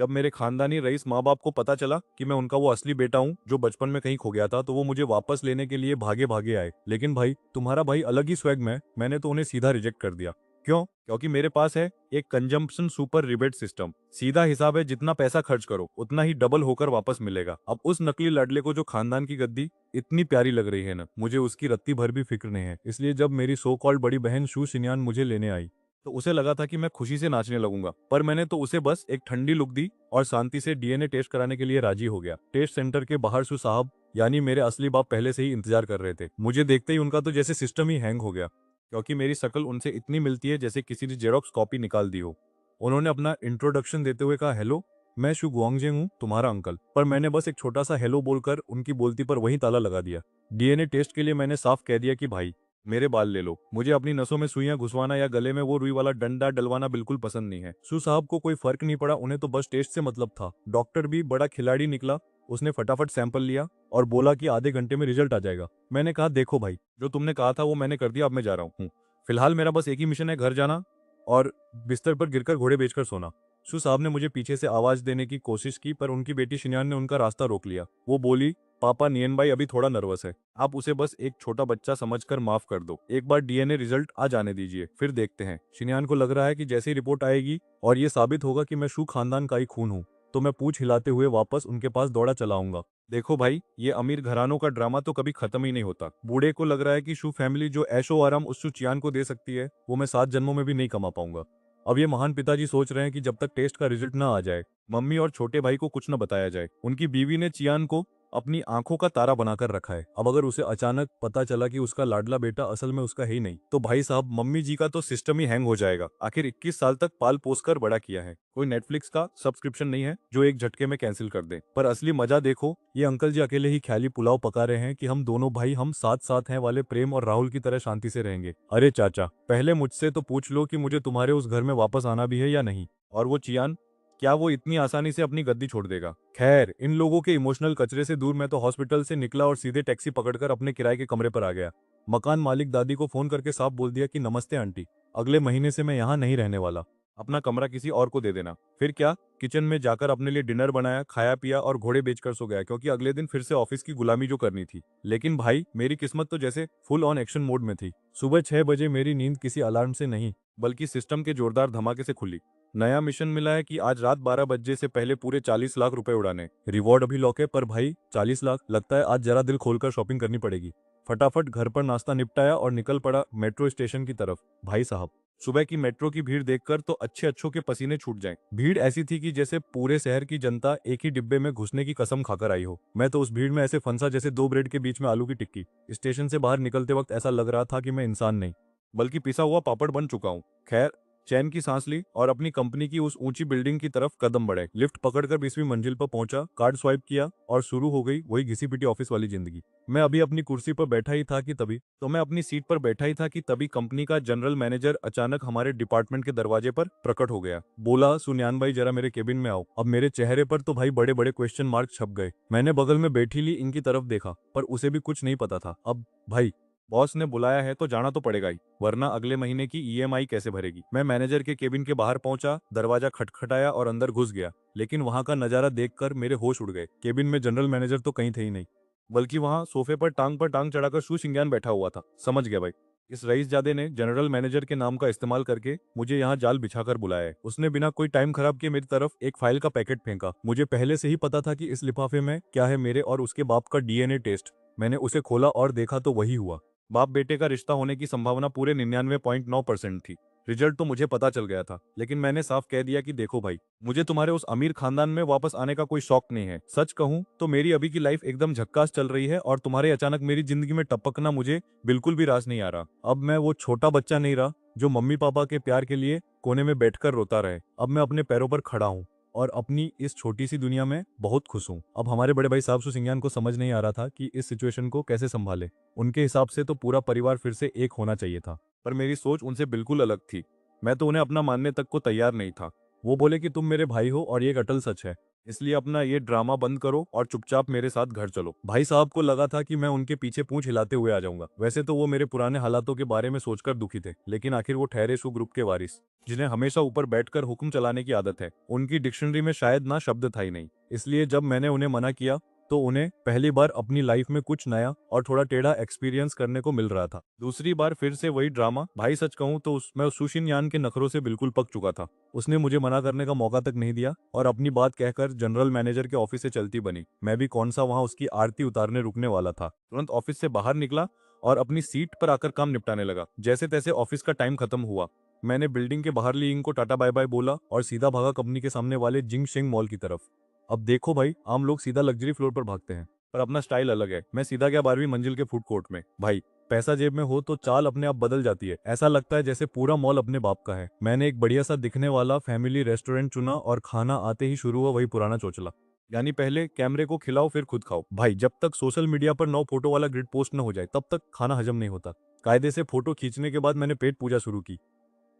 जब मेरे खानदानी रईस माँ बाप को पता चला कि मैं उनका वो असली बेटा हूँ जो बचपन में कहीं खो गया था, तो वो मुझे वापस लेने के लिए भागे भागे आए। लेकिन भाई, तुम्हारा भाई अलग ही स्वैग में, मैंने तो उन्हें सीधा रिजेक्ट कर दिया। क्यों? क्योंकि मेरे पास है एक कंजम्पशन सुपर रिबेट सिस्टम। सीधा हिसाब है, जितना पैसा खर्च करो उतना ही डबल होकर वापस मिलेगा। अब उस नकली लाडले को जो खानदान की गद्दी इतनी प्यारी लग रही है ना, मुझे उसकी रत्ती भर भी फिक्र नहीं है। इसलिए जब मेरी सो कॉल्ड बड़ी बहन शू शिन्यान मुझे लेने आई, तो उसे लगा था कि मैं खुशी से नाचने लगूंगा, पर मैंने तो उसे बस एक ठंडी लुक दी और शांति से डीएनए टेस्ट कराने के लिए राजी हो गया। टेस्ट सेंटर के बाहर शू साहब, यानी मेरे असली बाप, पहले से ही इंतजार कर रहे थे। मुझे देखते ही उनका तो जैसे सिस्टम ही हैंग हो गया, क्योंकि मेरी शक्ल उनसे इतनी मिलती है जैसे किसी ने जेरोक्स कॉपी निकाल दी हो। उन्होंने अपना इंट्रोडक्शन देते हुए कहा, हेलो, मैं शू गुआंगजेंग हूँ, तुम्हारा अंकल। पर मैंने बस एक छोटा सा हेलो बोलकर उनकी बोलती पर वहीं ताला लगा दिया। डीएनए टेस्ट के लिए मैंने साफ कह दिया कि भाई, मेरे बाल ले लो, मुझे अपनी नसों में सुइयां घुसवाना या गले में वो रुई वाला डंडा डलवाना बिल्कुल पसंद नहीं है। सू साहब को कोई फर्क नहीं पड़ा, उन्हें तो बस टेस्ट से मतलब था। डॉक्टर भी बड़ा खिलाड़ी निकला, उसने फटाफट सैंपल लिया और बोला कि आधे घंटे में रिजल्ट आ जाएगा। मैंने कहा, देखो भाई, जो तुमने कहा था वो मैंने कर दिया, अब मैं जा रहा हूँ। फिलहाल मेरा बस एक ही मिशन है, घर जाना और बिस्तर पर गिरकर घोड़े बेचकर सोना। शू साहब ने मुझे पीछे से आवाज देने की कोशिश की, पर उनकी बेटी शिन्यान ने उनका रास्ता रोक लिया। वो बोली, पापा, नियन भाई अभी थोड़ा नर्वस है, आप उसे बस एक छोटा बच्चा समझकर माफ कर दो। एक बार डीएनए रिजल्ट आ जाने दीजिए, फिर देखते हैं। शिन्यान को लग रहा है कि जैसी रिपोर्ट आएगी और ये साबित होगा कि मैं शू खानदान का ही खून हूँ, तो मैं पूछ हिलाते हुए वापस उनके पास दौड़ा चला आऊंगा। देखो भाई, ये अमीर घरानों का ड्रामा तो कभी खत्म ही नहीं होता। बूढ़े को लग रहा है कि शू फैमिली जो ऐशो आराम उस शू चियान को दे सकती है, वो मैं 7 जन्मों में भी नहीं कमा पाऊंगा। अब ये महान पिताजी सोच रहे हैं कि जब तक टेस्ट का रिजल्ट ना आ जाए, मम्मी और छोटे भाई को कुछ न बताया जाए। उनकी बीवी ने चियान को अपनी आंखों का तारा बनाकर रखा है। अब अगर उसे अचानक पता चला कि उसका लाडला बेटा असल में उसका है ही नहीं, तो भाई साहब, मम्मी जी का तो सिस्टम ही हैंग हो जाएगा। आखिर 21 साल तक पाल पोस कर बड़ा किया है, कोई नेटफ्लिक्स का सब्सक्रिप्शन नहीं है जो एक झटके में कैंसिल कर दे। पर असली मजा देखो, ये अंकल जी अकेले ही ख्याली पुलाव पका रहे हैं कि हम दोनों भाई हम साथ साथ हैं वाले प्रेम और राहुल की तरह शांति से रहेंगे। अरे चाचा, पहले मुझसे तो पूछ लो कि मुझे तुम्हारे उस घर में वापस आना भी है या नहीं। और वो चियान, क्या वो इतनी आसानी से अपनी गद्दी छोड़ देगा? खैर, इन लोगों के इमोशनल कचरे से दूर मैं तो हॉस्पिटल से निकला और सीधे टैक्सी पकड़कर अपने किराए के कमरे पर आ गया। मकान मालिक दादी को फोन करके साफ बोल दिया कि नमस्ते आंटी, अगले महीने से मैं यहाँ नहीं रहने वाला, अपना कमरा किसी और को दे देना। फिर क्या, किचन में जाकर अपने लिए डिनर बनाया, खाया पिया और घोड़े बेचकर सो गया, क्योंकि अगले दिन फिर से ऑफिस की गुलामी जो करनी थी। लेकिन भाई, मेरी किस्मत तो जैसे फुल ऑन एक्शन मोड में थी। सुबह 6 बजे मेरी नींद किसी अलार्म से नहीं, बल्कि सिस्टम के जोरदार धमाके से खुली। नया मिशन मिला है कि आज रात 12 बजे से पहले पूरे 40 लाख रुपए उड़ाने। रिवॉर्ड अभी लॉक है, पर भाई 40 लाख, लगता है आज जरा दिल खोलकर शॉपिंग करनी पड़ेगी। फटाफट घर पर नाश्ता निपटाया और निकल पड़ा मेट्रो स्टेशन की तरफ। भाई साहब, सुबह की मेट्रो की भीड़ देखकर तो अच्छे अच्छों के पसीने छूट जाएं। भीड़ ऐसी थी कि जैसे पूरे शहर की जनता एक ही डिब्बे में घुसने की कसम खाकर आई हो। मैं तो उस भीड़ में ऐसे फंसा जैसे दो ब्रेड के बीच में आलू की टिक्की। स्टेशन से बाहर निकलते वक्त ऐसा लग रहा था कि मैं इंसान नहीं, बल्कि पिसा हुआ पापड़ बन चुका हूँ। खैर, चैन की सांस ली और अपनी कंपनी की उस ऊंची बिल्डिंग की तरफ कदम बढ़े। लिफ्ट पकड़कर 20वीं मंजिल पर पहुंचा, कार्ड स्वाइप किया और शुरू हो गई वही घिसी पिटी ऑफिस वाली जिंदगी। मैं अभी अपनी कुर्सी पर बैठा ही था कि तभी तो मैं अपनी सीट पर बैठा ही था कि तभी कंपनी का जनरल मैनेजर अचानक हमारे डिपार्टमेंट के दरवाजे पर प्रकट हो गया। बोला, सुनियान भाई, जरा मेरे केबिन में आओ। अब मेरे चेहरे पर तो भाई बड़े बड़े क्वेश्चन मार्क छप गए। मैंने बगल में बैठी ली इनकी तरफ देखा, पर उसे भी कुछ नहीं पता था। अब भाई, बॉस ने बुलाया है तो जाना तो पड़ेगा ही, वरना अगले महीने की ईएमआई कैसे भरेगी। मैं मैनेजर के केबिन के बाहर पहुंचा, दरवाजा खटखटाया और अंदर घुस गया। लेकिन वहां का नजारा देखकर मेरे होश उड़ गए। केबिन में जनरल मैनेजर तो कहीं थे ही नहीं, बल्कि वहां सोफे पर टांग चढ़ाकर शू शिंगान बैठा हुआ था। समझ गया भाई, इस रईसजादे ने जनरल मैनेजर के नाम का इस्तेमाल करके मुझे यहाँ जाल बिछाकर बुलाया है। उसने बिना कोई टाइम खराब किए मेरी तरफ एक फाइल का पैकेट फेंका। मुझे पहले से ही पता था कि इस लिफाफे में क्या है, मेरे और उसके बाप का डीएनए टेस्ट। मैंने उसे खोला और देखा तो वही हुआ। बाप बेटे का रिश्ता होने की संभावना पूरे 99.9% थी। रिजल्ट तो मुझे पता चल गया था, लेकिन मैंने साफ कह दिया कि देखो भाई, मुझे तुम्हारे उस अमीर खानदान में वापस आने का कोई शौक नहीं है। सच कहूं तो मेरी अभी की लाइफ एकदम झक्कास चल रही है और तुम्हारे अचानक मेरी जिंदगी में टपकना मुझे बिल्कुल भी रास नहीं आ रहा। अब मैं वो छोटा बच्चा नहीं रहा जो मम्मी पापा के प्यार के लिए कोने में बैठकर रोता रहे। अब मैं अपने पैरों पर खड़ा हूँ और अपनी इस छोटी सी दुनिया में बहुत खुश हूँ। अब हमारे बड़े भाई साहब सुसिंगान को समझ नहीं आ रहा था कि इस सिचुएशन को कैसे संभाले। उनके हिसाब से तो पूरा परिवार फिर से एक होना चाहिए था, पर मेरी सोच उनसे बिल्कुल अलग थी। मैं तो उन्हें अपना मानने तक को तैयार नहीं था। वो बोले कि तुम मेरे भाई हो और ये एक अटल सच है। इसलिए अपना ये ड्रामा बंद करो और चुपचाप मेरे साथ घर चलो। भाई साहब को लगा था कि मैं उनके पीछे पूंछ हिलाते हुए आ जाऊंगा। वैसे तो वो मेरे पुराने हालातों के बारे में सोचकर दुखी थे, लेकिन आखिर वो ठहरे सु ग्रुप के वारिस, जिन्हें हमेशा ऊपर बैठकर हुक्म चलाने की आदत है। उनकी डिक्शनरी में शायद ना शब्द था ही नहीं। इसलिए जब मैंने उन्हें मना किया तो उन्हें पहली बार अपनी लाइफ में कुछ नया और थोड़ा टेढ़ा एक्सपीरियंस करने को मिल रहा था। दूसरी बार फिर से वही ड्रामा। भाई सच कहूं तो मैं उस सुशिन यान के नखरों से बिल्कुल पक चुका था। उसने मुझे मना करने का मौका तक नहीं दिया और अपनी बात कहकर जनरल मैनेजर के ऑफिस से चलती बनी। मैं भी कौन सा वहां उसकी आरती उतारने रुकने वाला था। तुरंत ऑफिस से बाहर निकला और अपनी सीट पर आकर काम निपटाने लगा। जैसे तैसे ऑफिस का टाइम खत्म हुआ। मैंने बिल्डिंग के बाहर ली को टाटा बाय बाय बोला और सीधा भागा कंपनी के सामने वाले जिंग शेंग मॉल की तरफ। अब देखो भाई, आम लोग सीधा लग्जरी फ्लोर पर भागते हैं, पर अपना स्टाइल अलग है। मैं सीधा गया 12वीं मंजिल के फूड कोर्ट में। भाई, पैसा जेब में हो तो चाल अपने आप बदल जाती है। ऐसा लगता है जैसे पूरा मॉल अपने बाप का है। मैंने एक बढ़िया सा दिखने वाला फैमिली रेस्टोरेंट चुना और खाना आते ही शुरू हुआ वही पुराना चोचला, यानी पहले कैमरे को खिलाओ फिर खुद खाओ। भाई, जब तक सोशल मीडिया पर 9 फोटो वाला ग्रिड पोस्ट न हो जाए तब तक खाना हजम नहीं होता। कायदे से फोटो खींचने के बाद मैंने पेट पूजा शुरू की।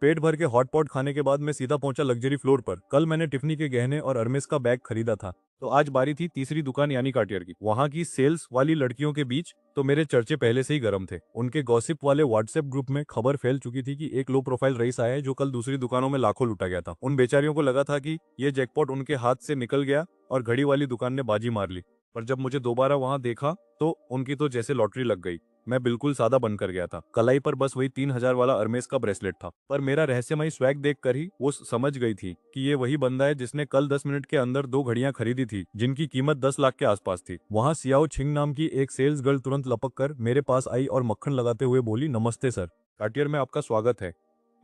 पेट भर के हॉट पॉट खाने के बाद मैं सीधा पहुंचा लग्जरी फ्लोर पर। कल मैंने टिफनी के गहने और अरमेस का बैग खरीदा था, तो आज बारी थी तीसरी दुकान यानी कार्टियर की। वहां की सेल्स वाली लड़कियों के बीच तो मेरे चर्चे पहले से ही गर्म थे। उनके गॉसिप वाले व्हाट्सएप ग्रुप में खबर फैल चुकी थी कि एक लो प्रोफाइल रईस आया है जो कल दूसरी दुकानों में लाखों लुटा गया था। उन बेचारियों को लगा था कि ये जैकपॉट उनके हाथ से निकल गया और घड़ी वाली दुकान ने बाजी मार ली। पर जब मुझे दोबारा वहां देखा तो उनकी तो जैसे लॉटरी लग गई। मैं बिल्कुल सादा बनकर गया था। कलाई पर बस वही 3000 वाला अरमेस का ब्रेसलेट था, पर मेरा रहस्यमयी स्वैग देखकर ही वो समझ गई थी कि ये वही बंदा है जिसने कल 10 मिनट के अंदर 2 घड़ियां खरीदी थी जिनकी कीमत 10 लाख के आसपास थी। वहां सियाओ छिंग नाम की एक सेल्स गर्ल तुरंत लपक कर मेरे पास आई और मक्खन लगाते हुए बोली, नमस्ते सर, कार्टियर में आपका स्वागत है।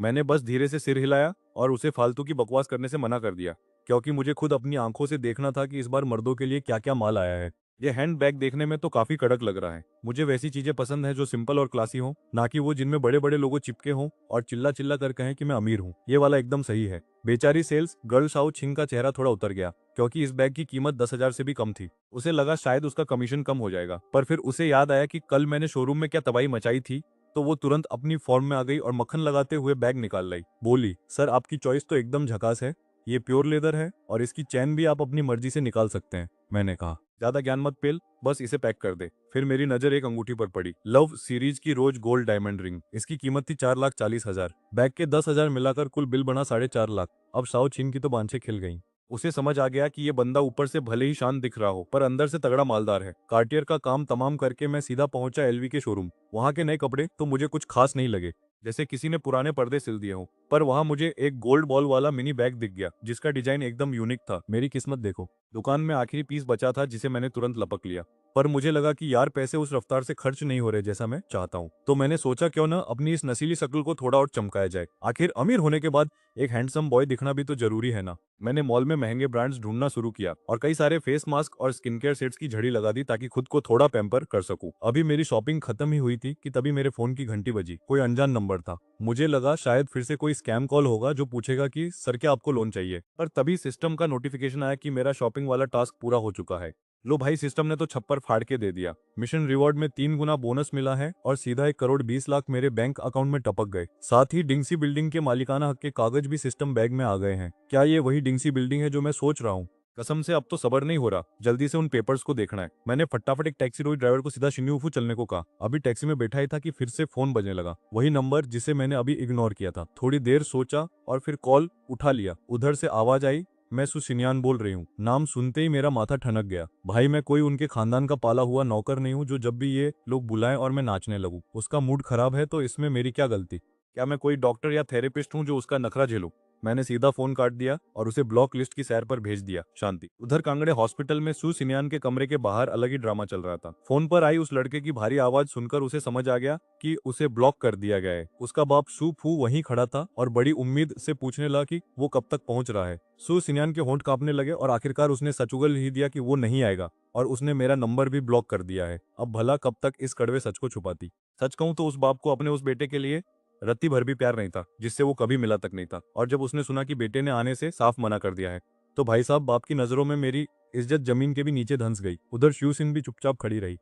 मैंने बस धीरे से सिर हिलाया और उसे फालतू की बकवास करने से मना कर दिया, क्योंकि मुझे खुद अपनी आंखों से देखना था कि इस बार मर्दों के लिए क्या क्या माल आया है। ये हैंड बैग देखने में तो काफी कड़क लग रहा है। मुझे वैसी चीजें पसंद है जो सिंपल और क्लासी हो, ना कि वो जिनमें बड़े बड़े लोगो चिपके हों और चिल्ला चिल्ला कर कहें कि मैं अमीर हूँ। ये वाला एकदम सही है। बेचारी सेल्स गर्ल शाओ छिंग का चेहरा थोड़ा उतर गया, क्योंकि इस बैग की कीमत 10,000 से भी कम थी। उसे लगा शायद उसका कमीशन कम हो जाएगा, पर फिर उसे याद आया कि कल मैंने शोरूम में क्या तबाही मचाई थी, तो वो तुरंत अपनी फॉर्म में आ गई और मक्खन लगाते हुए बैग निकाल लाई। बोली, सर आपकी चॉइस तो एकदम झकास है। ये प्योर लेदर है और इसकी चैन भी आप अपनी मर्जी से निकाल सकते हैं। मैंने कहा, ज्यादा ज्ञान मत पेल, बस इसे पैक कर दे। फिर मेरी नजर एक अंगूठी पर पड़ी, लव सीरीज की रोज गोल्ड डायमंड रिंग। इसकी कीमत थी 4,40,000। बैग के 10,000 मिलाकर कुल बिल बना 4.5 लाख। अब शाओ छिन की तो बांछें खिल गईं। उसे समझ आ गया कि ये बंदा ऊपर से भले ही शांत दिख रहा हो, पर अंदर से तगड़ा मालदार है। कार्टियर का काम तमाम करके मैं सीधा पहुंचा एलवी के शोरूम। वहां के नए कपड़े तो मुझे कुछ खास नहीं लगे, जैसे किसी ने पुराने पर्दे सिल दिए हों, पर वहां मुझे एक गोल्ड बॉल वाला मिनी बैग दिख गया जिसका डिजाइन एकदम यूनिक था। मेरी किस्मत देखो, दुकान में आखिरी पीस बचा था जिसे मैंने तुरंत लपक लिया। पर मुझे लगा कि यार पैसे उस रफ्तार से खर्च नहीं हो रहे जैसा मैं चाहता हूँ, तो मैंने सोचा क्यों ना अपनी इस नसीली शक्ल को थोड़ा और चमकाया जाए। आखिर अमीर होने के बाद एक हैंडसम बॉय दिखना भी तो जरूरी है ना। मैंने मॉल में महंगे ब्रांड्स ढूंढना शुरू किया और कई सारे फेस मास्क और स्किन केयर सेट्स की झड़ी लगा दी ताकि खुद को थोड़ा पैम्पर कर सकूं। अभी मेरी शॉपिंग खत्म ही हुई थी कि तभी मेरे फोन की घंटी बजी। कोई अनजान नंबर था। मुझे लगा शायद फिर से कोई स्कैम कॉल होगा जो पूछेगा कि सर क्या आपको लोन चाहिए, पर तभी सिस्टम का नोटिफिकेशन आया कि मेरा शॉपिंग वाला टास्क पूरा हो चुका है। लो भाई, सिस्टम ने तो छप्पर फाड़ के दे दिया। मिशन रिवॉर्ड में 3 गुना बोनस मिला है और सीधा 1,20,00,000 मेरे बैंक अकाउंट में टपक गए। साथ ही डिंगसी बिल्डिंग के मालिकाना हक के कागज भी सिस्टम बैग में आ गए हैं। क्या ये वही डिंगसी बिल्डिंग है जो मैं सोच रहा हूँ? कसम से अब तो सबर नहीं हो रहा, जल्दी से उन पेपर्स को देखना है। मैंने फटाफट एक टैक्सी रोई ड्राइवर को सीधा शिन्यूफू चलने को कहा। अभी टैक्सी में बैठा ही था कि फिर से फोन बजने लगा, वही नंबर जिसे मैंने अभी इग्नोर किया था। थोड़ी देर सोचा और फिर कॉल उठा लिया। उधर से आवाज आई, मैं सुशिन्यान बोल रही हूँ। नाम सुनते ही मेरा माथा ठनक गया। भाई, मैं कोई उनके खानदान का पाला हुआ नौकर नहीं हूँ जो जब भी ये लोग बुलाएं और मैं नाचने लगूं। उसका मूड खराब है तो इसमें मेरी क्या गलती? क्या मैं कोई डॉक्टर या थेरेपिस्ट हूँ जो उसका नखरा झेलूं? मैंने सीधा फोन काट दिया और उसे ब्लॉक लिस्ट की सैर पर भेज दिया। शांति। उधर कांगड़े हॉस्पिटल में सू सिन्यान के कमरे के बाहर अलग ही ड्रामा चल रहा था। फोन पर आई उस लड़के की भारी आवाज सुनकर उसे समझ आ गया कि उसे ब्लॉक कर दिया गया है। उसका बाप सू फू वहीं खड़ा था और बड़ी उम्मीद से पूछने लगा कि वो कब तक पहुंच रहा है। सू सिन्यान के होंठ कांपने लगे और आखिरकार उसने सच उगल ही दिया कि वो नहीं आएगा और उसने मेरा नंबर भी ब्लॉक कर दिया है। अब भला कब तक इस कड़वे सच को छुपाती? सच कहूं तो उस बाप को अपने उस बेटे के लिए रत्ती भर भी प्यार नहीं था, जिससे वो कभी मिला तक नहीं था। और जब उसने सुना कि बेटे ने आने से साफ मना कर दिया है, तो भाई साहब, बाप की नजरों में मेरी इज्जत जमीन के भी नीचे धंस गई। उधर शिव सिंह भी चुपचाप खड़ी रही।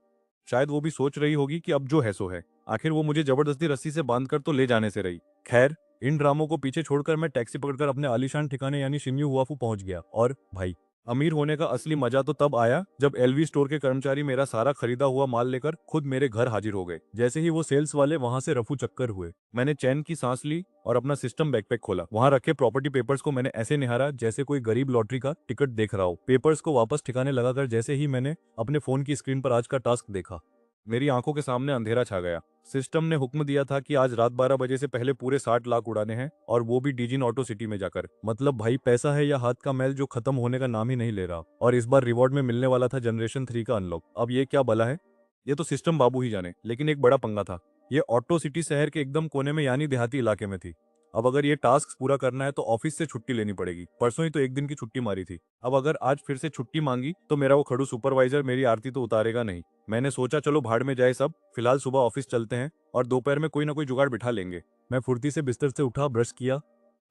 शायद वो भी सोच रही होगी कि अब जो है सो है। आखिर वो मुझे जबरदस्ती रस्सी से बांधकर तो ले जाने से रही। खैर, इन ड्रामों को पीछे छोड़कर मैं टैक्सी पकड़कर अपने आलीशान ठिकाने यानी शिन्यू हुआफू पहुंच गया। और भाई, अमीर होने का असली मजा तो तब आया जब एलवी स्टोर के कर्मचारी मेरा सारा खरीदा हुआ माल लेकर खुद मेरे घर हाजिर हो गए। जैसे ही वो सेल्स वाले वहां से रफू चक्कर हुए, मैंने चैन की सांस ली और अपना सिस्टम बैकपैक खोला। वहां रखे प्रॉपर्टी पेपर्स को मैंने ऐसे निहारा जैसे कोई गरीब लॉटरी का टिकट देख रहा हो। पेपर्स को वापस ठिकाने लगाकर जैसे ही मैंने अपने फोन की स्क्रीन पर आज का टास्क देखा, मेरी आंखों के सामने अंधेरा छा गया। सिस्टम ने हुक्म दिया था कि आज रात 12 बजे से पहले पूरे 60 लाख उड़ाने हैं, और वो भी डीजिन ऑटो सिटी में जाकर। मतलब भाई पैसा है या हाथ का मैल जो खत्म होने का नाम ही नहीं ले रहा। और इस बार रिवॉर्ड में मिलने वाला था जनरेशन 3 का अनलॉक। अब ये क्या भला है, ये तो सिस्टम बाबू ही जाने। लेकिन एक बड़ा पंगा था, ये ऑटो सिटी शहर के एकदम कोने में यानी देहाती इलाके में थी। अब अगर ये टास्क पूरा करना है तो ऑफिस से छुट्टी लेनी पड़ेगी। परसों ही तो एक दिन की छुट्टी मारी थी। अब अगर आज फिर से छुट्टी मांगी तो मेरा वो खड़ू सुपरवाइजर मेरी आरती तो उतारेगा नहीं। मैंने सोचा चलो भाड़ में जाए सब, फिलहाल सुबह ऑफिस चलते हैं और दोपहर में कोई ना कोई जुगाड़ बिठा लेंगे। मैं फुर्ती से बिस्तर से उठा, ब्रश किया,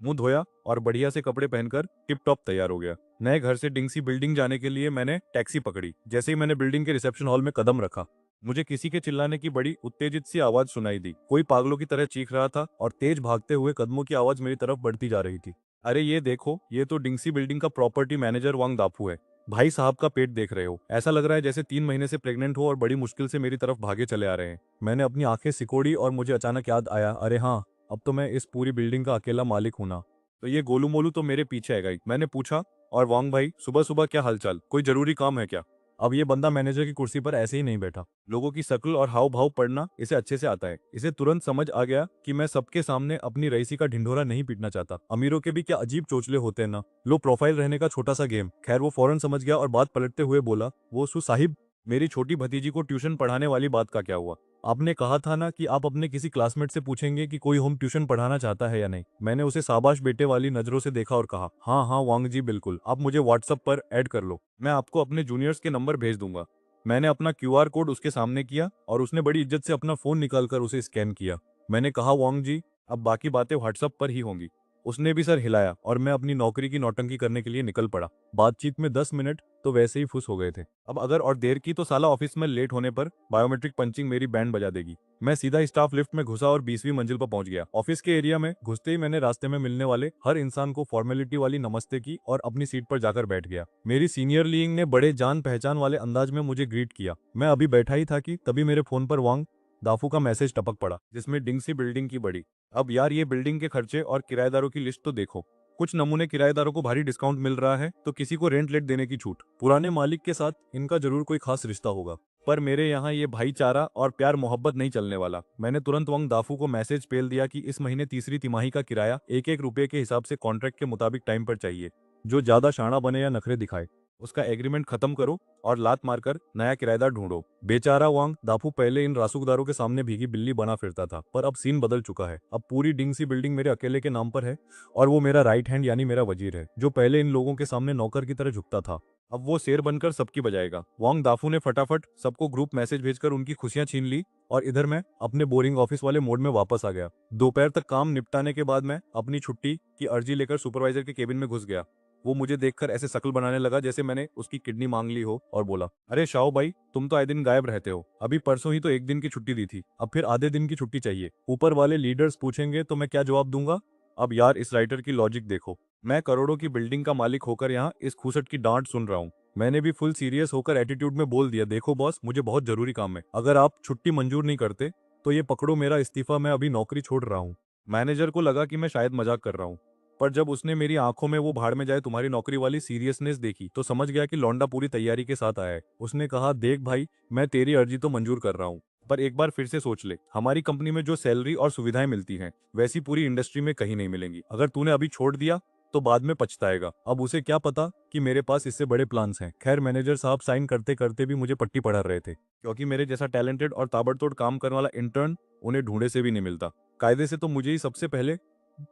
मुंह धोया और बढ़िया से कपड़े पहनकर टिप टॉप तैयार हो गया। नए घर से डिंगसी बिल्डिंग जाने के लिए मैंने टैक्सी पकड़ी। जैसे ही मैंने बिल्डिंग के रिसेप्शन हॉल में कदम रखा, मुझे किसी के चिल्लाने की बड़ी उत्तेजित सी आवाज सुनाई दी। कोई पागलों की तरह चीख रहा था और तेज भागते हुए कदमों की आवाज मेरी तरफ बढ़ती जा रही थी। अरे ये देखो, ये तो डिंगसी बिल्डिंग का प्रॉपर्टी मैनेजर वांग दाफू है। भाई साहब का पेट देख रहे हो, ऐसा लग रहा है जैसे 3 महीने से प्रेग्नेंट हो और बड़ी मुश्किल से मेरी तरफ भागे चले आ रहे हैं। मैंने अपनी आंखें सिकोड़ी और मुझे अचानक याद आया, अरे हाँ, अब तो मैं इस पूरी बिल्डिंग का अकेला मालिक हूं ना। तो ये गोलू मोलू तो मेरे पीछे आएगा ही। मैंने पूछा, और वांग भाई सुबह सुबह क्या हालचाल, कोई जरूरी काम है क्या? अब ये बंदा मैनेजर की कुर्सी पर ऐसे ही नहीं बैठा। लोगों की शक्ल और हाव भाव पढ़ना इसे अच्छे से आता है। इसे तुरंत समझ आ गया कि मैं सबके सामने अपनी रईसी का ढिंढोरा नहीं पीटना चाहता। अमीरों के भी क्या अजीब चोचले होते हैं ना, लो प्रोफाइल रहने का छोटा सा गेम। खैर वो फौरन समझ गया और बात पलटते हुए बोला, वो साहिब, मेरी छोटी भतीजी को ट्यूशन पढ़ाने वाली बात का क्या हुआ? आपने कहा था ना कि आप अपने किसी क्लासमेट से पूछेंगे कि कोई होम ट्यूशन पढ़ाना चाहता है या नहीं। मैंने उसे शाबाश बेटे वाली नजरों से देखा और कहा, हाँ हाँ वांग जी बिल्कुल, आप मुझे व्हाट्सएप पर ऐड कर लो, मैं आपको अपने जूनियर्स के नंबर भेज दूंगा। मैंने अपना क्यूआर कोड उसके सामने किया और उसने बड़ी इज्जत से अपना फोन निकालकर उसे स्कैन किया। मैंने कहा, वांग जी अब बाकी बातें व्हाट्सएप पर ही होंगी। उसने भी सर हिलाया और मैं अपनी नौकरी की नौटंकी करने के लिए निकल पड़ा। बातचीत में 10 मिनट तो वैसे ही फुस हो गए थे। अब अगर और देर की तो साला ऑफिस में लेट होने पर बायोमेट्रिक पंचिंग मेरी बैंड बजा देगी। मैं सीधा स्टाफ लिफ्ट में घुसा और 20वीं मंजिल पर पहुंच गया। ऑफिस के एरिया में घुसते ही मैंने रास्ते में मिलने वाले हर इंसान को फॉर्मेलिटी वाली नमस्ते की और अपनी सीट पर जाकर बैठ गया। मेरी सीनियर लीग ने बड़े जान पहचान वाले अंदाज में मुझे ग्रीट किया। मैं अभी बैठा ही था कि तभी मेरे फोन पर वांग दाफू का मैसेज टपक पड़ा, जिसमें डिंगसी बिल्डिंग की बड़ी। अब यार ये बिल्डिंग के खर्चे और किराएदारों की लिस्ट तो देखो। कुछ नमूने किराएदारों को भारी डिस्काउंट मिल रहा है तो किसी को रेंट लेट देने की छूट। पुराने मालिक के साथ इनका जरूर कोई खास रिश्ता होगा, पर मेरे यहाँ ये भाईचारा और प्यार मोहब्बत नहीं चलने वाला। मैंने तुरंत वंग दाफू को मैसेज पेल दिया कि इस महीने तीसरी तिमाही का किराया 1-1 रुपए के हिसाब से कॉन्ट्रैक्ट के मुताबिक टाइम पर चाहिए। जो ज्यादा शाना बने या नखरे दिखाए उसका एग्रीमेंट खत्म करो और लात मारकर नया किराएदार ढूंढो। बेचारा वांग दाफू पहले इन रासुकदारों के सामने भीगी बिल्ली बना फिरता था, पर अब सीन बदल चुका है। अब पूरी डिंगसी बिल्डिंग मेरे अकेले के नाम पर है और वो मेरा राइट हैंड यानी मेरा वजीर है। जो पहले इन लोगों के सामने नौकर की तरह झुकता था, अब वो शेर बनकर सबकी बजाएगा। वांग दाफू ने फटाफट सबको ग्रुप मैसेज भेजकर उनकी खुशियां छीन ली और इधर मैं अपने बोरिंग ऑफिस वाले मोड में वापस आ गया। दोपहर तक काम निपटाने के बाद मैं अपनी छुट्टी की अर्जी लेकर सुपरवाइजर के केबिन में घुस गया। वो मुझे देखकर ऐसे शक्ल बनाने लगा जैसे मैंने उसकी किडनी मांग ली हो और बोला, अरे शाओ भाई, तुम तो आए दिन गायब रहते हो। अभी परसों ही तो एक दिन की छुट्टी दी थी, अब फिर आधे दिन की छुट्टी चाहिए। ऊपर वाले लीडर्स पूछेंगे तो मैं क्या जवाब दूंगा? अब यार इस राइटर की लॉजिक देखो। मैं करोड़ों की बिल्डिंग का मालिक होकर यहाँ इस खूसट की डांट सुन रहा हूँ। मैंने भी फुल सीरियस होकर एटीट्यूड में बोल दिया, देखो बॉस, मुझे बहुत जरूरी काम है, अगर आप छुट्टी मंजूर नहीं करते तो ये पकड़ो मेरा इस्तीफा, मैं अभी नौकरी छोड़ रहा हूँ। मैनेजर को लगा कि मैं शायद मजाक कर रहा हूँ, पर जब उसने मेरी आंखों में वो भाड़ में जाए तुम्हारी नौकरी वाली सीरियसनेस देखी तो समझ गया कि लौंडा पूरी तैयारी के साथ आया है। उसने कहा, देख भाई, मैं तेरी अर्जी तो मंजूर कर रहा हूँ, पर एक बार फिर से सोच ले, हमारी कंपनी में जो सैलरी और सुविधाएं मिलती हैं वैसी पूरी इंडस्ट्री में कहीं नहीं मिलेंगी। अगर तूने अभी छोड़ दिया तो बाद में पछताएगा। अब उसे क्या पता कि मेरे पास इससे बड़े प्लान्स हैं। खैर मैनेजर साहब साइन करते करते भी मुझे पट्टी पढ़ा रहे थे, क्योंकि मेरे जैसा टैलेंटेड और ताबड़तोड़ काम करने वाला इंटर्न उन्हें ढूंढे से भी नहीं मिलता। कायदे से तो मुझे ही सबसे पहले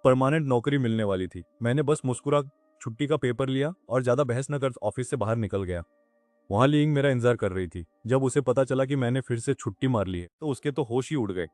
परमानेंट नौकरी मिलने वाली थी। मैंने बस मुस्कुरा छुट्टी का पेपर लिया और ज्यादा बहस न कर ऑफिस से बाहर निकल गया। वहां लीइंग मेरा इंतजार कर रही थी। जब उसे पता चला कि मैंने फिर से छुट्टी मार ली है तो उसके तो होश ही उड़ गए।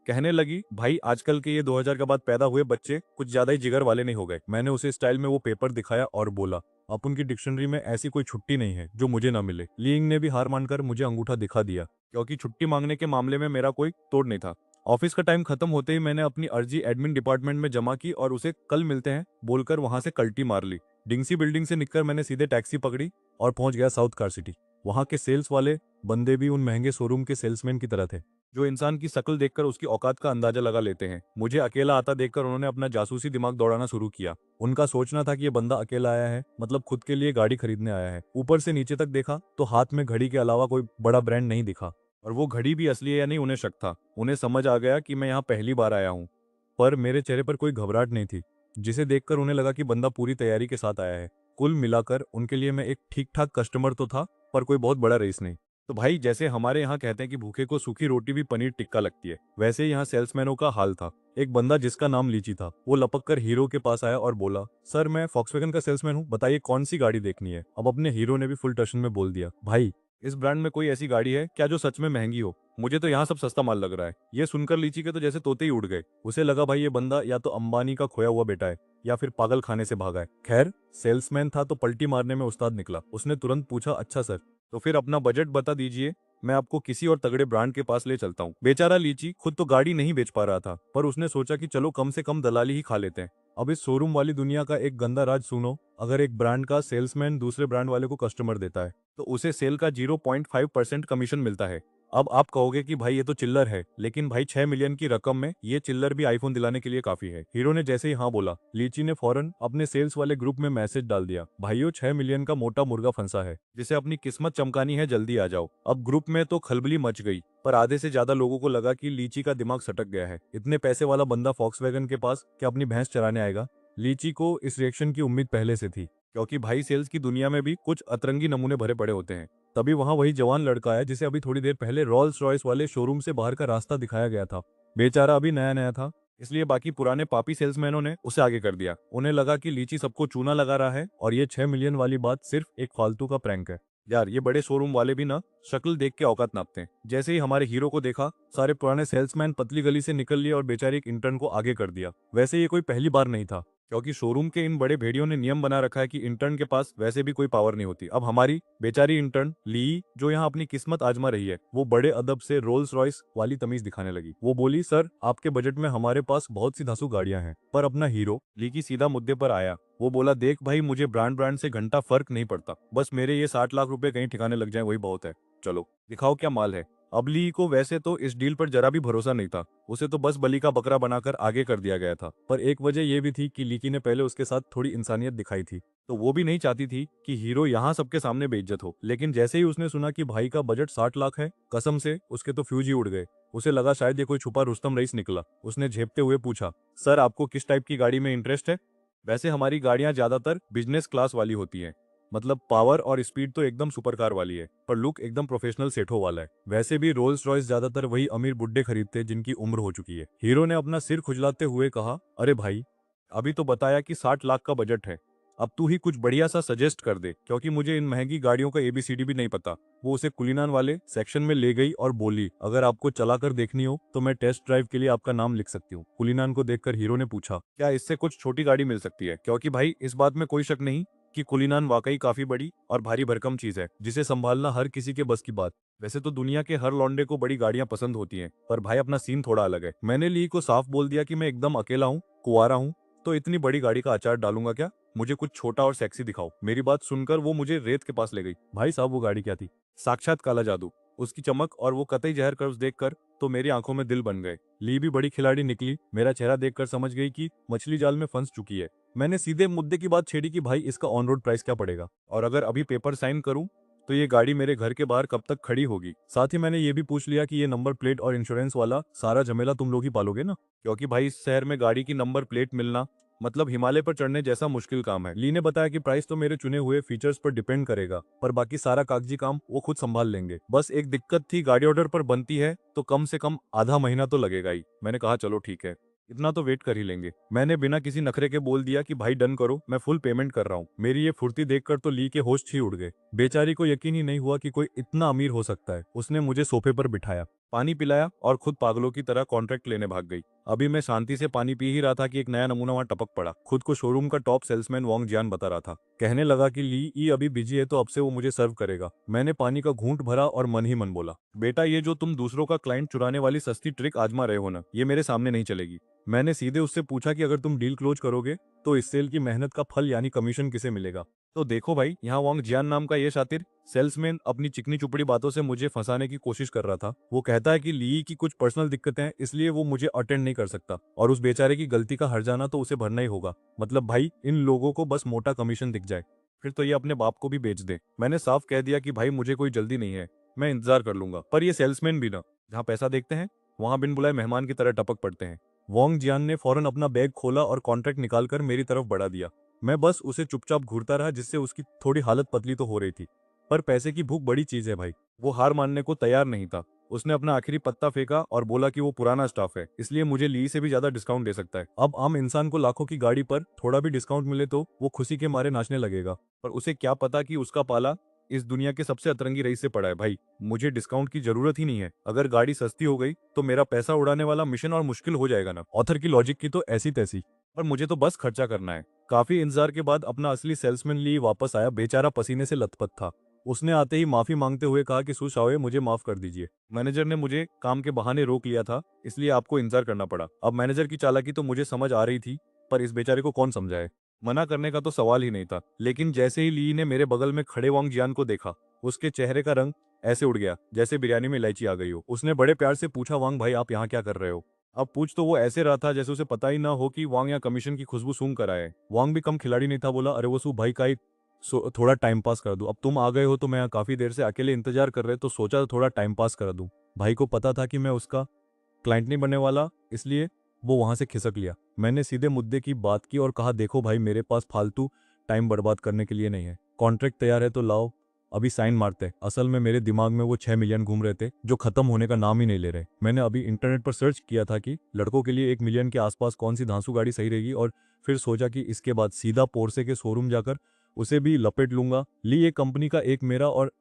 कहने लगी, भाई आजकल के ये 2000 के बाद पैदा हुए बच्चे कुछ ज्यादा ही जिगर वाले नहीं हो गए। मैंने उसे स्टाइल में वो पेपर दिखाया और बोला, अपन की डिक्शनरी में ऐसी कोई छुट्टी नहीं है जो मुझे ना मिले। लीइंग ने भी हार मानकर मुझे अंगूठा दिखा दिया, क्योंकि छुट्टी मांगने के मामले में मेरा कोई तोड़ नहीं था। ऑफिस का टाइम खत्म होते ही मैंने अपनी अर्जी एडमिन डिपार्टमेंट में जमा की और उसे कल मिलते हैं बोलकर वहां से कल्टी मार ली। डिंगसी बिल्डिंग से निकलकर मैंने सीधे टैक्सी पकड़ी और पहुंच गया साउथ कार सिटी। वहां के सेल्स वाले बंदे भी उन महंगे शोरूम के सेल्समैन की तरह थे, जो इंसान की शक्ल देखकर उसकी औकात का अंदाजा लगा लेते हैं। मुझे अकेला आता देखकर उन्होंने अपना जासूसी दिमाग दौड़ाना शुरू किया। उनका सोचना था कि ये बंदा अकेला आया है, मतलब खुद के लिए गाड़ी खरीदने आया है। ऊपर से नीचे तक देखा तो हाथ में घड़ी के अलावा कोई बड़ा ब्रांड नहीं दिखा, और वो घड़ी भी असली है या नहीं उन्हें शक था। उन्हें समझ आ गया कि मैं यहाँ पहली बार आया हूँ, पर मेरे चेहरे पर कोई घबराहट नहीं थी, जिसे देखकर उन्हें लगा कि बंदा पूरी तैयारी के साथ आया है। कुल मिलाकर उनके लिए मैं एक ठीक ठाक कस्टमर तो था, पर कोई बहुत बड़ा रईस नहीं। तो भाई, जैसे हमारे यहाँ कहते हैं कि भूखे को सूखी रोटी भी पनीर टिक्का लगती है, वैसे ही यहाँ सेल्समैनों का हाल था। एक बंदा जिसका नाम लीची था, वो लपक कर हीरो के पास आया और बोला, सर मैं फॉक्सवैगन का सेल्समैन हूँ, बताइए कौन सी गाड़ी देखनी है। अब अपने हीरो ने भी फुल टशन में बोल दिया, भाई इस ब्रांड में कोई ऐसी गाड़ी है क्या जो सच में महंगी हो? मुझे तो यहाँ सब सस्ता माल लग रहा है। ये सुनकर लीची के तो जैसे तोते ही उड़ गए। उसे लगा भाई ये बंदा या तो अंबानी का खोया हुआ बेटा है या फिर पागल खाने से भागा है। खैर, सेल्समैन था तो पलटी मारने में उस्ताद निकला। उसने तुरंत पूछा, अच्छा सर, तो फिर अपना बजट बता दीजिए, मैं आपको किसी और तगड़े ब्रांड के पास ले चलता हूँ। बेचारा लीची खुद तो गाड़ी नहीं बेच पा रहा था, पर उसने सोचा कि चलो कम से कम दलाली ही खा लेते हैं। अब इस शोरूम वाली दुनिया का एक गंदा राज सुनो, अगर एक ब्रांड का सेल्समैन दूसरे ब्रांड वाले को कस्टमर देता है तो उसे सेल का 0.5% कमीशन मिलता है। अब आप कहोगे कि भाई ये तो चिल्लर है, लेकिन भाई 6 मिलियन की रकम में ये चिल्लर भी आईफोन दिलाने के लिए काफी है। हीरो ने जैसे ही हाँ बोला, लीची ने फौरन अपने सेल्स वाले ग्रुप में मैसेज डाल दिया, भाइयों 6 मिलियन का मोटा मुर्गा फंसा है, जिसे अपनी किस्मत चमकानी है, जल्दी आ जाओ। अब ग्रुप में तो खलबली मच गई, पर आधे से ज्यादा लोगों को लगा कि लीची का दिमाग सटक गया है। इतने पैसे वाला बंदा फॉक्सवैगन के पास क्या अपनी भैंस चराने आएगा? लीची को इस रिएक्शन की उम्मीद पहले से थी, क्योंकि भाई सेल्स की दुनिया में भी कुछ अतरंगी नमूने भरे पड़े होते हैं। तभी वहां वही जवान लड़का आया जिसे अभी थोड़ी देर पहले रॉल्स रॉयस वाले शोरूम से बाहर का रास्ता दिखाया गया था। बेचारा अभी नया नया था, इसलिए बाकी पुराने पापी सेल्समैनों ने उसे आगे कर दिया। उन्हें लगा कि लीची सबको चूना लगा रहा है और ये 6 मिलियन वाली बात सिर्फ एक फालतू का प्रैंक है। यार, ये बड़े शोरूम वाले भी ना शक्ल देख के औकात नापते हैं। जैसे ही हमारे हीरो को देखा, सारे पुराने सेल्समैन पतली गली से निकल लिए और बेचारे एक इंटर्न को आगे कर दिया। वैसे ये कोई पहली बार नहीं था, क्योंकि शोरूम के इन बड़े भेड़ियों ने नियम बना रखा है कि इंटर्न के पास वैसे भी कोई पावर नहीं होती। अब हमारी बेचारी इंटर्न ली, जो यहाँ अपनी किस्मत आजमा रही है, वो बड़े अदब से रोल्स रॉयस वाली तमीज दिखाने लगी। वो बोली, सर आपके बजट में हमारे पास बहुत सी धांसू गाड़ियां हैं। पर अपना हीरो ली की सीधा मुद्दे पर आया। वो बोला, देख भाई, मुझे ब्रांड ब्रांड से घंटा फर्क नहीं पड़ता, बस मेरे ये 60 लाख रुपए कहीं ठिकाने लग जाए वही बहुत है। चलो दिखाओ क्या माल है। अब ली को वैसे तो इस डील पर जरा भी भरोसा नहीं था, उसे तो बस बलि का बकरा बनाकर आगे कर दिया गया था। पर एक वजह यह भी थी कि लीकी ने पहले उसके साथ थोड़ी इंसानियत दिखाई थी, तो वो भी नहीं चाहती थी कि हीरो यहाँ सबके सामने बेइज्जत हो। लेकिन जैसे ही उसने सुना कि भाई का बजट 60 लाख है, कसम से उसके तो फ्यूज ही उड़ गए। उसे लगा शायद ये कोई छुपा रुस्तम रईस निकला। उसने झेपते हुए पूछा, सर आपको किस टाइप की गाड़ी में इंटरेस्ट है? वैसे हमारी गाड़ियां ज्यादातर बिजनेस क्लास वाली होती हैं, मतलब पावर और स्पीड तो एकदम सुपर कार वाली है, पर लुक एकदम प्रोफेशनल सेठों वाला है। वैसे भी रोल्स रॉयस ज्यादातर वही अमीर बुड्ढे खरीदते हैं जिनकी उम्र हो चुकी है। हीरो ने अपना सिर खुजलाते हुए कहा, अरे भाई, अभी तो बताया कि 60 लाख का बजट है, अब तू ही कुछ बढ़िया सा सजेस्ट कर दे, क्योंकि मुझे इन महंगी गाड़ियों का एबीसीडी भी नहीं पता। वो उसे कुलीनान वाले सेक्शन में ले गई और बोली, अगर आपको चलाकर देखनी हो तो मैं टेस्ट ड्राइव के लिए आपका नाम लिख सकती हूँ। कुलीनान को देखकर हीरो ने पूछा, क्या इससे कुछ छोटी गाड़ी मिल सकती है? क्योंकि भाई इस बात में कोई शक नहीं कि कुलीनान वाकई काफी बड़ी और भारी भरकम चीज है, जिसे संभालना हर किसी के बस की बात। वैसे तो दुनिया के हर लौंडे को बड़ी गाड़ियां पसंद होती हैं, पर भाई अपना सीन थोड़ा अलग है। मैंने ली को साफ बोल दिया कि मैं एकदम अकेला हूँ, कुंवारा हूँ, तो इतनी बड़ी गाड़ी का अचार डालूंगा क्या? मुझे कुछ छोटा और सेक्सी दिखाओ। मेरी बात सुनकर वो मुझे रेत के पास ले गई। भाई साहब, वो गाड़ी क्या थी? साक्षात काला जादू। उसकी चमक और वो कतई जहर कर्व्स देखकर तो मेरी आंखों में दिल बन गए। ली भी बड़ी खिलाड़ी निकली। मेरा चेहरा देखकर समझ गई कि मछली जाल में फंस चुकी है। मैंने सीधे मुद्दे की बात छेड़ी कि भाई इसका ऑन रोड प्राइस क्या पड़ेगा, और अगर अभी पेपर साइन करूं तो ये गाड़ी मेरे घर के बाहर कब तक खड़ी होगी। साथ ही मैंने ये भी पूछ लिया कि ये नंबर प्लेट और इंश्योरेंस वाला सारा झमेला तुम लोग ही पालोगे ना, क्योंकि भाई इस शहर में गाड़ी की नंबर प्लेट मिलना मतलब हिमालय पर चढ़ने जैसा मुश्किल काम है। ली ने बताया कि प्राइस तो मेरे चुने हुए फीचर्स पर डिपेंड करेगा, पर बाकी सारा कागजी काम वो खुद संभाल लेंगे। बस एक दिक्कत थी, गाड़ी ऑर्डर पर बनती है तो कम से कम आधा महीना तो लगेगा ही। मैंने कहा चलो ठीक है, इतना तो वेट कर ही लेंगे। मैंने बिना किसी नखरे के बोल दिया कि भाई डन करो, मैं फुल पेमेंट कर रहा हूँ। मेरी ये फुर्ती देखकर तो ली के होश ही उड़ गए। बेचारी को यकीन ही नहीं हुआ कि कोई इतना अमीर हो सकता है। उसने मुझे सोफे पर बिठाया, पानी पिलाया और खुद पागलों की तरह कॉन्ट्रैक्ट लेने भाग गई। अभी मैं शांति से पानी पी ही रहा था कि एक नया नमूना वहां टपक पड़ा। खुद को शोरूम का टॉप सेल्समैन वांग जियान बता रहा था। कहने लगा कि ली ई अभी बिजी है तो अब से वो मुझे सर्व करेगा। मैंने पानी का घूंट भरा और मन ही मन बोला, बेटा ये जो तुम दूसरों का क्लाइंट चुराने वाली सस्ती ट्रिक आजमा रहे हो ना, ये मेरे सामने नहीं चलेगी। मैंने सीधे उससे पूछा कि अगर तुम डील क्लोज करोगे तो इस सेल की मेहनत का फल यानी कमीशन किसे मिलेगा। तो देखो भाई, यहाँ वांग जियान नाम का ये शातिर सेल्समैन अपनी चिकनी चुपड़ी बातों से मुझे फंसाने की कोशिश कर रहा था। वो कहता है कि ली की कुछ पर्सनल दिक्कतें हैं इसलिए वो मुझे अटेंड नहीं कर सकता और उस बेचारे की गलती का हर्जाना तो उसे भरना ही होगा। मतलब भाई, इन लोगों को बस मोटा कमीशन दिख जाए फिर तो ये अपने बाप को भी बेच दे। मैंने साफ कह दिया कि भाई मुझे कोई जल्दी नहीं है, मैं इंतजार कर लूंगा। पर ये सेल्समैन भी ना, जहाँ पैसा देखते हैं वहां बिन बुलाए मेहमान की तरह टपक पड़ते हैं। वोंग जियान ने फौरन अपना बैग खोला और कॉन्ट्रैक्ट निकालकर मेरी तरफ बढ़ा दिया। मैं बस उसे चुपचाप घूरता रहा जिससे उसकी थोड़ी हालत पतली तो हो रही थी। पर पैसे की भूख बड़ी चीज है भाई। वो हार मानने को तैयार नहीं था। उसने अपना आखिरी पत्ता फेंका और बोला कि वो पुराना स्टाफ है इसलिए मुझे ली से भी ज्यादा डिस्काउंट दे सकता है। अब आम इंसान को लाखों की गाड़ी पर थोड़ा भी डिस्काउंट मिले तो वो खुशी के मारे नाचने लगेगा। पर उसे क्या पता कि उसका पाला इस दुनिया के सबसे अतरंगी रईस से पड़ा है। भाई मुझे डिस्काउंट की जरूरत ही नहीं है। अगर गाड़ी सस्ती हो गई तो मेरा पैसा उड़ाने वाला मिशन और मुश्किल हो जाएगा ना। ऑथर की लॉजिक की तो ऐसी तैसी, पर मुझे तो बस खर्चा करना है। काफी इंतजार के बाद अपना असली सेल्समैन ली वापस आया। बेचारा पसीने से लथपथ था। उसने आते ही माफी मांगते हुए कहा कि सुशाओ, मुझे माफ कर दीजिए। मैनेजर ने मुझे काम के बहाने रोक लिया था इसलिए आपको इंतजार करना पड़ा। अब मैनेजर की चालाकी तो मुझे समझ आ रही थी, पर इस बेचारे को कौन समझाए। मना करने का तो सवाल ही नहीं था। लेकिन जैसे ही ली ने मेरे बगल में खड़े वांग जियान को देखा, उसके चेहरे का रंग ऐसे उड़ गया जैसे बिरयानी में इलायची आ गई हो। उसने बड़े प्यार से पूछा, वांग भाई आप यहाँ क्या कर रहे हो? अब पूछ तो वो ऐसे रहा था जैसे उसे पता ही ना हो कि वांग यहाँ कमीशन की खुशबू सूंघ कर आए। वांग भी कम खिलाड़ी नहीं था। बोला, अरे वो सू भाई का ही थोड़ा टाइम पास कर दूं। अब तुम आ गए हो तो मैं यहाँ काफी देर से अकेले इंतजार कर रहे तो सोचा थोड़ा टाइम पास कर दूं। भाई को पता था कि मैं उसका क्लाइंट नहीं बनने वाला इसलिए वो वहां से खिसक लिया। मैंने सीधे मुद्दे की बात की और कहा, देखो भाई मेरे पास फालतू टाइम बर्बाद करने के लिए नहीं है। कॉन्ट्रैक्ट तैयार है तो लाओ, अभी साइन मारते हैं। असल में मेरे दिमाग में वो 6 मिलियन घूम रहे थे जो खत्म होने का नाम ही नहीं ले रहे। मैंने अभी इंटरनेट पर सर्च किया था कि लड़कों के लिए 1 मिलियन के आसपास कौन सी धांसू गाड़ी सही रहेगी और फिर सोचा कि इसके बाद सीधा पोर्से के शोरूम जाकर उसे भी लपेट लूंगा। ली एक कंपनी का, एक मेरा और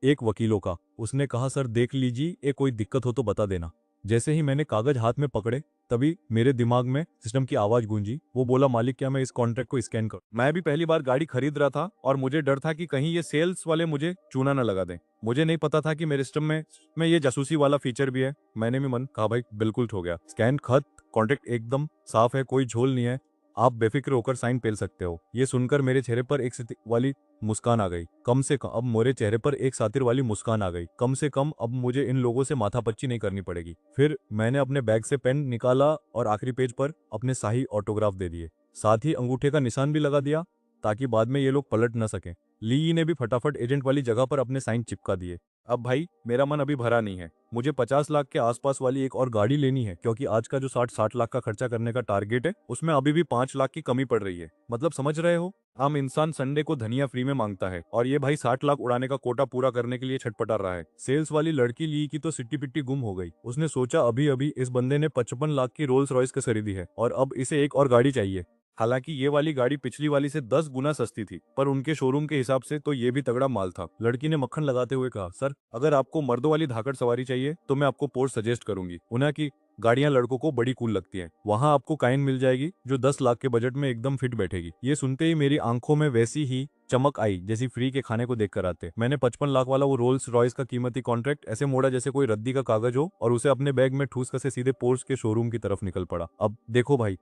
एक वकीलों का। उसने कहा, सर देख लीजिए, कोई दिक्कत हो तो बता देना। जैसे ही मैंने कागज हाथ में पकड़े तभी मेरे दिमाग में सिस्टम की आवाज गूंजी। वो बोला, मालिक क्या मैं इस कॉन्ट्रैक्ट को स्कैन करूं? मैं भी पहली बार गाड़ी खरीद रहा था और मुझे डर था कि कहीं ये सेल्स वाले मुझे चूना न लगा दें। मुझे नहीं पता था कि मेरे सिस्टम में ये जासूसी वाला फीचर भी है। मैंने भी मन कहा, भाई बिल्कुल हो गया। स्कैन खत, कॉन्ट्रैक्ट एकदम साफ है, कोई झोल नहीं है, आप बेफिक्र होकर साइन पेल सकते हो। ये सुनकर मेरे चेहरे पर एक वाली मुस्कान आ गई। कम से कम अब मेरे चेहरे पर एक सातिर वाली मुस्कान आ गई। कम से कम अब मुझे इन लोगों से माथापच्ची नहीं करनी पड़ेगी। फिर मैंने अपने बैग से पेन निकाला और आखिरी पेज पर अपने शाही ऑटोग्राफ दे दिए। साथ ही अंगूठे का निशान भी लगा दिया ताकि बाद में ये लोग पलट न सकें। ली ने भी फटाफट एजेंट वाली जगह पर अपने साइन चिपका दिए। अब भाई मेरा मन अभी भरा नहीं है। मुझे 50 लाख के आसपास वाली एक और गाड़ी लेनी है क्योंकि आज का जो 60 लाख का खर्चा करने का टारगेट है उसमें अभी भी 5 लाख की कमी पड़ रही है। मतलब समझ रहे हो, आम इंसान संडे को धनिया फ्री में मांगता है और ये भाई 60 लाख उड़ाने का कोटा पूरा करने के लिए छटपटा रहा है। सेल्स वाली लड़की ली की तो सिट्टी पिट्टी गुम हो गई। उसने सोचा अभी अभी इस बंदे ने 55 लाख की रोल्स रॉयस का खरीदी है और अब इसे एक और गाड़ी चाहिए। हालांकि ये वाली गाड़ी पिछली वाली से 10 गुना सस्ती थी, पर उनके शोरूम के हिसाब से तो ये भी तगड़ा माल था। लड़की ने मक्खन लगाते हुए कहा, सर अगर आपको मर्दों वाली धाकड़ सवारी चाहिए तो मैं आपको पोर्श सजेस्ट करूंगी। उन्हें की गाड़ियां लड़कों को बड़ी कूल लगती हैं। वहां आपको काइन मिल जाएगी जो 10 लाख के बजट में एकदम फिट बैठेगी। ये सुनते ही मेरी आंखों में वैसी ही चमक आई जैसी फ्री के खाने को देखकर आते। मैंने 55 लाख वाला वो रोल्स रॉयस का कीमती कॉन्ट्रैक्ट ऐसे मोड़ा जैसे कोई रद्दी का कागज हो और उसे अपने बैग में ठूस कसे सीधे पोर्श के शोरूम की तरफ निकल पड़ा। अब देखो भाई,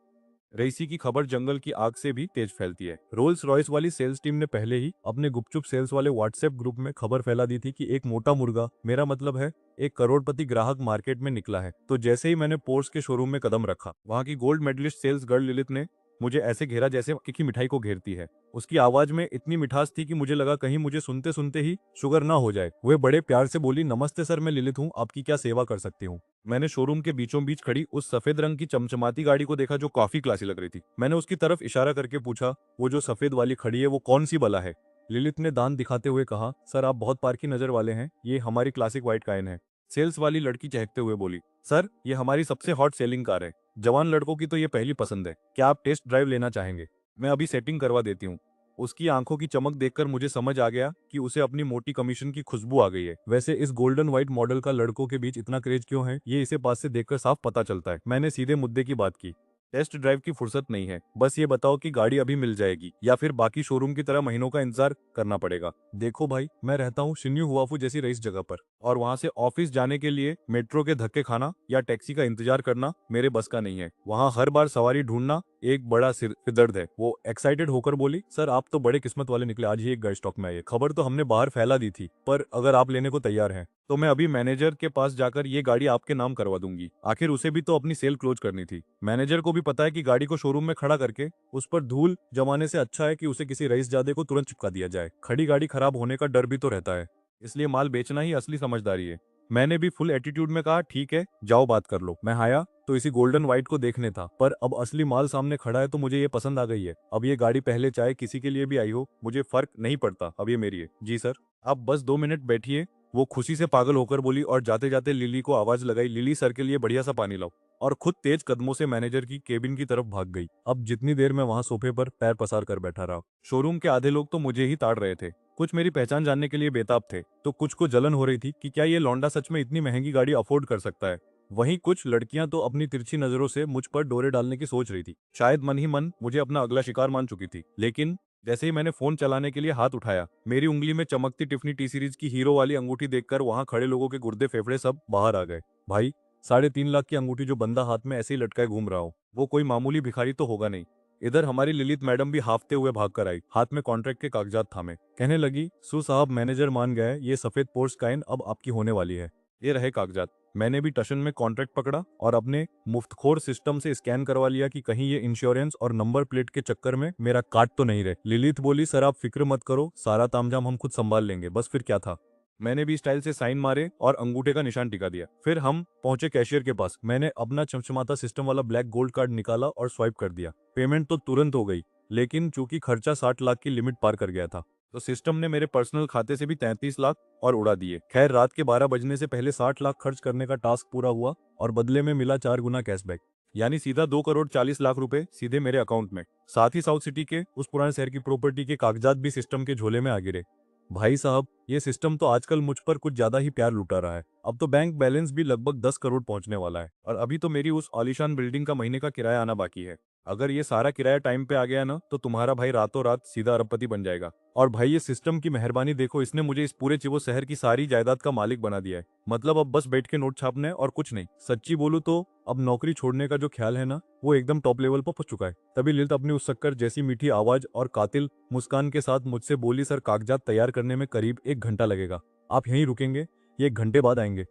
रईसी की खबर जंगल की आग से भी तेज फैलती है। रोल्स रॉयस वाली सेल्स टीम ने पहले ही अपने गुपचुप सेल्स वाले व्हाट्सएप ग्रुप में खबर फैला दी थी कि एक मोटा मुर्गा, मेरा मतलब है एक करोड़पति ग्राहक मार्केट में निकला है। तो जैसे ही मैंने पोर्स के शोरूम में कदम रखा, वहां की गोल्ड मेडलिस्ट सेल्स गर्ल लिलित ने मुझे ऐसे घेरा जैसे की मिठाई को घेरती है। उसकी आवाज में इतनी मिठास थी कि मुझे लगा कहीं मुझे सुनते सुनते ही शुगर ना हो जाए। वह बड़े प्यार से बोली, नमस्ते सर, मैं लिलित हूँ, आपकी क्या सेवा कर सकती हूँ? मैंने शोरूम के बीचों बीच खड़ी उस सफेद रंग की चमचमाती गाड़ी को देखा जो काफी क्लासी लग रही थी। मैंने उसकी तरफ इशारा करके पूछा, वो जो सफेद वाली खड़ी है वो कौन सी बला है? लिलित ने दांत दिखाते हुए कहा, सर आप बहुत पार की नजर वाले हैं, ये हमारी क्लासिक व्हाइट काइन है। सेल्स वाली लड़की चहकते हुए बोली, सर ये हमारी सबसे हॉट सेलिंग कार है। जवान लड़कों की तो ये पहली पसंद है। क्या आप टेस्ट ड्राइव लेना चाहेंगे? मैं अभी सेटिंग करवा देती हूँ। उसकी आंखों की चमक देखकर मुझे समझ आ गया कि उसे अपनी मोटी कमीशन की खुशबू आ गई है। वैसे इस गोल्डन व्हाइट मॉडल का लड़कों के बीच इतना क्रेज क्यों है, ये इसे पास से देखकर साफ पता चलता है। मैंने सीधे मुद्दे की बात की। टेस्ट ड्राइव की फुर्सत नहीं है, बस ये बताओ कि गाड़ी अभी मिल जाएगी या फिर बाकी शोरूम की तरह महीनों का इंतजार करना पड़ेगा। देखो भाई, मैं रहता हूँ शिन्यू हुआफू जैसी रईस जगह पर, और वहां से ऑफिस जाने के लिए मेट्रो के धक्के खाना या टैक्सी का इंतजार करना मेरे बस का नहीं है। वहां हर बार सवारी ढूंढना एक बड़ा सिर दर्द है। वो एक्साइटेड होकर बोली, सर आप तो बड़े किस्मत वाले निकले, आज ही एक गाड़ी स्टॉक में आई है। खबर तो हमने बाहर फैला दी थी, पर अगर आप लेने को तैयार हैं तो मैं अभी मैनेजर के पास जाकर ये गाड़ी आपके नाम करवा दूंगी। आखिर उसे भी तो अपनी सेल क्लोज करनी थी। मैनेजर को भी पता है कि गाड़ी को शोरूम में खड़ा करके उस पर धूल जमाने से अच्छा है कि उसे किसी रईसजादे को तुरंत चिपका दिया जाए। खड़ी गाड़ी खराब होने का डर भी तो रहता है, इसलिए माल बेचना ही असली समझदारी है। मैंने भी फुल एटीट्यूड में कहा, ठीक है जाओ बात कर लो। मैं आया तो इसी गोल्डन व्हाइट को देखने था, पर अब असली माल सामने खड़ा है तो मुझे ये पसंद आ गई है। अब ये गाड़ी पहले चाहे किसी के लिए भी आई हो, मुझे फर्क नहीं पड़ता, अब ये मेरी है। जी सर, आप बस 2 मिनट बैठिए। वो खुशी से पागल होकर बोली और जाते जाते लिली को आवाज लगाई, लिली सर के लिए बढ़िया सा पानी लाओ, और खुद तेज कदमों से मैनेजर की केबिन की तरफ भाग गई। अब जितनी देर मैं वहां सोफे पर पैर पसार कर बैठा रहा, शोरूम के आधे लोग तो मुझे ही ताड़ रहे थे। कुछ मेरी पहचान जानने के लिए बेताब थे, तो कुछ को जलन हो रही थी कि क्या ये लौंडा सच में इतनी महंगी गाड़ी अफोर्ड कर सकता है। वहीं कुछ लड़कियां तो अपनी तिरछी नजरों से मुझ पर डोरे डालने की सोच रही थी। शायद मन ही मन मुझे अपना अगला शिकार मान चुकी थी। लेकिन जैसे ही मैंने फोन चलाने के लिए हाथ उठाया, मेरी उंगली में चमकती टिफनी टी सीरीज की हीरो वाली अंगूठी देखकर वहां खड़े लोगों के गुर्दे फेफड़े सब बाहर आ गए। भाई, 3.5 लाख की अंगूठी जो बंदा हाथ में ऐसे ही लटकाए घूम रहा हो, वो कोई मामूली भिखारी तो होगा नहीं। इधर हमारी ललित मैडम भी हाफते हुए भाग कर आई, हाथ में कॉन्ट्रैक्ट के कागजात थामे। कहने लगी, सु साहब मैनेजर मान गए, ये सफेद पोर्स काइन अब आपकी होने वाली है। ये रहे कागजात। मैंने भी टशन में कॉन्ट्रैक्ट पकड़ा और अपने मुफ्तखोर सिस्टम से स्कैन करवा लिया कि कहीं ये इंश्योरेंस और नंबर प्लेट के चक्कर में मेरा काट तो नहीं रहे। लिलित बोली, सर आप फिक्र मत करो, सारा तामझाम हम खुद संभाल लेंगे। बस फिर क्या था, मैंने भी स्टाइल से साइन मारे और अंगूठे का निशान टिका दिया। फिर हम पहुंचे कैशियर के पास। मैंने अपना चमचमाता सिस्टम वाला ब्लैक गोल्ड कार्ड निकाला और स्वाइप कर दिया। पेमेंट तो तुरंत हो गई, लेकिन चूंकि खर्चा 60 लाख की लिमिट पार कर गया था, तो सिस्टम ने मेरे पर्सनल खाते से भी 33 लाख और उड़ा दिए। खैर, रात के 12 बजने से पहले 60 लाख खर्च करने का टास्क पूरा हुआ और बदले में मिला 4 गुना कैशबैक, यानी सीधा 2 करोड़ 40 लाख रुपए सीधे मेरे अकाउंट में। साथ ही साउथ सिटी के उस पुराने शहर की प्रॉपर्टी के कागजात भी सिस्टम के झोले में आ गिरे। भाई साहब, ये सिस्टम तो आजकल मुझ पर कुछ ज्यादा ही प्यार लुटा रहा है। अब तो बैंक बैलेंस भी लगभग 10 करोड़ पहुंचने वाला है, और अभी तो मेरी उस आलीशान बिल्डिंग का महीने का किराया आना बाकी है। अगर ये सारा किराया टाइम पे आ गया ना, तो तुम्हारा भाई रातों रात सीधा अरबपति बन जाएगा। और भाई, ये सिस्टम की मेहरबानी देखो, इसने मुझे इस पूरे चिवो शहर की सारी जायदाद का मालिक बना दिया है। मतलब अब बस बैठ के नोट छापने और कुछ नहीं। सच्ची बोलूं तो अब नौकरी छोड़ने का जो ख्याल है ना, वो एकदम टॉप लेवल पर पहुंच चुका है। तभी ललित अपनी उस शक्कर जैसी मीठी आवाज और कातिल मुस्कान के साथ मुझसे बोली, सर कागजात तैयार करने में करीब 1 घंटा लगेगा, आप यहीं रुकेंगे, ये 1 घंटे बाद आएंगे,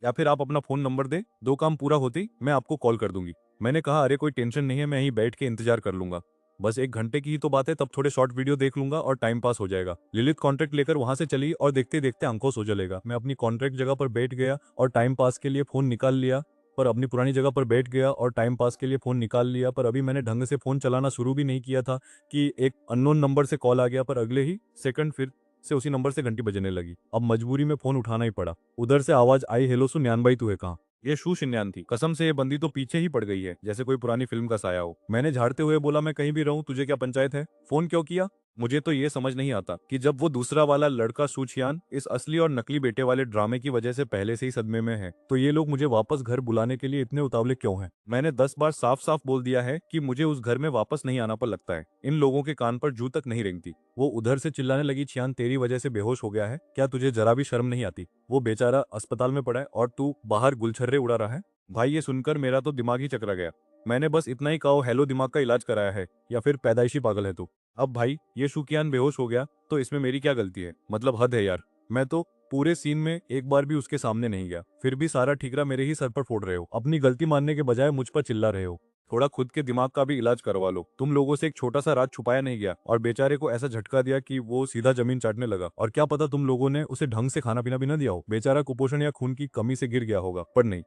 या फिर आप अपना फोन नंबर दे, 2 काम पूरा होते ही मैं आपको कॉल कर दूंगी। मैंने कहा, अरे कोई टेंशन नहीं है, मैं यहीं बैठ के इंतजार कर लूंगा। बस 1 घंटे की ही तो बात है, तब थोड़े शॉर्ट वीडियो देख लूंगा और टाइम पास हो जाएगा। ललित कॉन्ट्रैक्ट लेकर वहां से चली और देखते देखते आंखों सो जलेगा। मैं अपनी कॉन्ट्रैक्ट जगह पर बैठ गया और टाइम पास के लिए फोन निकाल लिया, पर अपनी पुरानी जगह पर बैठ गया और टाइम पास के लिए फोन निकाल लिया, पर अभी मैंने ढंग से फोन चलाना शुरू भी नहीं किया था कि एक अननोन नंबर से कॉल आ गया, पर अगले ही सेकंड फिर से उसी नंबर से घंटी बजने लगी। अब मजबूरी में फोन उठाना ही पड़ा। उधर से आवाज आई, हेलो सुन्यान भाई, तू है कहाँ? ये शू शिन्यान थी। कसम से ये बंदी तो पीछे ही पड़ गई है, जैसे कोई पुरानी फिल्म का साया हो। मैंने झाड़ते हुए बोला, मैं कहीं भी रहूं, तुझे क्या पंचायत है? फोन क्यों किया? मुझे तो ये समझ नहीं आता कि जब वो दूसरा वाला लड़का सूचियान इस असली और नकली बेटे वाले ड्रामे की वजह से पहले से ही सदमे में है, तो ये लोग मुझे वापस घर बुलाने के लिए इतने उतावले क्यों हैं? मैंने 10 बार साफ साफ बोल दिया है कि मुझे उस घर में वापस नहीं आना, पर लगता है इन लोगों के कान पर जू तक नहीं रेंगती। वो उधर से चिल्लाने लगी, छियान तेरी वजह से बेहोश हो गया है, क्या तुझे जरा भी शर्म नहीं आती? वो बेचारा अस्पताल में पड़ा है और तू बाहर गुलछर्रे उड़ा रहा है। भाई, ये सुनकर मेरा तो दिमाग ही चकरा गया। मैंने बस इतना ही कहा, हेलो दिमाग का इलाज कराया है या फिर पैदाइशी पागल है तू? अब भाई, ये शुकियान बेहोश हो गया तो इसमें मेरी क्या गलती है? मतलब हद है यार। मैं तो पूरे सीन में एक बार भी उसके सामने नहीं गया, फिर भी सारा ठीकरा मेरे ही सर पर फोड़ रहे हो। अपनी गलती मानने के बजाय मुझ पर चिल्ला रहे हो। थोड़ा खुद के दिमाग का भी इलाज करवा लो। तुम लोगों से एक छोटा सा राज छुपाया नहीं गया और बेचारे को ऐसा झटका दिया कि वो सीधा जमीन चाटने लगा। और क्या पता तुम लोगों ने उसे ढंग से खाना पीना भी ना दिया हो। बेचारा कुपोषण या खून की कमी से गिर गया होगा, पर नहीं,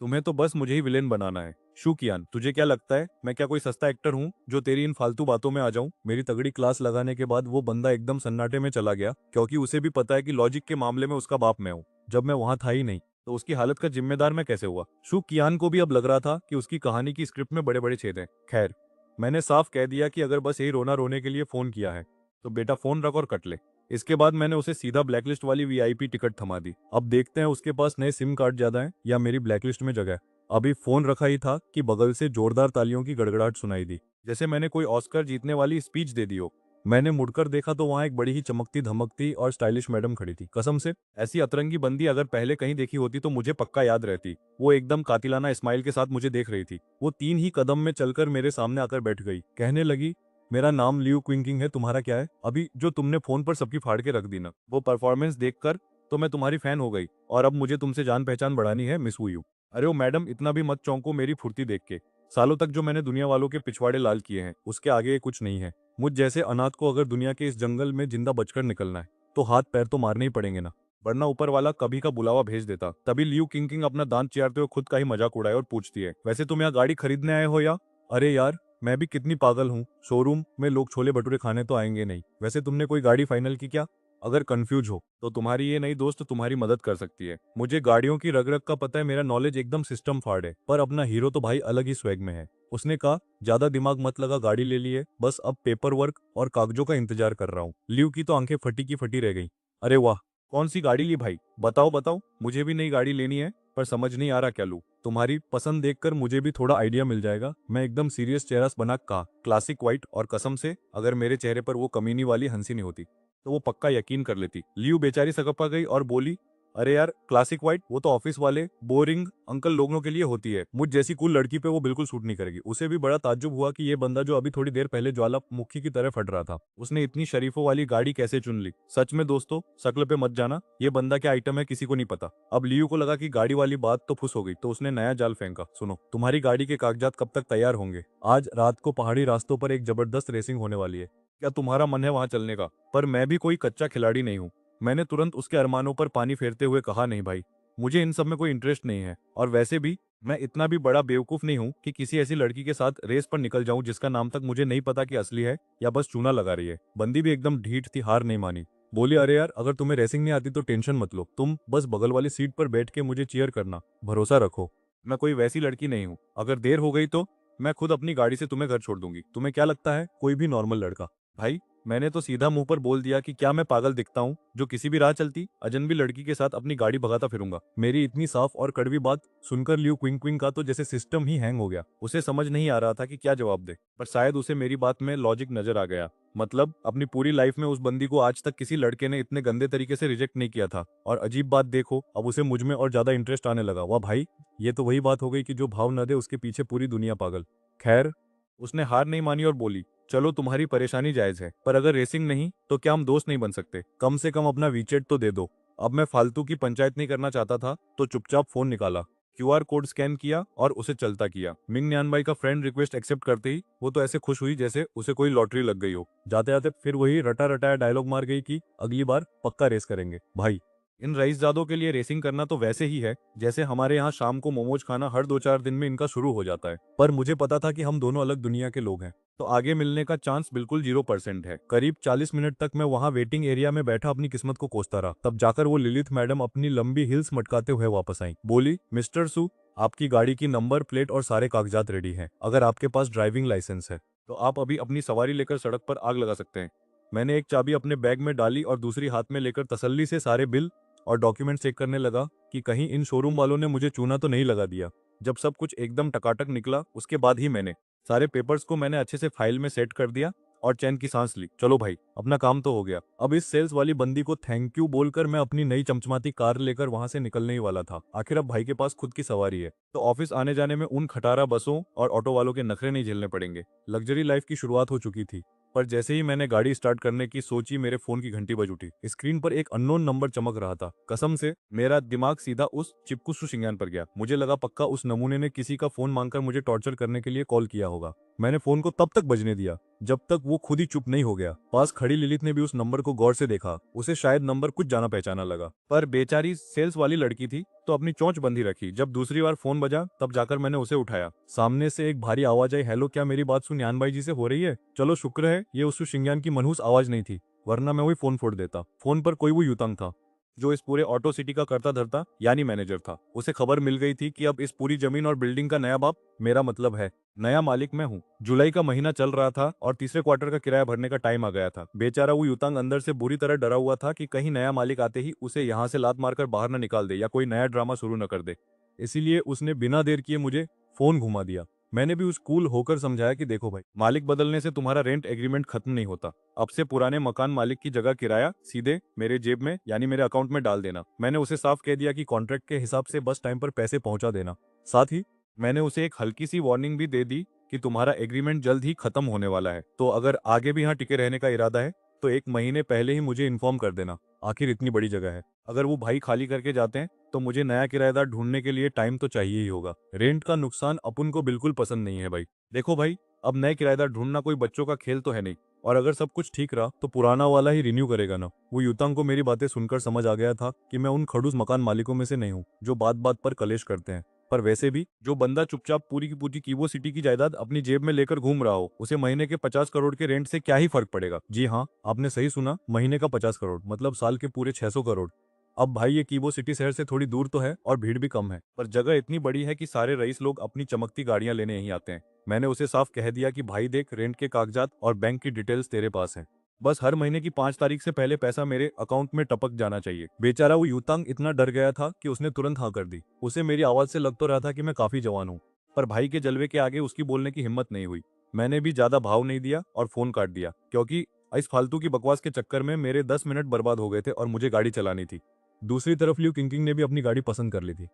तुम्हें तो बस मुझे ही विलेन बनाना है। शुकियान, तुझे क्या लगता है मैं क्या कोई सस्ता एक्टर हूँ जो तेरी इन फालतू बातों में आ जाऊं? मेरी तगड़ी क्लास लगाने के बाद वो बंदा एकदम सन्नाटे में चला गया, क्योंकि उसे भी पता है कि लॉजिक के मामले में उसका बाप मैं हूँ। जब मैं वहां था ही नहीं, तो उसकी हालत का जिम्मेदार मैं कैसे हुआ? शुकियान को भी अब लग रहा था कि उसकी कहानी की स्क्रिप्ट में बड़े बड़े छेद हैं। खैर, मैंने साफ कह दिया कि अगर बस यही रोना रोने के लिए फोन किया है तो बेटा फोन रख और कट ले। इसके बाद मैंने उसे सीधा ब्लैकलिस्ट वाली वीआईपी टिकट थमा दी। अब देखते हैं उसके पास नए सिम कार्ड ज्यादा है या मेरी ब्लैकलिस्ट में जगह है। अभी फोन रखा ही था कि बगल से जोरदार तालियों की गड़गड़ाहट सुनाई दी, जैसे मैंने कोई ऑस्कर जीतने वाली स्पीच दे दी हो। मैंने मुड़कर देखा तो वहां एक बड़ी ही चमकती धमकती और स्टाइलिश मैडम खड़ी थी। कसम से ऐसी अतरंगी बंदी अगर पहले कहीं देखी होती तो मुझे पक्का याद रहती। वो एकदम कातिलाना स्माइल के साथ मुझे देख रही थी। वो 3 ही कदम में चलकर मेरे सामने आकर बैठ गई। कहने लगी, मेरा नाम लियू क्विंकिंग है, तुम्हारा क्या है? अभी जो तुमने फोन पर सबकी फाड़ के रख दी ना, वो परफॉर्मेंस देखकर तो मैं तुम्हारी फैन हो गई और अब मुझे तुमसे जान पहचान बढ़ानी है, मिस हुई। अरे ओ मैडम, इतना भी मत चौंको मेरी फुर्ती देख के। सालों तक जो मैंने दुनिया वालों के पिछवाड़े लाल किए हैं उसके आगे ये कुछ नहीं है। मुझ जैसे अनाथ को अगर दुनिया के इस जंगल में जिंदा बचकर निकलना है तो हाथ पैर तो मारने ही पड़ेंगे ना, वरना ऊपर वाला कभी का बुलावा भेज देता। तभी लियू किंग किंग अपना दांत चियारते हुए खुद का ही मजाक उड़ाए और पूछती है, वैसे तुम यहाँ गाड़ी खरीदने आए हो या? अरे यार, मैं भी कितनी पागल हूँ, शोरूम में लोग छोले भटूरे खाने तो आएंगे नहीं। वैसे तुमने कोई गाड़ी फाइनल की क्या? अगर कंफ्यूज हो तो तुम्हारी ये नई दोस्त तुम्हारी मदद कर सकती है। मुझे गाड़ियों की रग रग का पता है, मेरा नॉलेज एकदम सिस्टम फाड़ है, पर अपना हीरो तो भाई अलग ही स्वैग में है। उसने कहा, ज्यादा दिमाग मत लगा, गाड़ी ले लिए, बस अब पेपर वर्क और कागजों का इंतजार कर रहा हूँ। लियू की तो आंखें फटी की फटी रह गई। अरे वाह, कौन सी गाड़ी ली भाई? बताओ बताओ, मुझे भी नई गाड़ी लेनी है, पर समझ नहीं आ रहा क्या लूं। तुम्हारी पसंद देखकर मुझे भी थोड़ा आइडिया मिल जाएगा। मैं एकदम सीरियस चेहरा बना कहा, क्लासिक व्हाइट, और कसम से अगर मेरे चेहरे पर वो कमीनी वाली हंसी नहीं होती तो वो पक्का यकीन कर लेती। लियू बेचारी सकपा गई और बोली, अरे यार, क्लासिक व्हाइट वो तो ऑफिस वाले बोरिंग अंकल लोगों के लिए होती है, मुझ जैसी कूल लड़की पे वो बिल्कुल सूट नहीं करेगी। उसे भी बड़ा ताज्जुब हुआ कि ये बंदा जो अभी थोड़ी देर पहले ज्वालामुखी की तरह फट रहा था, उसने इतनी शरीफों वाली गाड़ी कैसे चुन ली। सच में दोस्तों, शक्ल पे मत जाना, ये बंदा क्या आइटम है किसी को नहीं पता। अब लियू को लगा कि गाड़ी वाली बात तो फुस हो गई, तो उसने नया जाल फेंका। सुनो, तुम्हारी गाड़ी के कागजात कब तक तैयार होंगे? आज रात को पहाड़ी रास्तों पर एक जबरदस्त रेसिंग होने वाली है। क्या तुम्हारा मन है वहां चलने का? पर मैं भी कोई कच्चा खिलाड़ी नहीं हूँ। मैंने तुरंत उसके अरमानों पर पानी फेरते हुए कहा, नहीं भाई, मुझे इन सब में कोई इंटरेस्ट नहीं है, और वैसे भी मैं इतना भी बड़ा बेवकूफ नहीं हूँ कि किसी ऐसी लड़की के साथ रेस पर निकल जाऊं जिसका नाम तक मुझे नहीं पता कि असली है या बस चूना लगा रही है। बंदी भी एकदम ढीठ थी, हार नहीं मानी। बोली, अरे यार, अगर तुम्हें रेसिंग नहीं आती तो टेंशन मत लो, तुम बस बगल वाली सीट पर बैठ के मुझे चीयर करना, भरोसा रखो। मैं कोई वैसी लड़की नहीं हूँ। अगर देर हो गई तो मैं खुद अपनी गाड़ी से तुम्हें घर छोड़ दूंगी। तुम्हें क्या लगता है कोई भी नॉर्मल लड़का? भाई, मैंने तो सीधा मुंह पर बोल दिया कि क्या मैं पागल दिखता हूँ जो किसी भी राह चलती अजनबी लड़की के साथ अपनी गाड़ी भगाता फिरूंगा। मेरी इतनी साफ और कड़वी बात सुनकर लियू क्विंग क्विंग का तो जैसे सिस्टम ही हैंग हो गया। उसे समझ नहीं आ रहा था कि क्या जवाब दे, पर शायद उसे मेरी बात में लॉजिक नजर आ गया। मतलब अपनी पूरी लाइफ में उस बंदी को आज तक किसी लड़के ने इतने गंदे तरीके से रिजेक्ट नहीं किया था, और अजीब बात देखो, अब उसे मुझ में और ज्यादा इंटरेस्ट आने लगा। वाह भाई, ये तो वही बात हो गई कि जो भाव न दे उसके पीछे पूरी दुनिया पागल। खैर, उसने हार नहीं मानी और बोली, चलो तुम्हारी परेशानी जायज है, पर अगर रेसिंग नहीं तो क्या हम दोस्त नहीं बन सकते? कम से कम अपना वीचेट तो दे दो। अब मैं फालतू की पंचायत नहीं करना चाहता था, तो चुपचाप फोन निकाला, क्यूआर कोड स्कैन किया और उसे चलता किया। मिंग न्यान भाई का फ्रेंड रिक्वेस्ट एक्सेप्ट करते ही वो तो ऐसे खुश हुई जैसे उसे कोई लॉटरी लग गई हो। जाते जाते फिर वही रटा रटाया डायलॉग मार गई कि अगली बार पक्का रेस करेंगे। भाई, इन रईसजादों के लिए रेसिंग करना तो वैसे ही है जैसे हमारे यहाँ शाम को मोमोज खाना हर 2-4 दिन में इनका शुरू हो जाता है। पर मुझे पता था कि हम दोनों अलग दुनिया के लोग हैं, तो आगे मिलने का चांस बिल्कुल 0% है। करीब 40 मिनट तक मैं वहाँ वेटिंग एरिया में बैठा अपनी किस्मत को कोसता रहा। तब जाकर वो लिलिथ मैडम अपनी लंबी हिल्स मटकाते हुए वापस आई। बोली, मिस्टर सू, आपकी गाड़ी की नंबर प्लेट और सारे कागजात रेडी हैं। अगर आपके पास ड्राइविंग लाइसेंस है तो आप अभी अपनी सवारी लेकर सड़क पर आग लगा सकते हैं। मैंने एक चाबी अपने बैग में डाली और दूसरी हाथ में लेकर तसल्ली से सारे बिल और डॉक्यूमेंट चेक करने लगा कि कहीं इन शोरूम वालों ने मुझे चूना तो नहीं लगा दिया। जब सब कुछ एकदम टकाटक निकला उसके बाद ही मैंने सारे पेपर्स को मैंने अच्छे से फाइल में सेट कर दिया और चैन की सांस ली। चलो भाई, अपना काम तो हो गया। अब इस सेल्स वाली बंदी को थैंक यू बोलकर मैं अपनी नई चमचमाती कार लेकर वहां से निकलने ही वाला था। आखिर अब भाई के पास खुद की सवारी है, तो ऑफिस आने जाने में उन खटारा बसों और ऑटो वालों के नखरे नहीं झेलने पड़ेंगे। लग्जरी लाइफ की शुरुआत हो चुकी थी। पर जैसे ही मैंने गाड़ी स्टार्ट करने की सोची, मेरे फोन की घंटी बज उठी। स्क्रीन पर एक अननोन नंबर चमक रहा था। कसम से मेरा दिमाग सीधा उस चिपकू शिंगान पर गया। मुझे लगा पक्का उस नमूने ने किसी का फोन मांगकर मुझे टॉर्चर करने के लिए कॉल किया होगा। मैंने फोन को तब तक बजने दिया जब तक वो खुद ही चुप नहीं हो गया। पास खड़ी लिलित ने भी उस नंबर को गौर से देखा। उसे शायद नंबर कुछ जाना पहचाना लगा, पर बेचारी सेल्स वाली लड़की थी तो अपनी चोंच बंधी रखी। जब दूसरी बार फोन बजा तब जाकर मैंने उसे उठाया। सामने से एक भारी आवाज आई, हेलो, क्या मेरी बात सुन्यान भाई जी से हो रही है? चलो शुक्र है ये उस शिंग्यान की मनहूस आवाज नहीं थी, वरना मैं वही फोन फोड़ देता। फोन पर कोई वो युतंग था। जो इस पूरे ऑटो सिटी का करता धरता यानी मैनेजर था। उसे खबर मिल गई थी कि अब इस पूरी जमीन और बिल्डिंग का नया बाप मेरा मतलब है, नया मालिक मैं हूँ। जुलाई का महीना चल रहा था और तीसरे क्वार्टर का किराया भरने का टाइम आ गया था। बेचारा वो युतांग अंदर से बुरी तरह डरा हुआ था कि कहीं नया मालिक आते ही उसे यहाँ से लात मारकर बाहर न निकाल दे या कोई नया ड्रामा शुरू न कर दे। इसीलिए उसने बिना देर किए मुझे फोन घुमा दिया। मैंने भी उस कूल होकर समझाया कि देखो भाई, मालिक बदलने से तुम्हारा रेंट एग्रीमेंट खत्म नहीं होता। अब से पुराने मकान मालिक की जगह किराया सीधे मेरे जेब में यानी मेरे अकाउंट में डाल देना। मैंने उसे साफ कह दिया कि कॉन्ट्रैक्ट के हिसाब से बस टाइम पर पैसे पहुंचा देना। साथ ही मैंने उसे एक हल्की सी वार्निंग भी दे दी कि तुम्हारा एग्रीमेंट जल्द ही खत्म होने वाला है, तो अगर आगे भी यहाँ टिके रहने का इरादा है तो 1 महीने पहले ही मुझे इन्फॉर्म कर देना। आखिर इतनी बड़ी जगह है, अगर वो भाई खाली करके जाते हैं तो मुझे नया किराएदार ढूंढने के लिए टाइम तो चाहिए ही होगा। रेंट का नुकसान अपन को बिल्कुल पसंद नहीं है भाई। देखो भाई, अब नए किराएदार ढूंढना कोई बच्चों का खेल तो है नहीं, और अगर सब कुछ ठीक रहा तो पुराना वाला ही रिन्यू करेगा ना। वो युतांग को मेरी बातें सुनकर समझ आ गया था कि मैं उन खड़ूस मकान मालिकों में से नहीं हूँ जो बात बात पर कलेश करते हैं। पर वैसे भी जो बंदा चुपचाप पूरी की पूरी कीवो सिटी की जायदाद अपनी जेब में लेकर घूम रहा हो, उसे महीने के 50 करोड़ के रेंट से क्या ही फर्क पड़ेगा। जी हाँ, आपने सही सुना, महीने का 50 करोड़ मतलब साल के पूरे 600 करोड़। अब भाई ये कीवो सिटी शहर से थोड़ी दूर तो है और भीड़ भी कम है, पर जगह इतनी बड़ी है कि सारे रईस लोग अपनी चमकती गाड़ियां लेने यहीं आते हैं। मैंने उसे साफ कह दिया कि भाई देख, रेंट के कागजात और बैंक की डिटेल्स तेरे पास है, बस हर महीने की 5 तारीख से पहले पैसा मेरे अकाउंट में टपक जाना चाहिए। बेचारा वो युतांग इतना डर गया था कि उसने तुरंत हाँ कर दी। उसे मेरी आवाज से लग तो रहा था कि मैं काफी जवान हूँ, पर भाई के जलवे के आगे उसकी बोलने की हिम्मत नहीं हुई। मैंने भी ज्यादा भाव नहीं दिया और फोन काट दिया, क्योंकि इस फालतू की बकवास के चक्कर में मेरे 10 मिनट बर्बाद हो गए थे और मुझे गाड़ी चलानी थी। दूसरी तरफ ल्यू किंकिंग ने भी अपनी गाड़ी पसंद कर ली थी,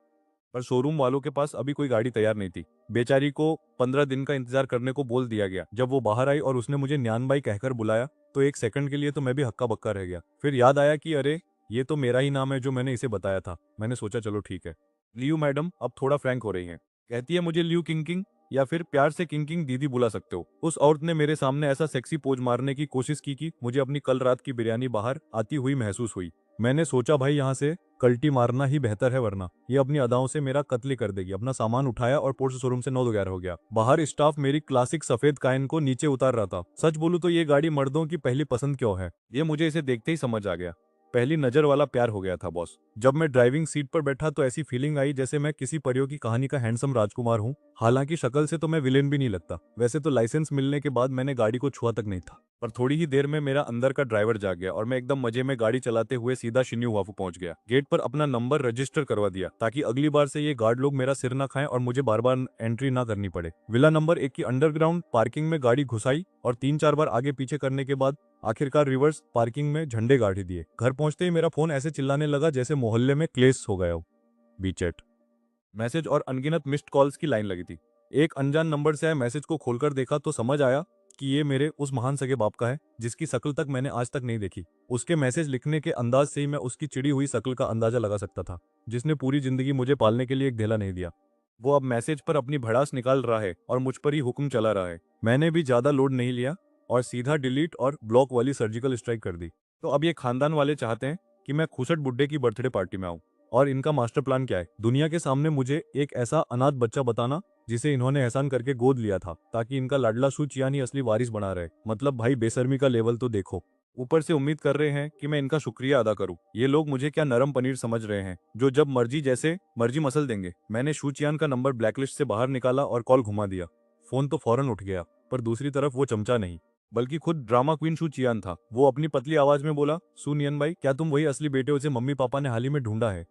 पर शोरूम वालों के पास अभी कोई गाड़ी तैयार नहीं थी। बेचारी को 15 दिन का इंतजार करने को बोल दिया गया। जब वो बाहर आई और उसने मुझे न्यान भाई कहकर बुलाया तो एक सेकंड के लिए तो मैं भी हक्का बक्का रह गया। फिर याद आया कि अरे, ये तो मेरा ही नाम है जो मैंने इसे बताया था। मैंने सोचा चलो ठीक है। लियू मैडम अब थोड़ा फ्रैंक हो रही हैं। कहती है मुझे लियू किंकिंग, या फिर प्यार से किंकिंग दीदी बुला सकते हो। उस औरत ने मेरे सामने ऐसा सेक्सी पोज मारने की कोशिश की कि मुझे अपनी कल रात की बिरयानी बाहर आती हुई महसूस हुई। मैंने सोचा भाई यहाँ से कल्टी मारना ही बेहतर है, वरना ये अपनी अदाओं से मेरा कत्ल कर देगी। अपना सामान उठाया और पोर्ट शोरूम से 9 11 हो गया। बाहर स्टाफ मेरी क्लासिक सफेद काइन को नीचे उतार रहा था। सच बोलूं तो ये गाड़ी मर्दों की पहली पसंद क्यों है, ये मुझे इसे देखते ही समझ आ गया। पहली नजर वाला प्यार हो गया था बॉस। जब मैं ड्राइविंग सीट पर बैठा तो ऐसी फीलिंग आई जैसे मैं किसी परियों की कहानी का हैंडसम राजकुमार हूँ। हालांकि शक्ल से तो मैं विलेन भी नहीं लगता। वैसे तो लाइसेंस मिलने के बाद मैंने गाड़ी को छुआ तक नहीं था, पर थोड़ी ही देर में मेरा अंदर का ड्राइवर जाग गया और मैं एकदम मजे में गाड़ी चलाते हुए सीधा शिन्यू वाफू पहुंच गया। गेट पर अपना नंबर रजिस्टर करवा दिया ताकि अगली बार से ये गार्ड लोग मेरा सिर ना खाएं और मुझे बार बार एंट्री ना करनी पड़े। विला नंबर 1 की अंडरग्राउंड पार्किंग में गाड़ी घुसाई और 3 4 बार आगे पीछे करने के बाद आखिरकार रिवर्स पार्किंग में झंडे गाड़ ही दिए। घर पहुंचते ही मेरा फोन ऐसे चिल्लाने लगा जैसे मोहल्ले में क्लेश हो गया हो। बीचेट मैसेज और अनगिनत मिस्ड कॉल्स की लाइन लगी थी। एक अनजान नंबर से आए मैसेज को खोलकर देखा तो समझ आया कि ये मेरे उस महान सगे बाप का है जिसकी शक्ल तक मैंने आज तक नहीं देखी। उसके मैसेज लिखने के अंदाज से ही मैं उसकी चिड़ी हुई शक्ल का अंदाजा लगा सकता था, जिसने पूरी जिंदगी मुझे पालने के लिए एक धेला नहीं दिया। वो अब मैसेज पर अपनी भड़ास निकाल रहा है और मुझ पर ही हुक्म चला रहा है। मैंने भी ज्यादा लोड नहीं लिया और सीधा डिलीट और ब्लॉक वाली सर्जिकल स्ट्राइक कर दी। तो अब ये खानदान वाले चाहते हैं कि मैं खुसट बुड्ढे की बर्थडे पार्टी में आऊं। और इनका मास्टर प्लान क्या है, दुनिया के सामने मुझे एक ऐसा अनाथ बच्चा बताना जिसे इन्होंने एहसान करके गोद लिया था, ताकि इनका लाडला सू चियान ही असली वारिस बना रहे। मतलब भाई बेशर्मी का लेवल तो देखो। ऊपर से उम्मीद कर रहे हैं कि मैं इनका शुक्रिया अदा करूं। ये लोग मुझे क्या नरम पनीर समझ रहे हैं जो जब मर्जी जैसे मर्जी मसल देंगे। मैंने शू चियान का नंबर ब्लैकलिस्ट से बाहर निकाला और कॉल घुमा दिया। फोन तो फौरन उठ गया, पर दूसरी तरफ वो चमचा नहीं बल्कि खुद ड्रामा क्वीन शू चियान था। वो अपनी पतली आवाज में बोला, सू नियन भाई, क्या तुम वही असली बेटे हो जिसे मम्मी पापा ने हाल ही में ढूंढा है?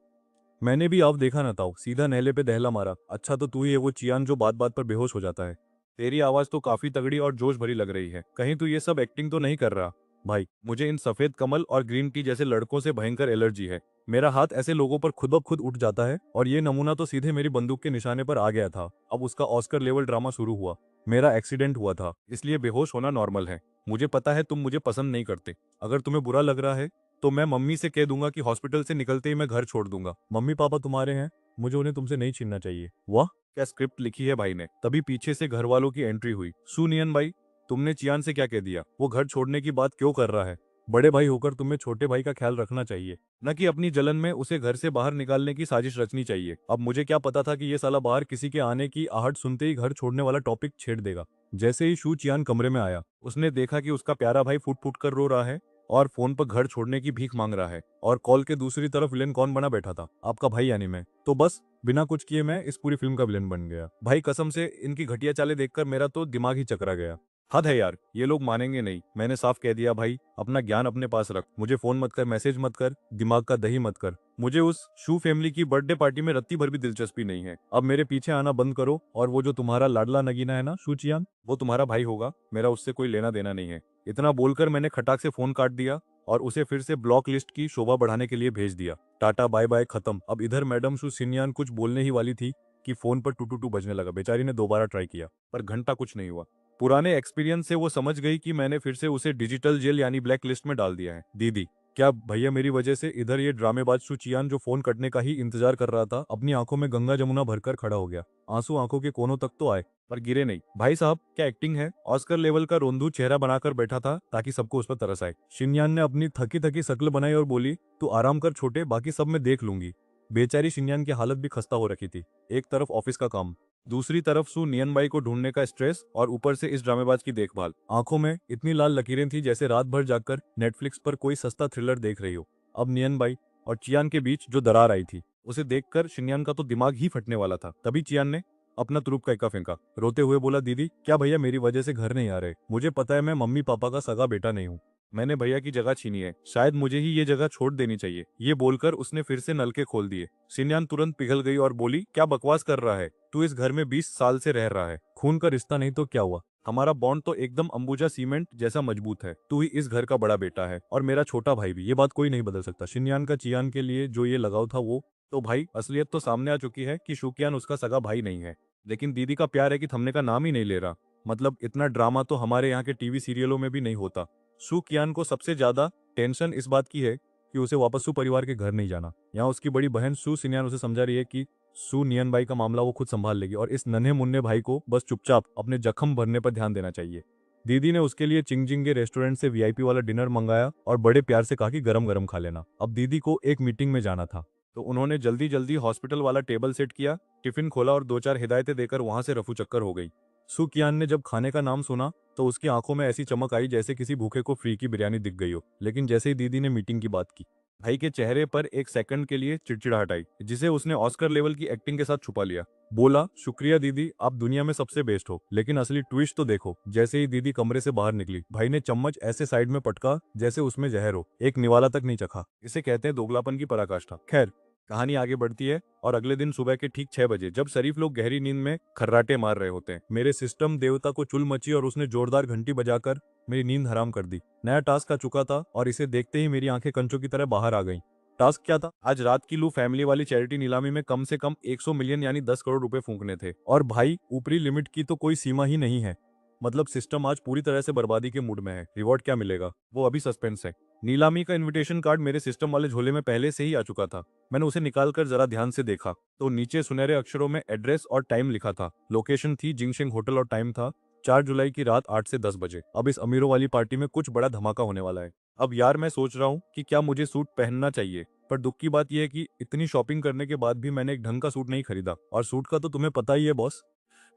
मैंने भी अब देखा न था, सीधा नहले पे दहला मारा। अच्छा तो तू ही है वो चियान जो बात बात पर बेहोश हो जाता है। तेरी आवाज तो काफी तगड़ी और जोश भरी लग रही है, कहीं तू ये सब एक्टिंग तो नहीं कर रहा? भाई मुझे इन सफेद कमल और ग्रीन टी जैसे लड़कों से भयंकर एलर्जी है। मेरा हाथ ऐसे लोगों पर खुद ब खुद उठ जाता है, और ये नमूना तो सीधे मेरी बंदूक के निशाने पर आ गया था। अब उसका ऑस्कर लेवल ड्रामा शुरू हुआ। मेरा एक्सीडेंट हुआ था, इसलिए बेहोश होना नॉर्मल है। मुझे पता है तुम मुझे पसंद नहीं करते। अगर तुम्हें बुरा लग रहा है तो मैं मम्मी से कह दूंगा कि हॉस्पिटल से निकलते ही मैं घर छोड़ दूंगा। मम्मी पापा तुम्हारे हैं, मुझे उन्हें तुमसे नहीं छीनना चाहिए। वाह, क्या स्क्रिप्ट लिखी है भाई ने। तभी पीछे से घर वालों की एंट्री हुई। सुनियन भाई, तुमने चियान से क्या कह दिया? वो घर छोड़ने की बात क्यों कर रहा है? बड़े भाई होकर तुम्हें छोटे भाई का ख्याल रखना चाहिए, न कि अपनी जलन में उसे घर से बाहर निकालने की साजिश रचनी चाहिए। अब मुझे क्या पता था कि ये साला बाहर किसी के आने की आहट सुनते ही घर छोड़ने वाला टॉपिक छेड़ देगा। जैसे ही शू चियान कमरे में आया, उसने देखा कि उसका प्यारा भाई फुट फुट कर रो रहा है और फोन पर घर छोड़ने की भीख मांग रहा है, और कॉल के दूसरी तरफ विलेन कौन बना बैठा था? आपका भाई यानी मैं। तो बस बिना कुछ किए मैं इस पूरी फिल्म का विलेन बन गया। भाई कसम से इनकी घटिया चालें देखकर मेरा तो दिमाग ही चकरा गया। हद है यार, ये लोग मानेंगे नहीं। मैंने साफ कह दिया भाई, अपना ज्ञान अपने पास रख, मुझे फोन मत कर, मैसेज मत कर, दिमाग का दही मत कर। मुझे उस शू फैमिली की बर्थडे पार्टी में रत्ती भर भी दिलचस्पी नहीं है। अब मेरे पीछे आना बंद करो, और वो जो तुम्हारा लाडला नगीना है ना शू चियान, वो तुम्हारा भाई होगा, मेरा उससे कोई लेना देना नहीं है। इतना बोलकर मैंने खटाक से फोन काट दिया और उसे फिर से ब्लॉक लिस्ट की शोभा बढ़ाने के लिए भेज दिया। टाटा बाय बाय खत्म। अब इधर मैडम शू सिन्यान कुछ बोलने ही वाली थी कि फोन पर टू टू टू बजने लगा। बेचारी ने दोबारा ट्राई किया, पर घंटा कुछ नहीं हुआ। पुराने एक्सपीरियंस से वो समझ गई कि मैंने फिर से उसे डिजिटल जेल यानी ब्लैक लिस्ट में डाल दिया है। दीदी, क्या भैया मेरी वजह से इधर ये ड्रामेबाज सुचियान जो फोन कटने का ही इंतजार कर रहा था, अपनी आंखों में गंगा जमुना भरकर खड़ा हो गया। आंसू आंखों के कोनों तक तो आए, पर गिरे नहीं। भाई साहब क्या एक्टिंग है। ऑस्कर लेवल का रोंदू चेहरा बनाकर बैठा था ताकि सबको उस पर तरस आए। शिनयान ने अपनी थकी थकी शक्ल बनाई और बोली, तू आराम कर छोटे, बाकी सब मैं देख लूंगी। बेचारी शिनयान की हालत भी खस्ता हो रखी थी। एक तरफ ऑफिस का काम, दूसरी तरफ सू नियन बाई को ढूंढने का स्ट्रेस, और ऊपर से इस ड्रामेबाज की देखभाल। आंखों में इतनी लाल लकीरें थी जैसे रात भर जाकर नेटफ्लिक्स पर कोई सस्ता थ्रिलर देख रही हो। अब नियन बाई और चियान के बीच जो दरार आई थी, उसे देखकर शिन्यान का तो दिमाग ही फटने वाला था। तभी चियान ने अपना तुरुप का इक्का फेंका, रोते हुए बोला, दीदी क्या भैया मेरी वजह से घर नहीं आ रहे? मुझे पता है मैं मम्मी पापा का सगा बेटा नहीं हूँ, मैंने भैया की जगह छीनी है, शायद मुझे ही ये जगह छोड़ देनी चाहिए। ये बोलकर उसने फिर से नलके खोल दिए। शिन्यान तुरंत पिघल गई और बोली, क्या बकवास कर रहा है तू? इस घर में 20 साल से रह रहा है, खून का रिश्ता नहीं तो क्या हुआ? हमारा बॉन्ड तो एकदम अंबुजा सीमेंट जैसा मजबूत है। तू ही इस घर का बड़ा बेटा है और मेरा छोटा भाई भी, ये बात कोई नहीं बदल सकता। शिन्यान का चियान के लिए जो ये लगाव था, वो तो भाई असलियत तो सामने आ चुकी है कि शुकियान उसका सगा भाई नहीं है, लेकिन दीदी का प्यार है कि थमने का नाम ही नहीं ले रहा। मतलब इतना ड्रामा तो हमारे यहाँ के टीवी सीरियलों में भी नहीं होता। सू कियान को सबसे ज्यादा टेंशन इस बात की है कि उसे वापस सू परिवार के घर नहीं जाना। यहाँ उसकी बड़ी बहन सू सिन्यान उसे समझा रही है कि सू नियन भाई का मामला वो खुद संभाल लेगी, और इस नन्हे मुन्ने भाई को बस चुपचाप अपने जख्म भरने पर ध्यान देना चाहिए। दीदी ने उसके लिए चिंगजिंगे रेस्टोरेंट से वीआईपी वाला डिनर मंगाया और बड़े प्यार से कहा कि गरम गरम खा लेना। अब दीदी को एक मीटिंग में जाना था, तो उन्होंने जल्दी जल्दी हॉस्पिटल वाला टेबल सेट किया, टिफिन खोला और दो चार हिदायतें देकर वहां से रफू चक्कर हो गई। सू कियान ने जब खाने का नाम सुना तो उसकी आंखों में ऐसी चमक आई जैसे किसी भूखे को फ्री की बिरयानी दिख गई हो। लेकिन जैसे ही दीदी ने मीटिंग की बात की, भाई के चेहरे पर एक सेकंड के लिए चिड़चिड़ाहट आई, जिसे उसने ऑस्कर लेवल की एक्टिंग के साथ छुपा लिया। बोला, शुक्रिया दीदी, आप दुनिया में सबसे बेस्ट हो, लेकिन असली ट्विस्ट तो देखो। जैसे ही दीदी कमरे से बाहर निकली, भाई ने चम्मच ऐसे साइड में पटका जैसे उसमें जहर हो, एक निवाला तक नहीं चखा। इसे कहते हैं दोगलापन की पराकाष्ठा। खैर, कहानी आगे बढ़ती है और अगले दिन सुबह के ठीक 6 बजे, जब शरीफ लोग गहरी नींद में खर्राटे मार रहे होते हैं, मेरे सिस्टम देवता को चुल मची और उसने जोरदार घंटी बजाकर मेरी नींद हराम कर दी। नया टास्क आ चुका था और इसे देखते ही मेरी आंखें कंचों की तरह बाहर आ गईं। टास्क क्या था? आज रात की लू फैमिली वाली चैरिटी नीलामी में कम से कम 100 मिलियन यानी 10 करोड़ रुपए फूंकने थे। और भाई ऊपरी लिमिट की तो कोई सीमा ही नहीं है। मतलब सिस्टम आज पूरी तरह से बर्बादी के मूड में है। रिवॉर्ड क्या मिलेगा वो अभी सस्पेंस है। नीलामी का इनविटेशन कार्ड मेरे सिस्टम वाले झोले में पहले से ही आ चुका था। मैंने उसे निकालकर जरा ध्यान से देखा तो नीचे सुनहरे अक्षरों में एड्रेस और टाइम लिखा था। लोकेशन थी जिंगशेंग होटल और टाइम था 4 जुलाई की रात 8 से 10 बजे। अब इस अमीरों वाली पार्टी में कुछ बड़ा धमाका होने वाला है। अब यार मैं सोच रहा हूँ कि क्या मुझे सूट पहनना चाहिए, पर दुख की बात यह है कि इतनी शॉपिंग करने के बाद भी मैंने एक ढंग का सूट नहीं खरीदा। और सूट का तो तुम्हें पता ही है बॉस,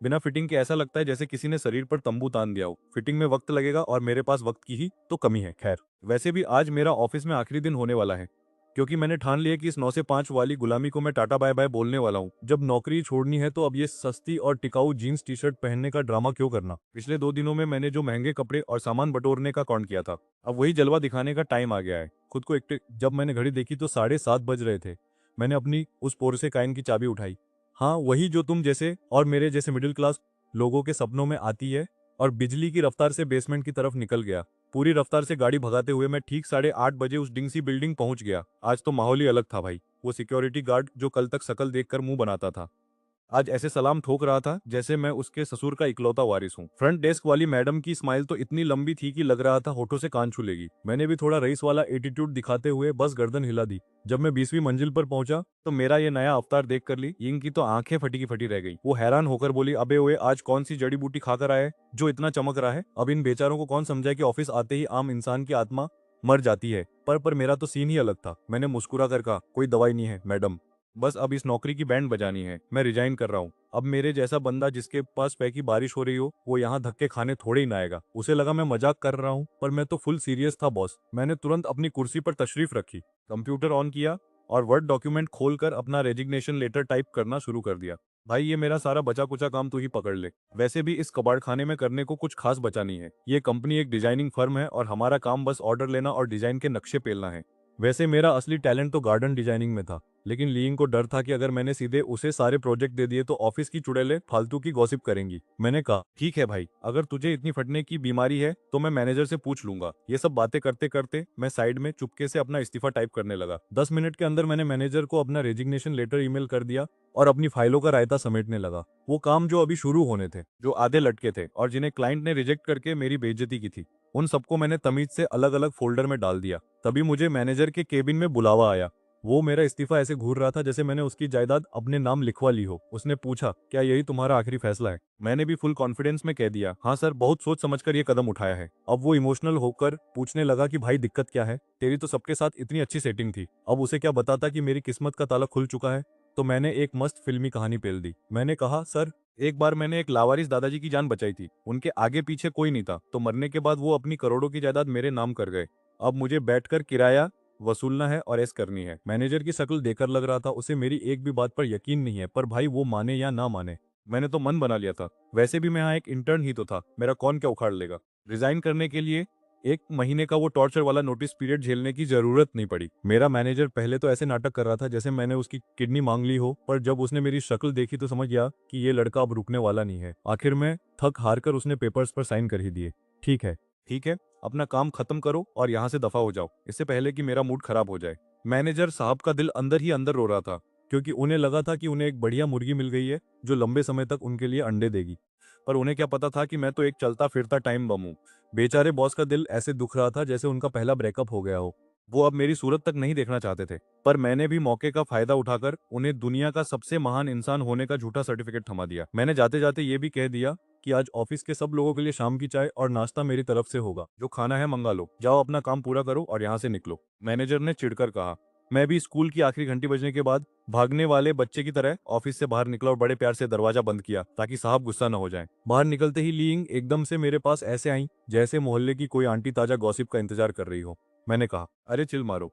बिना फिटिंग के ऐसा लगता है जैसे किसी ने शरीर पर तंबू तान दिया हो। फिटिंग में वक्त लगेगा और मेरे पास वक्त की ही तो कमी है। खैर, वैसे भी आज मेरा ऑफिस में आखिरी दिन होने वाला है, क्योंकि मैंने ठान लिया कि इस 9 से 5 वाली गुलामी को मैं टाटा बाय बाय बोलने वाला हूँ। जब नौकरी छोड़नी है तो अब ये सस्ती और टिकाऊ जीन्स टी शर्ट पहनने का ड्रामा क्यों करना? पिछले 2 दिनों में मैंने जो महंगे कपड़े और सामान बटोरने का कौन किया था, अब वही जलवा दिखाने का टाइम आ गया है। खुद को एक जब मैंने घड़ी देखी तो 7:30 बज रहे थे। मैंने अपनी उस पोर्से काइन की चाबी उठाई, हाँ वही जो तुम जैसे और मेरे जैसे मिडिल क्लास लोगों के सपनों में आती है, और बिजली की रफ्तार से बेसमेंट की तरफ निकल गया। पूरी रफ्तार से गाड़ी भगाते हुए मैं ठीक 8:30 बजे उस डिंगसी बिल्डिंग पहुंच गया। आज तो माहौल ही अलग था भाई। वो सिक्योरिटी गार्ड जो कल तक शकल देखकर मुंह बनाता था, आज ऐसे सलाम ठोक रहा था जैसे मैं उसके ससुर का इकलौता वारिस हूँ। फ्रंट डेस्क वाली मैडम की स्माइल तो इतनी लंबी थी कि लग रहा था होठों से कान छू लेगी। मैंने भी थोड़ा रईस वाला एटीट्यूड दिखाते हुए बस गर्दन हिला दी। जब मैं 20वीं मंजिल पर पहुंचा तो मेरा ये नया अवतार देख कर ली यिंग की तो आंखें फटी की फटी रह गई। वो हैरान होकर बोली, अबे ओए आज कौन सी जड़ी बूटी खाकर आए जो इतना चमक रहा है? अब इन बेचारों को कौन समझाए कि ऑफिस आते ही आम इंसान की आत्मा मर जाती है। पर मेरा तो सीन ही अलग था। मैंने मुस्कुरा कर कहा, कोई दवाई नहीं है मैडम, बस अब इस नौकरी की बैंड बजानी है, मैं रिजाइन कर रहा हूँ। अब मेरे जैसा बंदा जिसके पास पैर की बारिश हो रही हो, वो यहाँ धक्के खाने थोड़े ही ना आएगा। उसे लगा मैं मजाक कर रहा हूँ, पर मैं तो फुल सीरियस था बॉस। मैंने तुरंत अपनी कुर्सी पर तशरीफ रखी, कंप्यूटर ऑन किया और वर्ड डॉक्यूमेंट खोलकर अपना रेजिग्नेशन लेटर टाइप करना शुरू कर दिया। भाई ये मेरा सारा बचा कुचा काम तू ही पकड़ ले। वैसे भी इस कबाड़खाने में करने को कुछ खास बचा नहीं है। ये कंपनी एक डिजाइनिंग फर्म है और हमारा काम बस ऑर्डर लेना और डिजाइन के नक्शे पेलना है। वैसे मेरा असली टैलेंट तो गार्डन डिजाइनिंग में था, लेकिन लीइंग को डर था कि अगर मैंने सीधे उसे सारे प्रोजेक्ट दे दिए तो ऑफिस की चुड़ैलें फालतू की गॉसिप करेंगी। मैंने कहा ठीक है भाई, अगर तुझे इतनी फटने की बीमारी है तो मैं मैनेजर से पूछ लूंगा। ये सब बातें करते करते मैं साइड में चुपके से अपना इस्तीफा टाइप करने लगा। 10 मिनट के अंदर मैंने मैनेजर को अपना रेजिग्नेशन लेटर ईमेल कर दिया और अपनी फाइलों का रायता समेटने लगा। वो काम जो अभी शुरू होने थे, जो आधे लटके थे और जिन्हें क्लाइंट ने रिजेक्ट करके मेरी बेइज्जती की थी, उन सबको मैंने तमीज से अलग अलग फोल्डर में डाल दिया। तभी मुझे मैनेजर के केबिन में बुलावा आया। वो मेरा इस्तीफा ऐसे घूर रहा था जैसे मैंने उसकी जायदाद अपने नाम लिखवा ली हो। उसने पूछा, क्या यही तुम्हारा आखिरी फैसला है? मैंने भी फुल कॉन्फिडेंस में कह दिया, हाँ सर, बहुत सोच समझकर ये कदम उठाया है। अब वो इमोशनल होकर पूछने लगा कि भाई दिक्कत क्या है? तेरी तो सबके साथ इतनी अच्छी सेटिंग थी। अब उसे क्या बताता कि मेरी किस्मत का ताला खुल चुका है? तो मैंने एक मस्त फिल्मी कहानी पेल दी। मैंने कहा, सर, एक बार मैंने एक लावारिस दादाजी की जान बचाई थी। उनके आगे पीछे कोई नहीं था, तो मरने के बाद वो अपनी करोड़ों की जायदाद मेरे नाम कर गए। अब मुझे बैठकर किराया वसूलना है और ऐश करनी है। मैनेजर की शक्ल देखकर लग रहा था उसे मेरी एक भी बात पर यकीन नहीं है, पर भाई वो माने या ना माने, मैंने तो मन बना लिया था। वैसे भी मैं यहाँ एक इंटर्न ही तो था, मेरा कौन क्या उखाड़ लेगा। रिजाइन करने के लिए 1 महीने का वो टॉर्चर वाला नोटिस पीरियड झेलने की जरूरत नहीं पड़ी। मेरा मैनेजर पहले तो ऐसे नाटक कर रहा था जैसे मैंने उसकी किडनी मांग ली हो, पर जब उसने मेरी शक्ल देखी तो समझ गया कि ये लड़का अब रुकने वाला नहीं है। आखिर में थक हार कर उसने पेपर्स पर साइन कर ही दिए। ठीक है, ठीक है, अपना काम खत्म करो और यहाँ से दफा हो जाओ, इससे पहले कि मेरा मूड खराब हो जाए। मैनेजर साहब का दिल अंदर ही अंदर रो रहा था, क्योंकि उन्हें लगा था कि उन्हें एक बढ़िया मुर्गी मिल गई है जो लंबे समय तक उनके लिए अंडे देगी। पर उन्हें क्या पता था कि मैं तो एक चलता फिरता टाइम बम हूँ। बेचारे बॉस का दिल ऐसे दुख रहा था जैसे उनका पहला ब्रेकअप हो गया हो। वो अब मेरी सूरत तक नहीं देखना चाहते थे, पर मैंने भी मौके का फायदा उठाकर उन्हें दुनिया का सबसे महान इंसान होने का झूठा सर्टिफिकेट थमा दिया। मैंने जाते जाते ये भी कह दिया कि आज ऑफिस के सब लोगों के लिए शाम की चाय और नाश्ता मेरी तरफ से होगा। जो खाना है मंगा लो, जाओ अपना काम पूरा करो और यहाँ से निकलो। मैनेजर ने चिढ़कर कहा। मैं भी स्कूल की आखिरी घंटी बजने के बाद भागने वाले बच्चे की तरह ऑफिस से बाहर निकला और बड़े प्यार से दरवाजा बंद किया ताकि साहब गुस्सा न हो जाएं। बाहर निकलते ही लीइंग एकदम से मेरे पास ऐसे आई जैसे मोहल्ले की कोई आंटी ताजा गॉसिप का इंतजार कर रही हो। मैंने कहा, अरे चिल मारो,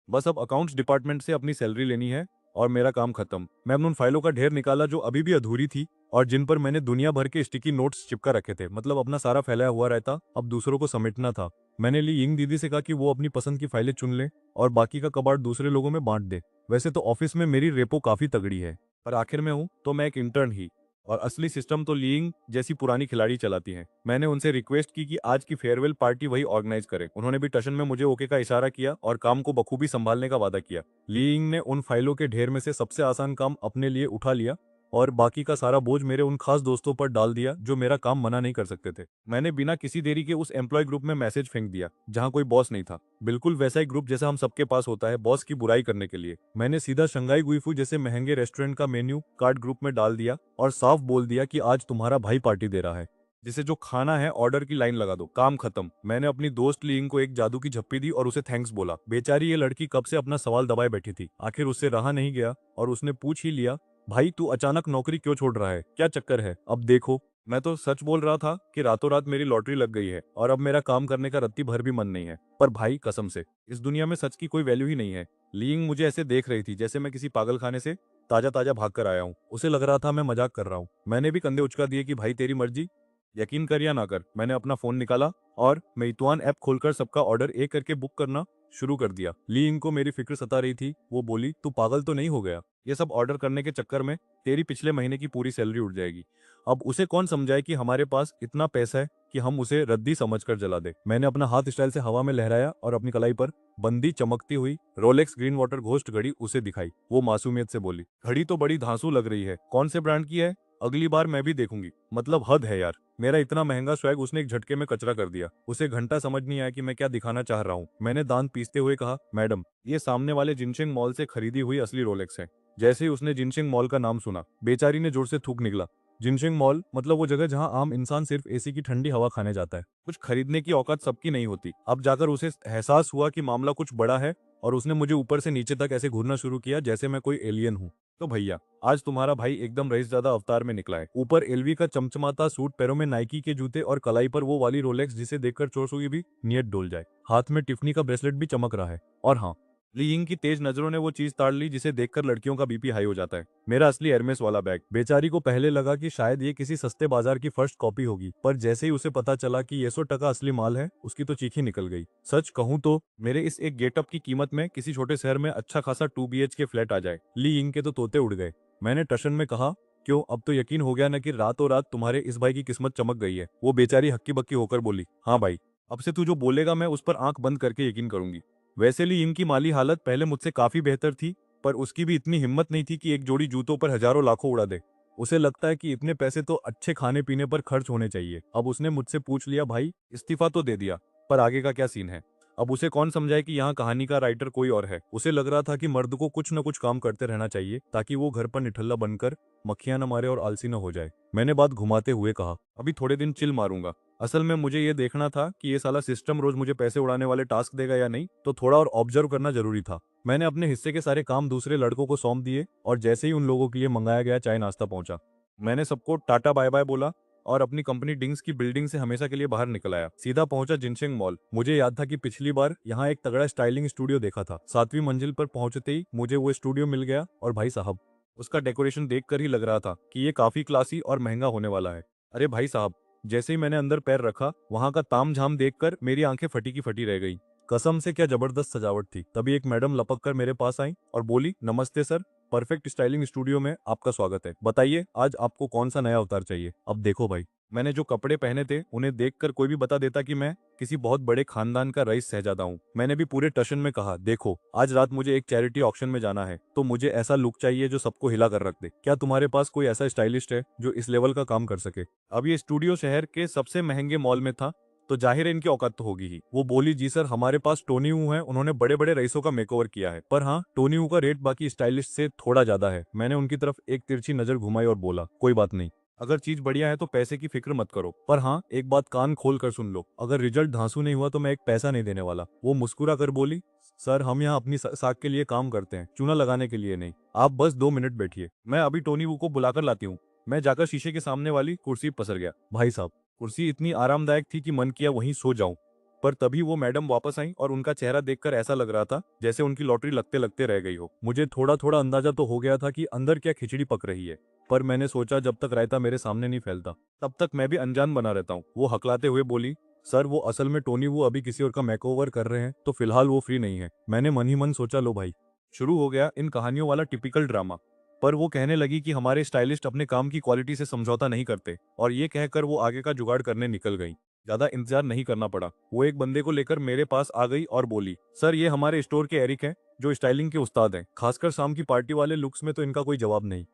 बस अब अकाउंट्स डिपार्टमेंट से अपनी सैलरी लेनी है और मेरा काम खत्म। मैंने उन फाइलों का ढेर निकाला जो अभी भी अधूरी थी और जिन पर मैंने दुनिया भर के स्टिकी नोट्स चिपका रखे थे। मतलब अपना सारा फैलाया हुआ रहता अब दूसरों को समेटना था। मैंने ली यिंग दीदी से कहा कि वो अपनी पसंद की फाइलें चुन ले और बाकी का कबाड़ दूसरे लोगों में बांट दे। वैसे तो ऑफिस में मेरी रेपो काफी तगड़ी है, पर आखिर में हूँ तो मैं एक इंटर्न ही, और असली सिस्टम तो लीइंग जैसी पुरानी खिलाड़ी चलाती हैं। मैंने उनसे रिक्वेस्ट की कि आज की फेयरवेल पार्टी वही ऑर्गेनाइज करे। उन्होंने भी टशन में मुझे ओके का इशारा किया और काम को बखूबी संभालने का वादा किया। लीइंग ने उन फाइलों के ढेर में से सबसे आसान काम अपने लिए उठा लिया और बाकी का सारा बोझ मेरे उन खास दोस्तों पर डाल दिया जो मेरा काम मना नहीं कर सकते थे। मैंने बिना किसी देरी के उस एम्प्लॉय ग्रुप में मैसेज फेंक दिया जहां कोई बॉस नहीं था। बिल्कुल वैसा ही ग्रुप जैसा हम सबके पास होता है बॉस की बुराई करने के लिए। मैंने सीधा शंघाई गुइफू जैसे महंगे रेस्टोरेंट का मेन्यू कार्ड ग्रुप में डाल दिया और साफ बोल दिया कि आज तुम्हारा भाई पार्टी दे रहा है, जिसे जो खाना है ऑर्डर की लाइन लगा दो, काम खत्म। मैंने अपनी दोस्त लीइंग को एक जादू की झप्पी दी और उसे थैंक्स बोला। बेचारी ये लड़की कब से अपना सवाल दबाए बैठी थी, आखिर उससे रहा नहीं गया और उसने पूछ ही लिया, भाई तू अचानक नौकरी क्यों छोड़ रहा है, क्या चक्कर है? अब देखो, मैं तो सच बोल रहा था कि रातों रात मेरी लॉटरी लग गई है और अब मेरा काम करने का रत्ती भर भी मन नहीं है। पर भाई कसम से इस दुनिया में सच की कोई वैल्यू ही नहीं है। लीइंग मुझे ऐसे देख रही थी जैसे मैं किसी पागलखाने से ताजा ताजा भाग कर आया हूँ। उसे लग रहा था मैं मजाक कर रहा हूँ। मैंने भी कंधे उचका दिए कि भाई तेरी मर्जी, यकीन कर या ना कर। मैंने अपना फोन निकाला और मेituan ऐप खोलकर सबका ऑर्डर एक करके बुक करना शुरू कर दिया। लीइंग को मेरी फिक्र सता रही थी। वो बोली, तू पागल तो नहीं हो गया? ये सब ऑर्डर करने के चक्कर में तेरी पिछले महीने की पूरी सैलरी उठ जाएगी। अब उसे कौन समझाए कि हमारे पास इतना पैसा है कि हम उसे रद्दी समझकर जला दे। मैंने अपना हाथ स्टाइल से हवा में लहराया और अपनी कलाई पर बंदी चमकती हुई रोलेक्स ग्रीन वाटर घोस्ट घड़ी उसे दिखाई। वो मासूमियत से बोली, घड़ी तो बड़ी धांसू लग रही है, कौन से ब्रांड की है? अगली बार मैं भी देखूंगी। मतलब हद है यार, मेरा इतना महंगा स्वैग उसने एक झटके में कचरा कर दिया। उसे घंटा समझ नहीं आया कि मैं क्या दिखाना चाह रहा हूँ। मैंने दांत पीसते हुए कहा, मैडम ये सामने वाले जिनशिंग मॉल से खरीदी हुई असली रोलेक्स है। जैसे ही उसने जिनशिंग मॉल का नाम सुना, बेचारी ने जोर से थूक निकला। जिनशिंग मॉल मतलब वो जगह जहां आम इंसान सिर्फ एसी की ठंडी हवा खाने जाता है। कुछ खरीदने की औकात सबकी नहीं होती। अब जाकर उसे एहसास हुआ कि मामला कुछ बड़ा है और उसने मुझे ऊपर से नीचे तक ऐसे घूरना शुरू किया जैसे मैं कोई एलियन हूँ। तो भैया, आज तुम्हारा भाई एकदम रईसजादा अवतार में निकला है। ऊपर एलवी का चमचमाता सूट, पैरों में नाइकी के जूते और कलाई पर वो वाली रोलेक्स जिसे देखकर चोरसू की भी नीयत डोल जाए। हाथ में टिफनी का ब्रेसलेट भी चमक रहा है। और हाँ, ली यिंग की तेज नजरों ने वो चीज ताड़ ली जिसे देखकर लड़कियों का बीपी हाई हो जाता है। मेरा असली एरमेस वाला बैग। बेचारी को पहले लगा कि शायद ये किसी सस्ते बाजार की फर्स्ट कॉपी होगी, पर जैसे ही उसे पता चला कि ये 100 टका असली माल है, उसकी तो चीख ही निकल गई। सच कहूं तो मेरे इस एक गेटअप की कीमत में किसी छोटे शहर में अच्छा खासा 2 BHK फ्लैट आ जाए। ली यिंग के तो तोते उड़ गए। मैंने टशन में कहा, क्यों, अब तो यकीन हो गया ना कि रातों रात तुम्हारे इस भाई की किस्मत चमक गई है। वो बेचारी हक्की बक्की होकर बोली, हाँ भाई, अब से तू जो बोलेगा मैं उस पर आंख बंद करके यकीन करूंगी। वैसे ली यिंग की माली हालत पहले मुझसे काफी बेहतर थी, पर उसकी भी इतनी हिम्मत नहीं थी कि एक जोड़ी जूतों पर हजारों लाखों उड़ा दे। उसे लगता है कि इतने पैसे तो अच्छे खाने पीने पर खर्च होने चाहिए। अब उसने मुझसे पूछ लिया, भाई इस्तीफा तो दे दिया, पर आगे का क्या सीन है। अब उसे कौन समझाए कि यहाँ कहानी का राइटर कोई और है। उसे लग रहा था कि मर्द को कुछ न कुछ काम करते रहना चाहिए ताकि वो घर पर निठल्ला बनकर मक्खियां न मारे और आलसी न हो जाए। मैंने बात घुमाते हुए कहा, अभी थोड़े दिन चिल मारूंगा। असल में मुझे ये देखना था कि ये साला सिस्टम रोज मुझे पैसे उड़ाने वाले टास्क देगा या नहीं, तो थोड़ा और ऑब्जर्व करना जरूरी था। मैंने अपने हिस्से के सारे काम दूसरे लड़कों को सौंप दिए और जैसे ही उन लोगों के लिए मंगाया गया चाय नाश्ता पहुंचा, मैंने सबको टाटा बाय बाय बोला और अपनी कंपनी डिंग्स की बिल्डिंग से हमेशा के लिए बाहर निकल आया। सीधा पहुंचा जिनशिंग मॉल। मुझे याद था कि पिछली बार यहाँ एक तगड़ा स्टाइलिंग स्टूडियो देखा था। 7वीं मंजिल पर पहुंचते ही मुझे वो स्टूडियो मिल गया और भाई साहब, उसका डेकोरेशन देखकर ही लग रहा था कि ये काफी क्लासी और महंगा होने वाला है। अरे भाई साहब, जैसे ही मैंने अंदर पैर रखा, वहां का तामझाम देखकर मेरी आंखें फटी की फटी रह गई। कसम से क्या जबरदस्त सजावट थी। तभी एक मैडम लपक कर मेरे पास आई और बोली, नमस्ते सर, परफेक्ट स्टाइलिंग स्टूडियो में आपका स्वागत है। बताइए आज आपको कौन सा नया अवतार चाहिए। अब देखो भाई, मैंने जो कपड़े पहने थे उन्हें देखकर कोई भी बता देता कि मैं किसी बहुत बड़े खानदान का रईस शहजादा हूँ। मैंने भी पूरे टशन में कहा, देखो आज रात मुझे एक चैरिटी ऑक्शन में जाना है, तो मुझे ऐसा लुक चाहिए जो सबको हिला कर रख दे। क्या तुम्हारे पास कोई ऐसा स्टाइलिस्ट है जो इस लेवल का काम कर सके। अब ये स्टूडियो शहर के सबसे महंगे मॉल में था, तो जाहिर है इनकी औकात तो होगी ही। वो बोली, जी सर, हमारे पास टोनी वू है, उन्होंने बड़े बड़े रईसों का मेकओवर किया है, पर हाँ, टोनी वू का रेट बाकी स्टाइलिस्ट से थोड़ा ज्यादा है। मैंने उनकी तरफ एक तिरछी नजर घुमाई और बोला, कोई बात नहीं, अगर चीज बढ़िया है तो पैसे की फिक्र मत करो, पर हाँ एक बात कान खोल कर सुन लो, अगर रिजल्ट धांसू नहीं हुआ तो मैं एक पैसा नहीं देने वाला। वो मुस्कुरा कर बोली, सर हम यहाँ अपनी साख के लिए काम करते हैं, चूना लगाने के लिए नहीं। आप बस 2 मिनट बैठिए, मैं अभी टोनी वू को बुलाकर लाती हूँ। मैं जाकर शीशे के सामने वाली कुर्सी पसर गया। भाई साहब, कुर्सी इतनी आरामदायक थी कि मन किया वहीं सो जाऊं। पर तभी वो मैडम वापस आई और उनका चेहरा देखकर ऐसा लग रहा था जैसे उनकी लॉटरी लगते लगते रह गई हो। मुझे थोड़ा थोड़ा अंदाजा तो हो गया था कि अंदर क्या खिचड़ी पक रही है, पर मैंने सोचा जब तक रायता मेरे सामने नहीं फैलता तब तक मैं भी अनजान बना रहता हूँ। वो हकलाते हुए बोली, सर वो असल में टोनी वो अभी किसी और का मेकओवर कर रहे हैं, तो फिलहाल वो फ्री नहीं है। मैंने मन ही मन सोचा, लो भाई, शुरू हो गया इन कहानियों वाला टिपिकल ड्रामा। पर वो कहने लगी कि हमारे स्टाइलिस्ट अपने काम की क्वालिटी से समझौता नहीं करते, और ये कहकर वो आगे का जुगाड़ करने निकल गई। ज्यादा इंतजार नहीं करना पड़ा। वो एक बंदे को लेकर मेरे पास आ गई और बोली, सर ये हमारे स्टोर के एरिक हैं, जो स्टाइलिंग के उस्ताद हैं। खासकर शाम की पार्टी वाले लुक्स में तो इनका कोई जवाब नहीं।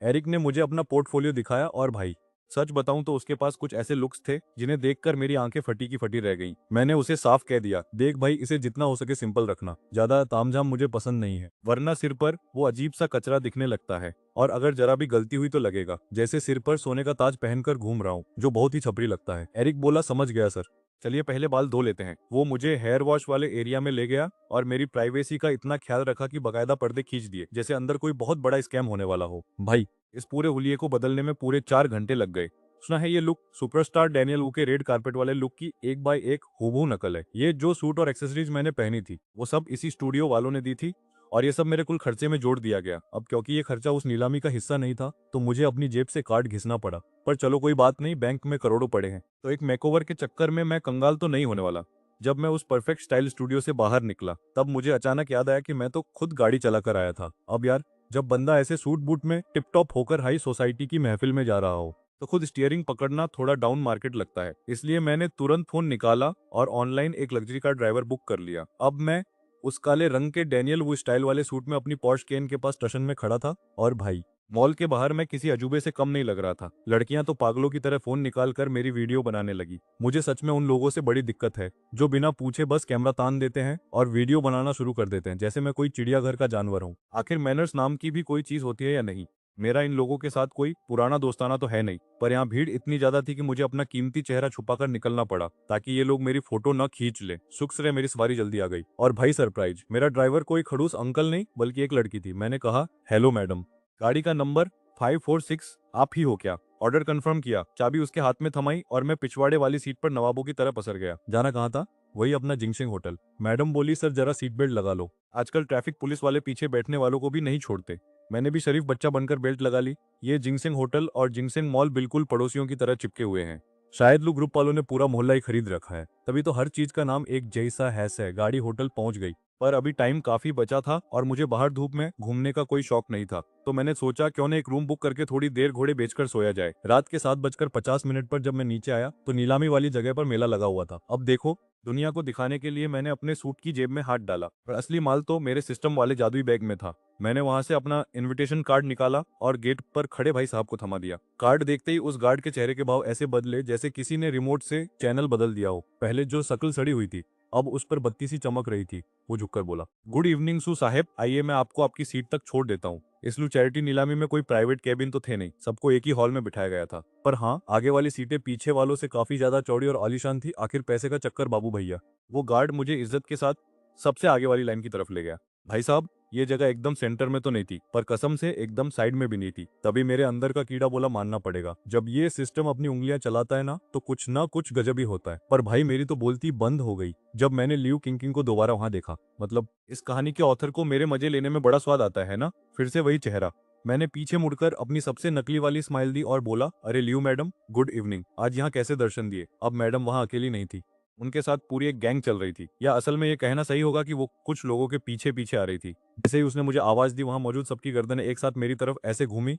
एरिक ने मुझे अपना पोर्टफोलियो दिखाया और भाई सच बताऊं तो उसके पास कुछ ऐसे लुक्स थे जिन्हें देखकर मेरी आंखें फटी की फटी रह गईं। मैंने उसे साफ कह दिया, देख भाई, इसे जितना हो सके सिंपल रखना, ज्यादा तामझाम मुझे पसंद नहीं है, वरना सिर पर वो अजीब सा कचरा दिखने लगता है, और अगर जरा भी गलती हुई तो लगेगा जैसे सिर पर सोने का ताज पहनकर घूम रहा हूँ, जो बहुत ही छपरी लगता है। एरिक बोला, समझ गया सर, चलिए पहले बाल धो लेते हैं। वो मुझे हेयर वॉश वाले एरिया में ले गया और मेरी प्राइवेसी का इतना ख्याल रखा कि बकायदा पर्दे खींच दिए जैसे अंदर कोई बहुत बड़ा स्कैम होने वाला हो। भाई इस पूरे हुलिये को बदलने में पूरे 4 घंटे लग गए। सुना है ये लुक सुपरस्टार डैनियल वू के रेड कारपेट वाले लुक की एक बाय एक हूबहू नकल है। ये जो सूट और एक्सेसरीज मैंने पहनी थी वो सब इसी स्टूडियो वालों ने दी थी, और ये सब मेरे कुल खर्चे में जोड़ दिया गया। अब क्योंकि ये खर्चा उस नीलामी का हिस्सा नहीं था, तो मुझे अपनी जेब से कार्ड घिसना पड़ा। पर चलो कोई बात नहीं, बैंक में करोड़ों पड़े हैं, तो एक मेकओवर के चक्कर में मैं कंगाल तो नहीं होने वाला। जब मैं उस परफेक्ट स्टाइल स्टूडियो से बाहर निकला तब मुझे अचानक याद आया कि मैं तो खुद गाड़ी चला कर आया था। अब यार, जब बंदा ऐसे सूट बूट में टिप टॉप होकर हाई सोसाइटी की महफिल में जा रहा हो तो खुद स्टीयरिंग पकड़ना थोड़ा डाउन मार्केट लगता है। इसलिए मैंने तुरंत फोन निकाला और ऑनलाइन एक लग्जरी कार ड्राइवर बुक कर लिया। अब मैं उस काले रंग के डैनियल वू स्टाइल वाले सूट में अपनी पॉश केन के पास स्टेशन में खड़ा था, और भाई मॉल के बाहर मैं किसी अजूबे से कम नहीं लग रहा था। लड़कियां तो पागलों की तरह फोन निकाल कर मेरी वीडियो बनाने लगी। मुझे सच में उन लोगों से बड़ी दिक्कत है जो बिना पूछे बस कैमरा तान देते हैं और वीडियो बनाना शुरू कर देते हैं जैसे मैं कोई चिड़ियाघर का जानवर हूँ। आखिर मैनर्स नाम की भी कोई चीज होती है या नहीं। मेरा इन लोगों के साथ कोई पुराना दोस्ताना तो है नहीं, पर यहाँ भीड़ इतनी ज्यादा थी कि मुझे अपना कीमती चेहरा छुपाकर निकलना पड़ा ताकि ये लोग मेरी फोटो न खींच ले। शुक्र है मेरी सवारी जल्दी आ गई। और भाई सरप्राइज, मेरा ड्राइवर कोई खड़ूस अंकल नहीं बल्कि एक लड़की थी। मैंने कहा, हेलो मैडम, गाड़ी का नंबर 546 आप ही हो क्या? ऑर्डर कंफर्म किया, चाबी उसके हाथ में थमाई और मैं पिछवाड़े वाली सीट पर नवाबों की तरह पसर गया। जाना कहाँ था? वही अपना जिंगसिंग होटल। मैडम बोली, सर जरा सीट बेल्ट लगा लो, आजकल ट्रैफिक पुलिस वाले पीछे बैठने वालों को भी नहीं छोड़ते। मैंने भी शरीफ बच्चा बनकर बेल्ट लगा ली। ये जिंगसिंग होटल और जिंगसिंग मॉल बिल्कुल पड़ोसियों की तरह चिपके हुए हैं। शायद लोग ग्रुप वालों ने पूरा मोहल्ला ही खरीद रखा है, तभी तो हर चीज का नाम एक जैसा है। गाड़ी होटल पहुंच गई, पर अभी टाइम काफी बचा था और मुझे बाहर धूप में घूमने का कोई शौक नहीं था, तो मैंने सोचा क्यों न एक रूम बुक करके थोड़ी देर घोड़े बेचकर सोया जाए। रात के 7:50 पर जब मैं नीचे आया तो नीलामी वाली जगह पर मेला लगा हुआ था। अब देखो, दुनिया को दिखाने के लिए मैंने अपने सूट की जेब में हाथ डाला, पर असली माल तो मेरे सिस्टम वाले जादुई बैग में था। मैंने वहां से अपना इनविटेशन कार्ड निकाला और गेट पर खड़े भाई साहब को थमा दिया। कार्ड देखते ही उस गार्ड के चेहरे के भाव ऐसे बदले जैसे किसी ने रिमोट से चैनल बदल दिया हो। पहले जो शक्ल सड़ी हुई थी, अब उस पर बत्ती सी चमक रही थी। वो झुककर बोला, गुड इवनिंग सू साहेब, आइए मैं आपको आपकी सीट तक छोड़ देता हूँ। इसलिए चैरिटी नीलामी में कोई प्राइवेट कैबिन तो थे नहीं, सबको एक ही हॉल में बिठाया गया था। पर हाँ, आगे वाली सीटें पीछे वालों से काफी ज्यादा चौड़ी और आलीशान थी। आखिर पैसे का चक्कर बाबू भैया। वो गार्ड मुझे इज्जत के साथ सबसे आगे वाली लाइन की तरफ ले गया। भाई साहब, ये जगह एकदम सेंटर में तो नहीं थी, पर कसम से एकदम साइड में भी नहीं थी। तभी मेरे अंदर का कीड़ा बोला, मानना पड़ेगा, जब ये सिस्टम अपनी उंगलियां चलाता है ना कुछ गजब ही होता है। पर भाई मेरी तो बोलती बंद हो गई जब मैंने लियू किंग को दोबारा वहां देखा। मतलब इस कहानी के ऑथर को मेरे मजे लेने में बड़ा स्वाद आता है ना। फिर से वही चेहरा। मैंने पीछे मुड़कर अपनी सबसे नकली वाली स्माइल दी और बोला, अरे लियू मैडम, गुड इवनिंग। आज यहाँ कैसे दर्शन दिए? अब मैडम वहाँ अकेली नहीं थी, उनके साथ पूरी एक गैंग चल रही थी, या असल में ये कहना सही होगा कि वो कुछ लोगों के पीछे पीछे आ रही थी। जैसे ही उसने मुझे आवाज दी, वहां मौजूद सबकी गर्दनें एक साथ मेरी तरफ ऐसे घूमी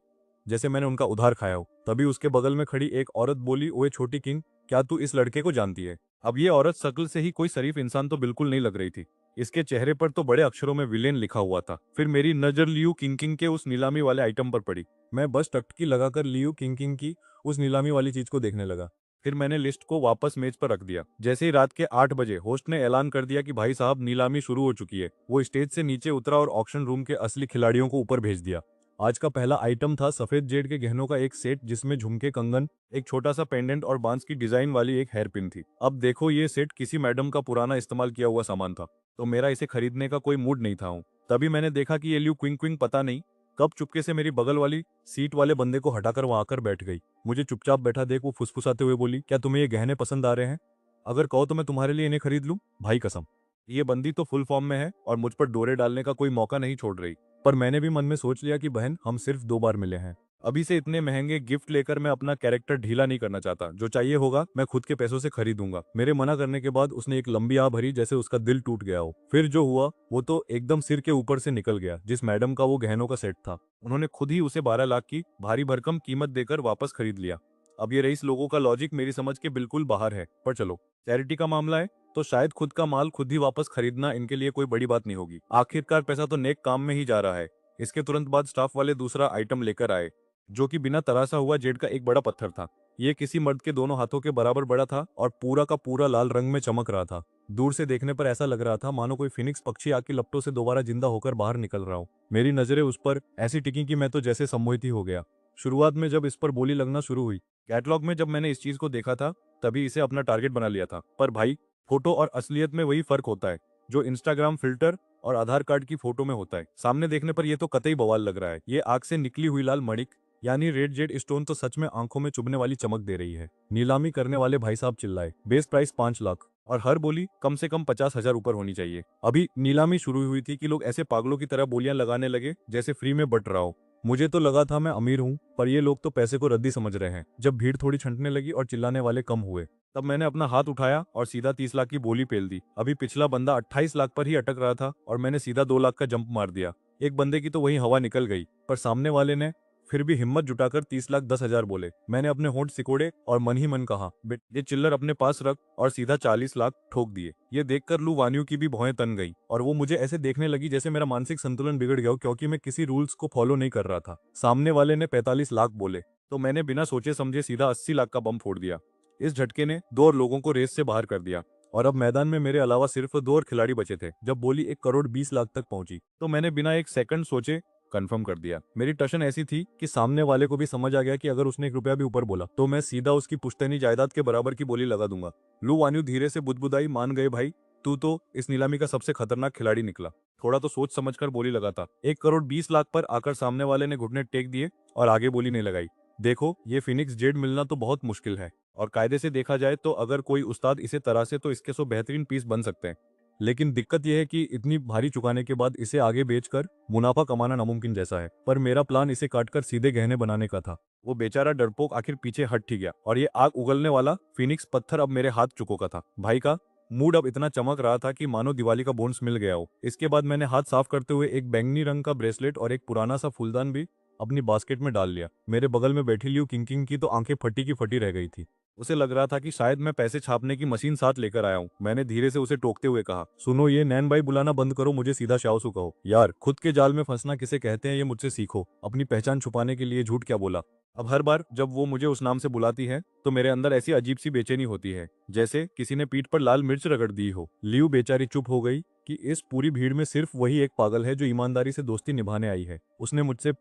जैसे मैंने उनका उधार खाया हो। तभी उसके बगल में खड़ी एक औरत बोली, ओए छोटी किंग, क्या तू इस लड़के को जानती है? अब ये औरत शक्ल से ही कोई शरीफ इंसान तो बिल्कुल नहीं लग रही थी। इसके चेहरे पर तो बड़े अक्षरों में विलेन लिखा हुआ था। फिर मेरी नजर लियू किंग के उस नीलामी वाले आइटम पर पड़ी। मैं बस टकटकी लगाकर लियू किंग की उस नीलामी वाली चीज को देखने लगा। फिर मैंने लिस्ट को वापस मेज पर रख दिया। जैसे ही रात के 8 बजे होस्ट ने ऐलान कर दिया कि भाई साहब, नीलामी शुरू हो चुकी है, वो स्टेज से नीचे उतरा और ऑक्शन रूम के असली खिलाड़ियों को ऊपर भेज दिया। आज का पहला आइटम था सफेद जेड के गहनों का एक सेट, जिसमें झुमके, कंगन, एक छोटा सा पेंडेंट और बांस की डिजाइन वाली एक हेयर पिन थी। अब देखो, ये सेट किसी मैडम का पुराना इस्तेमाल किया हुआ सामान था, तो मेरा इसे खरीदने का कोई मूड नहीं था। तभी मैंने देखा कि ये लियू क्विंग पता नहीं कब चुपके से मेरी बगल वाली सीट वाले बंदे को हटाकर वहां आकर बैठ गई। मुझे चुपचाप बैठा देख वो फुसफुसाते हुए बोली, क्या तुम्हें ये गहने पसंद आ रहे हैं? अगर कहो तो मैं तुम्हारे लिए इन्हें खरीद लूं। भाई कसम, ये बंदी तो फुल फॉर्म में है और मुझ पर डोरे डालने का कोई मौका नहीं छोड़ रही। पर मैंने भी मन में सोच लिया कि बहन, हम सिर्फ 2 बार मिले हैं, अभी से इतने महंगे गिफ्ट लेकर मैं अपना कैरेक्टर ढीला नहीं करना चाहता। जो चाहिए होगा मैं खुद के पैसों से खरीदूंगा। मेरे मना करने के बाद उसने एक लंबी आह भरी जैसे उसका दिल टूट गया हो। फिर जो हुआ वो तो एकदम सिर के ऊपर से निकल गया। जिस मैडम का वो गहनों का सेट था, उन्होंने खुद ही उसे 12 लाख की भारी भरकम कीमत देकर वापस खरीद लिया। अब ये रईस लोगों का लॉजिक मेरी समझ के बिल्कुल बाहर है, पर चलो, चैरिटी का मामला है तो शायद खुद का माल खुद ही वापस खरीदना इनके लिए कोई बड़ी बात नहीं होगी। आखिरकार पैसा तो नेक काम में ही जा रहा है। इसके तुरंत बाद स्टाफ वाले दूसरा आइटम लेकर आए, जो कि बिना तरासा हुआ जेड का एक बड़ा पत्थर था। ये किसी मर्द के दोनों हाथों के बराबर बड़ा था और पूरा का पूरा लाल रंग में चमक रहा था। दूर से देखने पर ऐसा लग रहा था मानो कोई फिनिक्स पक्षी आग की लपटों से दोबारा जिंदा होकर बाहर निकल रहा हो। मेरी नजरें उस पर ऐसी टिकी कि मैं तो जैसे सम्मोहित ही हो गया। शुरुआत में जब इस पर बोली लगना शुरू हुई, कैटलॉग में जब मैंने इस चीज को देखा था, तभी इसे अपना टारगेट बना लिया था। पर भाई, फोटो और असलियत में वही फर्क होता है जो इंस्टाग्राम फिल्टर और आधार कार्ड की फोटो में होता है। सामने देखने पर यह तो कतई बवाल लग रहा है। ये आग से निकली हुई लाल मणिक यानी रेड जेड स्टोन तो सच में आंखों में चुभने वाली चमक दे रही है। नीलामी करने वाले भाई साहब चिल्लाए, बेस प्राइस 5 लाख, और हर बोली कम से कम 50,000 ऊपर होनी चाहिए। अभी नीलामी शुरू हुई थी कि लोग ऐसे पागलों की तरह बोलियां लगाने लगे जैसे फ्री में बट रहा हो। मुझे तो लगा था मैं अमीर हूँ, पर ये लोग तो पैसे को रद्दी समझ रहे हैं। जब भीड़ थोड़ी छंटने लगी और चिल्लाने वाले कम हुए, तब मैंने अपना हाथ उठाया और सीधा 30 लाख की बोली पेल दी। अभी पिछला बंदा 28 लाख पर ही अटक रहा था और मैंने सीधा 2 लाख का जंप मार दिया। एक बंदे की तो वही हवा निकल गई, पर सामने वाले ने फिर भी हिम्मत जुटाकर 30,10,000 बोले। मैंने अपने होंठ सिकोड़े और मन ही मन कहा, बेट ये चिल्लर अपने पास रख, और सीधा 40 लाख ठोक दिए। ये देखकर लू वानियों की भी भौहें तन गई और वो मुझे ऐसे देखने लगी जैसे मेरा मानसिक संतुलन बिगड़ गया हो, क्योंकि मैं किसी रूल्स को फॉलो नहीं कर रहा था। सामने वाले ने 45 लाख बोले तो मैंने बिना सोचे समझे सीधा 80 लाख का बम फोड़ दिया। इस झटके ने 2 और लोगों को रेस से बाहर कर दिया और अब मैदान में मेरे अलावा सिर्फ 2 और खिलाड़ी बचे थे। जब बोली 1 करोड़ 20 लाख तक पहुंची, तो मैंने बिना एक सेकंड सोचे कंफर्म कर दिया। मेरी टशन ऐसी थी कि सामने वाले को भी समझ आ गया कि अगर उसने 1 रुपया भी ऊपर बोला तो मैं सीधा उसकी पुश्तैनी जायदाद के बराबर की बोली लगा दूंगा। लू वान्यू धीरे से बुदबुदाई, मान गए भाई, तू तो इस नीलामी का सबसे खतरनाक खिलाड़ी निकला। थोड़ा तो सोच समझकर बोली लगाता। 1 करोड़ 20 लाख पर आकर सामने वाले ने घुटने टेक दिए और आगे बोली नहीं लगाई। देखो, ये फिनिक्स जेड मिलना तो बहुत मुश्किल है, और कायदे से देखा जाए तो अगर कोई उस्ताद इसे तरासे तो इसके 100 बेहतरीन पीस बन सकते हैं। लेकिन दिक्कत यह है कि इतनी भारी चुकाने के बाद इसे आगे बेचकर मुनाफा कमाना नामुमकिन जैसा है। पर मेरा प्लान इसे काटकर सीधे गहने बनाने का था। वो बेचारा डरपोक आखिर पीछे हट ही गया, और ये आग उगलने वाला फिनिक्स पत्थर अब मेरे हाथ चुकोका था। भाई का मूड अब इतना चमक रहा था कि मानो दिवाली का बोनस मिल गया हो। इसके बाद मैंने हाथ साफ करते हुए एक बैंगनी रंग का ब्रेसलेट और एक पुराना सा फूलदान भी अपनी बास्केट में डाल लिया। मेरे बगल में बैठी लियू किंकिंग की तो आंखें फटी की फटी रह गई थी। उसे लग रहा था कि शायद मैं पैसे छापने की मशीन साथ लेकर आया हूँ। मैंने धीरे से उसे टोकते हुए कहा, सुनो, ये नैन भाई बुलाना बंद करो, मुझे सीधा शाओसु कहो। यार, खुद के जाल में फंसना किसे कहते हैं ये मुझसे सीखो। अपनी पहचान छुपाने के लिए झूठ क्या बोला। अब हर बार जब वो मुझे उस नाम से बुलाती है तो मेरे अंदर ऐसी अजीब सी बेचैनी होती है, जैसे किसी ने पीठ पर लाल मिर्च रगड़ दी हो। लियू बेचारी चुप हो गई कि इस पूरी भीड़ में सिर्फ वही एक पागल है जो ईमानदारी से दोस्ती निभाने आई है। उसने मुझसे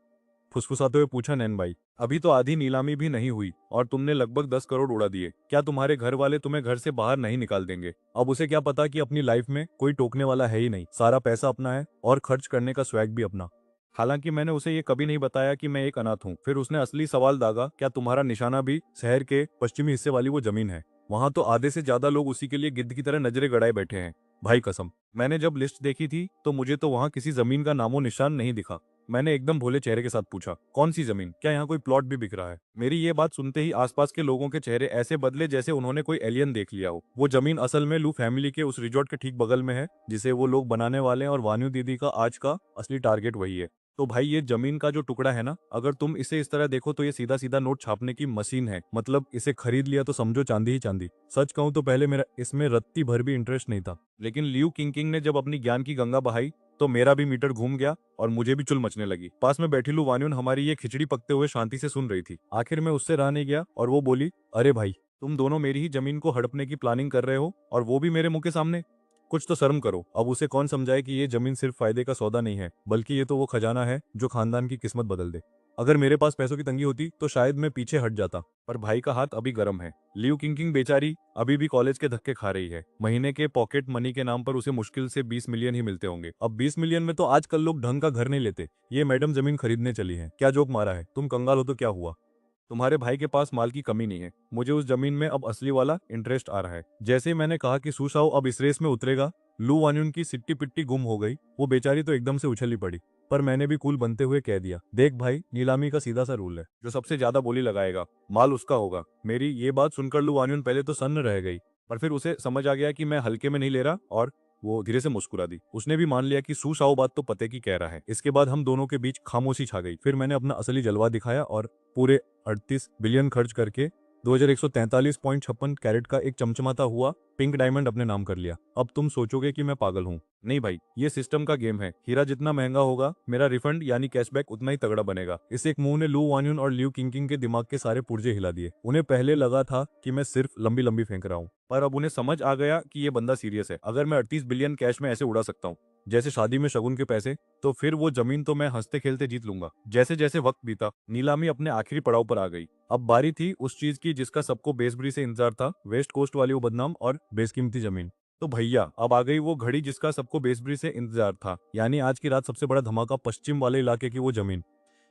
फुसफुसाते हुए पूछा, नैन भाई, अभी तो आधी नीलामी भी नहीं हुई और तुमने लगभग 10 करोड़ उड़ा दिए। क्या तुम्हारे घर वाले तुम्हें घर से बाहर नहीं निकाल देंगे? अब उसे क्या पता कि अपनी लाइफ में कोई टोकने वाला है ही नहीं। सारा पैसा अपना है और खर्च करने का स्वैग भी अपना। हालांकि मैंने उसे ये कभी नहीं बताया कि मैं एक अनाथ हूँ। फिर उसने असली सवाल दागा, क्या तुम्हारा निशाना भी शहर के पश्चिमी हिस्से वाली वो जमीन है? वहां तो आधे से ज्यादा लोग उसी के लिए गिद्ध की तरह नजरें गड़ाए बैठे हैं। भाई कसम, मैंने जब लिस्ट देखी थी तो मुझे तो वहां किसी जमीन का नामो निशान नहीं दिखा। मैंने एकदम भोले चेहरे के साथ पूछा, कौन सी जमीन? क्या यहाँ कोई प्लॉट भी बिक रहा है? मेरी ये बात सुनते ही आसपास के लोगों के चेहरे ऐसे बदले जैसे उन्होंने कोई एलियन देख लिया हो। वो जमीन असल में लू फैमिली के उस रिजॉर्ट के ठीक बगल में है जिसे वो लोग बनाने वाले हैं, और वान्यू दीदी का आज का असली टारगेट वही है। तो भाई, ये जमीन का जो टुकड़ा है ना, अगर तुम इसे इस तरह देखो तो ये सीधा सीधा नोट छापने की मशीन है। मतलब इसे खरीद लिया तो समझो चांदी ही चांदी। सच कहूं तो पहले मेरा इसमें रत्ती भर भी इंटरेस्ट नहीं था, लेकिन लियू किंग ने जब अपनी ज्ञान की गंगा बहाई तो मेरा भी मीटर घूम गया और मुझे भी चुल मचने लगी। पास में बैठी लू वान्यून हमारी ये खिचड़ी पकते हुए शांति से सुन रही थी। आखिर में उससे रहा नहीं गया और वो बोली, अरे भाई, तुम दोनों मेरी ही जमीन को हड़पने की प्लानिंग कर रहे हो, और वो भी मेरे मुंह के सामने। कुछ तो शर्म करो। अब उसे कौन समझाए कि ये जमीन सिर्फ फायदे का सौदा नहीं है, बल्कि ये तो वो खजाना है जो खानदान की किस्मत बदल दे। अगर मेरे पास पैसों की तंगी होती तो शायद मैं पीछे हट जाता, पर भाई का हाथ अभी गर्म है। लियू किंग बेचारी अभी भी कॉलेज के धक्के खा रही है। महीने के पॉकेट मनी के नाम पर उसे मुश्किल से 20 मिलियन ही मिलते होंगे। अब 20 मिलियन में तो आजकल लोग ढंग का घर नहीं लेते। ये मैडम जमीन खरीदने चली है। क्या जोक मारा है? तुम कंगाल हो तो क्या हुआ? तुम्हारे भाई के पास माल की कमी नहीं है। मुझे उस जमीन में अब असली वाला इंटरेस्ट आ रहा है। जैसे ही मैंने कहा कि सुशाओ अब इस रेस में उतरेगा, लू वान्यून की सिट्टी पिट्टी गुम हो गई। वो बेचारी तो एकदम से उछली पड़ी, पर मैंने भी कूल बनते हुए कह दिया, देख भाई, नीलामी का सीधा सा रूल है, जो सबसे ज्यादा बोली लगाएगा माल उसका होगा। मेरी ये बात सुनकर लू वान्यून पहले तो सन्न रह गई, पर फिर उसे समझ आ गया कि मैं हल्के में नहीं ले रहा, और वो धीरे से मुस्कुरा दी। उसने भी मान लिया कि सू शाओ बात तो पते की कह रहा है। इसके बाद हम दोनों के बीच खामोशी छा गई। फिर मैंने अपना असली जलवा दिखाया और पूरे 38 बिलियन खर्च करके 2143.56 कैरेट का एक चमचमाता हुआ पिंक डायमंड अपने नाम कर लिया। अब तुम सोचोगे कि मैं पागल हूँ। नहीं भाई, ये सिस्टम का गेम है। हीरा जितना महंगा होगा, मेरा रिफंड यानी कैशबैक उतना ही तगड़ा बनेगा। इस एक मूव ने लू वान्यून और लियू किंग के दिमाग के सारे पुर्जे हिला दिए। उन्हें पहले लगा था कि मैं सिर्फ लंबी लंबी फेंक रहा हूँ, पर अब उन्हें समझ आ गया कि ये बंदा सीरियस है। अगर मैं 38 बिलियन कैश में ऐसे उड़ा सकता हूँ जैसे शादी में शगुन के पैसे, तो फिर वो जमीन तो मैं हंसते खेलते जीत लूंगा। जैसे जैसे वक्त बीता, नीलामी अपने आखिरी पड़ाव पर आ गई। अब बारी थी उस चीज की जिसका सबको बेसब्री से इंतजार था, वेस्ट कोस्ट वाली वो बदनाम और बेसकीमती जमीन। तो भैया, अब आ गई वो घड़ी जिसका सबको बेसब्री से इंतजार था, यानी आज की रात सबसे बड़ा धमाका, पश्चिम वाले इलाके की वो जमीन।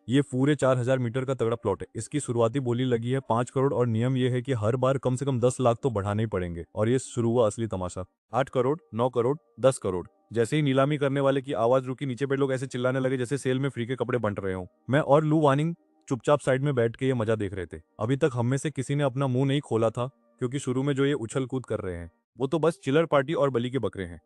ये पूरे 4000 मीटर का तगड़ा प्लॉट है। इसकी शुरुआती बोली लगी है 5 करोड़, और नियम ये है कि हर बार कम से कम 10 लाख तो बढ़ाने ही पड़ेंगे। और ये शुरू हुआ असली तमाशा। 8 करोड़, 9 करोड़, 10 करोड़। जैसे ही नीलामी करने वाले की आवाज रुकी, नीचे पे लोग ऐसे चिल्लाने लगे जैसे सेल में फ्री के कपड़े बंट रहे हो। मैं और लू वानिंग चुपचाप साइड में बैठ के ये मजा देख रहे थे। अभी तक हम में से किसी ने अपना मुंह नहीं खोला था, क्योंकि शुरू में जो ये उछल कूद कर रहे हैं वो तो बस चिलर पार्टी और बलि के बकरे हैं।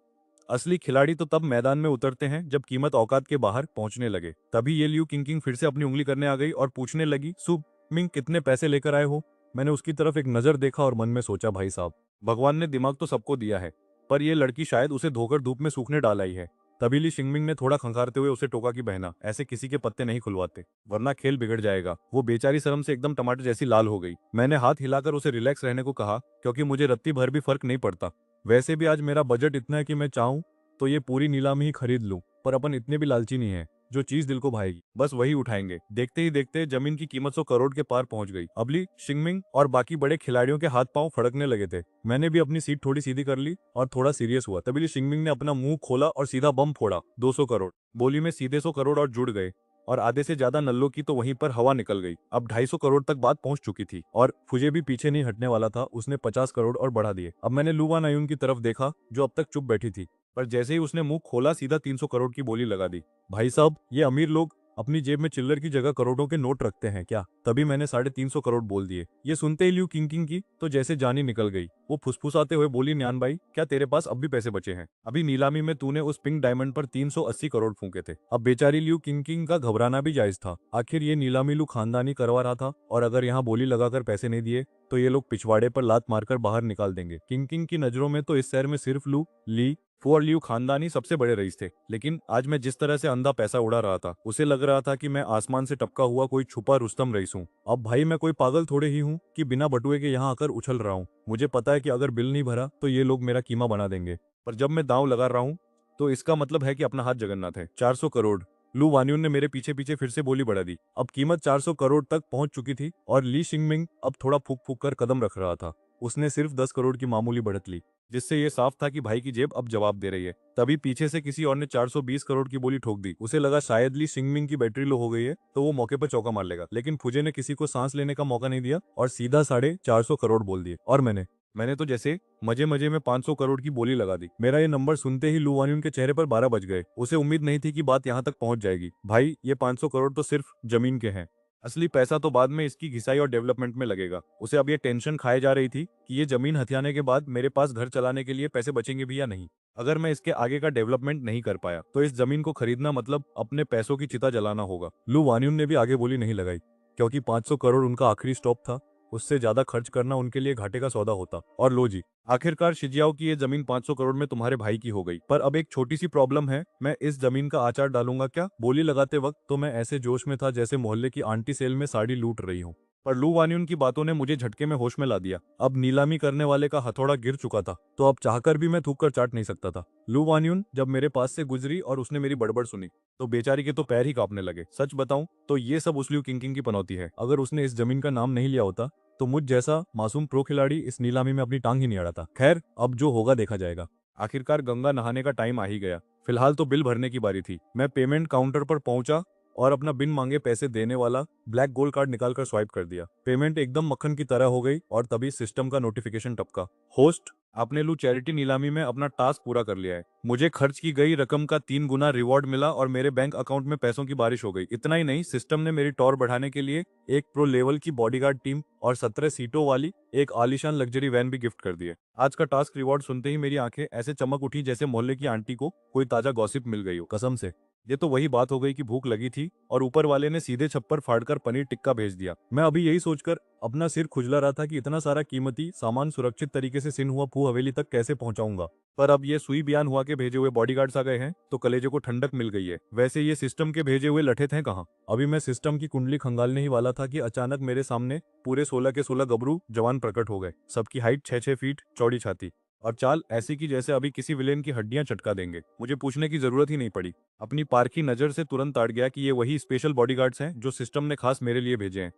असली खिलाड़ी तो तब मैदान में उतरते हैं जब कीमत औकात के बाहर पहुंचने लगे। तभी ये लियू किंग फिर से अपनी उंगली करने आ गई और पूछने लगी, सुब मिंग, कितने पैसे लेकर आए हो? मैंने उसकी तरफ एक नजर देखा और मन में सोचा, भाई साहब, भगवान ने दिमाग तो सबको दिया है, पर यह लड़की शायद उसे धोकर धूप में सूखने डाल आई है। तभी ली शिंगमिंग ने थोड़ा खंखारते हुए उसे टोका कि बहना, ऐसे किसी के पत्ते नहीं खुलवाते, वरना खेल बिगड़ जाएगा। वो बेचारी शर्म से एकदम टमाटर जैसी लाल हो गई। मैंने हाथ हिलाकर उसे रिलैक्स रहने को कहा, क्योंकि मुझे रत्ती भर भी फर्क नहीं पड़ता। वैसे भी आज मेरा बजट इतना है कि मैं चाहूं तो ये पूरी नीलामी ही खरीद लूं, पर अपन इतने भी लालची नहीं है। जो चीज दिल को भाएगी बस वही उठाएंगे। देखते ही देखते जमीन की कीमत 100 करोड़ के पार पहुंच गई। अब ली शिंगमिंग और बाकी बड़े खिलाड़ियों के हाथ पांव फड़कने लगे थे। मैंने भी अपनी सीट थोड़ी सीधी कर ली और थोड़ा सीरियस हुआ। तभी ली शिंगमिंग ने अपना मुंह खोला और सीधा बम फोड़ा। 200 करोड़ बोली में सीधे 100 करोड़ और जुड़ गए और आधे से ज्यादा नल्लों की तो वहीं पर हवा निकल गई। अब 250 करोड़ तक बात पहुंच चुकी थी और फुजे भी पीछे नहीं हटने वाला था। उसने 50 करोड़ और बढ़ा दिए। अब मैंने लू वान आयुन की तरफ देखा जो अब तक चुप बैठी थी, पर जैसे ही उसने मुंह खोला सीधा 300 करोड़ की बोली लगा दी। भाई साहब, ये अमीर लोग अपनी जेब में चिल्लर की जगह करोड़ों के नोट रखते हैं क्या? तभी मैंने 350 करोड़ बोल दिए। ये सुनते ही ल्यू किंग की तो जैसे जान ही निकल गई। वो फुसफुसाते हुए बोली, न्यान भाई, क्या तेरे पास अब भी पैसे बचे हैं? अभी नीलामी में तूने उस पिंक डायमंड पर 380 करोड़ फूके थे। अब बेचारी ल्यू किंग का घबराना भी जायज था। आखिर ये नीलामी लू खानदानी करवा रहा था और अगर यहाँ बोली लगाकर पैसे नहीं दिए तो ये लोग पिछवाड़े पर लात मारकर बाहर निकाल देंगे। किंग की नजरों में तो इस शहर में सिर्फ लू, ली, फू और लियू खानदानी सबसे बड़े रईस थे। लेकिन आज मैं जिस तरह से अंधा पैसा उड़ा रहा था, उसे लग रहा था कि मैं आसमान से टपका हुआ कोई छुपा रुस्तम रईस हूँ। अब भाई मैं कोई पागल थोड़े ही हूँ कि बिना बटुए के यहाँ आकर उछल रहा हूँ। मुझे पता है कि अगर बिल नहीं भरा तो ये लोग मेरा कीमा बना देंगे, पर जब मैं दांव लगा रहा हूँ तो इसका मतलब है कि अपना हाथ जगन्नाथ है। 400 करोड़ लू वान्यून ने मेरे पीछे पीछे फिर से बोली बढ़ा दी। अब कीमत 400 करोड़ तक पहुंच चुकी थी और ली शिंगमिंग अब थोड़ा फूक फूक कर कदम रख रहा था। उसने सिर्फ 10 करोड़ की मामूली बढ़त ली, जिससे ये साफ था कि भाई की जेब अब जवाब दे रही है। तभी पीछे से किसी और ने 420 करोड़ की बोली ठोक दी। उसे लगा शायद ली शिंगमिंग की बैटरी लो हो गई है तो वो मौके पर चौका मार लेगा, लेकिन फुजे ने किसी को सांस लेने का मौका नहीं दिया और सीधा 450 करोड़ बोल दिए। और मैंने तो जैसे मजे मजे में 500 करोड़ की बोली लगा दी। मेरा ये नंबर सुनते ही लू वान्यून के चेहरे पर 12 बज गए। उसे उम्मीद नहीं थी कि बात यहाँ तक पहुंच जाएगी। भाई, ये 500 करोड़ तो सिर्फ जमीन के हैं, असली पैसा तो बाद में इसकी घिसाई और डेवलपमेंट में लगेगा। उसे अब ये टेंशन खाए जा रही थी कि ये जमीन हथियाने के बाद मेरे पास घर चलाने के लिए पैसे बचेंगे भी या नहीं। अगर मैं इसके आगे का डेवलपमेंट नहीं कर पाया तो इस जमीन को खरीदना मतलब अपने पैसों की चिता जलाना होगा। लू वान्यून ने भी आगे बोली नहीं लगाई, क्योंकि 500 करोड़ उनका आखिरी स्टॉप था। उससे ज्यादा खर्च करना उनके लिए घाटे का सौदा होता। और लो जी, आखिरकार शिजियाओ की ये जमीन 500 करोड़ में तुम्हारे भाई की हो गई। पर अब एक छोटी सी प्रॉब्लम है, मैं इस जमीन का आचार डालूंगा क्या? बोली लगाते वक्त तो मैं ऐसे जोश में था जैसे मोहल्ले की आंटी सेल में साड़ी लूट रही हूँ। पर लू वान्यून की बातों ने मुझे झटके में होश में ला दिया। अब नीलामी करने वाले का हथौड़ा गिर चुका था, तो अब चाहकर भी मैं थूक कर चाट नहीं सकता था। लू वान्यून जब मेरे पास से गुजरी और उसने मेरी बड़बड़ सुनी तो बेचारी के तो पैर ही कांपने लगे। सच बताऊं तो ये सब उस ल्यू किंग की पनौती है। अगर उसने इस जमीन का नाम नहीं लिया होता तो मुझ जैसा मासूम प्रो खिलाड़ी इस नीलामी में अपनी टांग ही नहीं अड़ाता। खैर, अब जो होगा देखा जाएगा। आखिरकार गंगा नहाने का टाइम आ ही गया। फिलहाल तो बिल भरने की बारी थी। मैं पेमेंट काउंटर पर पहुंचा और अपना बिन मांगे पैसे देने वाला ब्लैक गोल्ड कार्ड निकालकर स्वाइप कर दिया। पेमेंट एकदम मक्खन की तरह हो गई और तभी सिस्टम का नोटिफिकेशन टपका, होस्ट, आपने लू चैरिटी नीलामी में अपना टास्क पूरा कर लिया है। मुझे खर्च की गई रकम का 3 गुना रिवॉर्ड मिला और मेरे बैंक अकाउंट में पैसों की बारिश हो गई। इतना ही नहीं, सिस्टम ने मेरी टॉर बढ़ाने के लिए एक प्रो लेवल की बॉडीगार्ड टीम और 17 सीटों वाली एक आलीशान लग्जरी वैन भी गिफ्ट कर दी है। आज का टास्क रिवॉर्ड सुनते ही मेरी आंखें ऐसे चमक उठी जैसे मोहल्ले की आंटी को कोई ताजा गॉसिप मिल गई हो। कसम से ये तो वही बात हो गई कि भूख लगी थी और ऊपर वाले ने सीधे छप्पर फाड़कर पनीर टिक्का भेज दिया। मैं अभी यही सोचकर अपना सिर खुजला रहा था कि इतना सारा कीमती सामान सुरक्षित तरीके से सिन हुआ फू हवेली तक कैसे पहुंचाऊंगा। पर अब ये सुई बयान हुआ के भेजे हुए बॉडीगार्ड्स आ गए हैं तो कलेजे को ठंडक मिल गई है। वैसे ये सिस्टम के भेजे हुए लठे थे कहाँ? अभी मैं सिस्टम की कुंडली खंगालने ही वाला था कि अचानक मेरे सामने पूरे 16 के 16 गबरू जवान प्रकट हो गए। सबकी हाइट 6-6 फीट, चौड़ी छाती और चाल ऐसी की जैसे अभी किसी विलेन की हड्डियां चटका देंगे। मुझे पूछने की जरूरत ही नहीं पड़ी। अपनी पारखी नजर से तुरंत ताड़ गया कि ये वही स्पेशल बॉडीगार्ड्स हैं जो सिस्टम ने खास मेरे लिए भेजे हैं।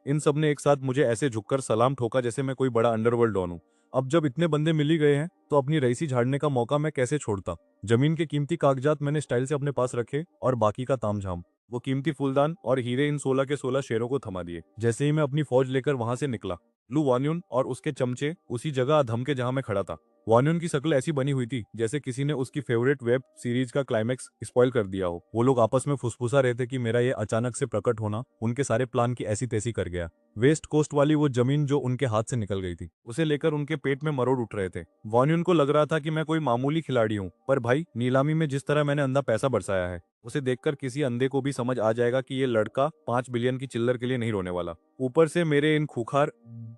इन सब ने एक साथ मुझे ऐसे झुककर सलाम ठोका जैसे मैं कोई बड़ा अंडरवर्ल्ड डॉन हूं। अब जब इतने बंदे मिल ही गए हैं तो अपनी रईसी झाड़ने का मौका मैं कैसे छोड़ता। जमीन के कीमती कागजात मैंने स्टाइल से अपने पास रखे और बाकी का तामझाम, वो कीमती फूलदान और हीरे इन 16 के 16 शेरों को थमा दिए। जैसे ही मैं अपनी फौज लेकर वहां से निकला, लू वान्यून और उसके चमचे उसी जगह धमके जहां मैं खड़ा था। वान्यून की शक्ल ऐसी बनी हुई थी जैसे किसी ने उसकी फेवरेट वेब सीरीज का क्लाइमैक्स स्पॉइल कर दिया हो। वो लोग आपस में फुसफुसा रहे थे कि मेरा ये अचानक से प्रकट होना उनके सारे प्लान की ऐसी तैसी कर गया। वेस्ट कोस्ट वाली वो जमीन जो उनके हाथ से निकल गई थी, उसे लेकर उनके पेट में मरोड़ उठ रहे थे। वान्यून को लग रहा था कि मैं कोई मामूली खिलाड़ी हूँ, पर भाई नीलामी में जिस तरह मैंने अंधा पैसा बरसाया है उसे देखकर किसी अंधे को भी समझ आ जाएगा कि ये लड़का 5 बिलियन की चिल्लर के लिए नहीं रोने वाला। ऊपर से मेरे इन खूंखार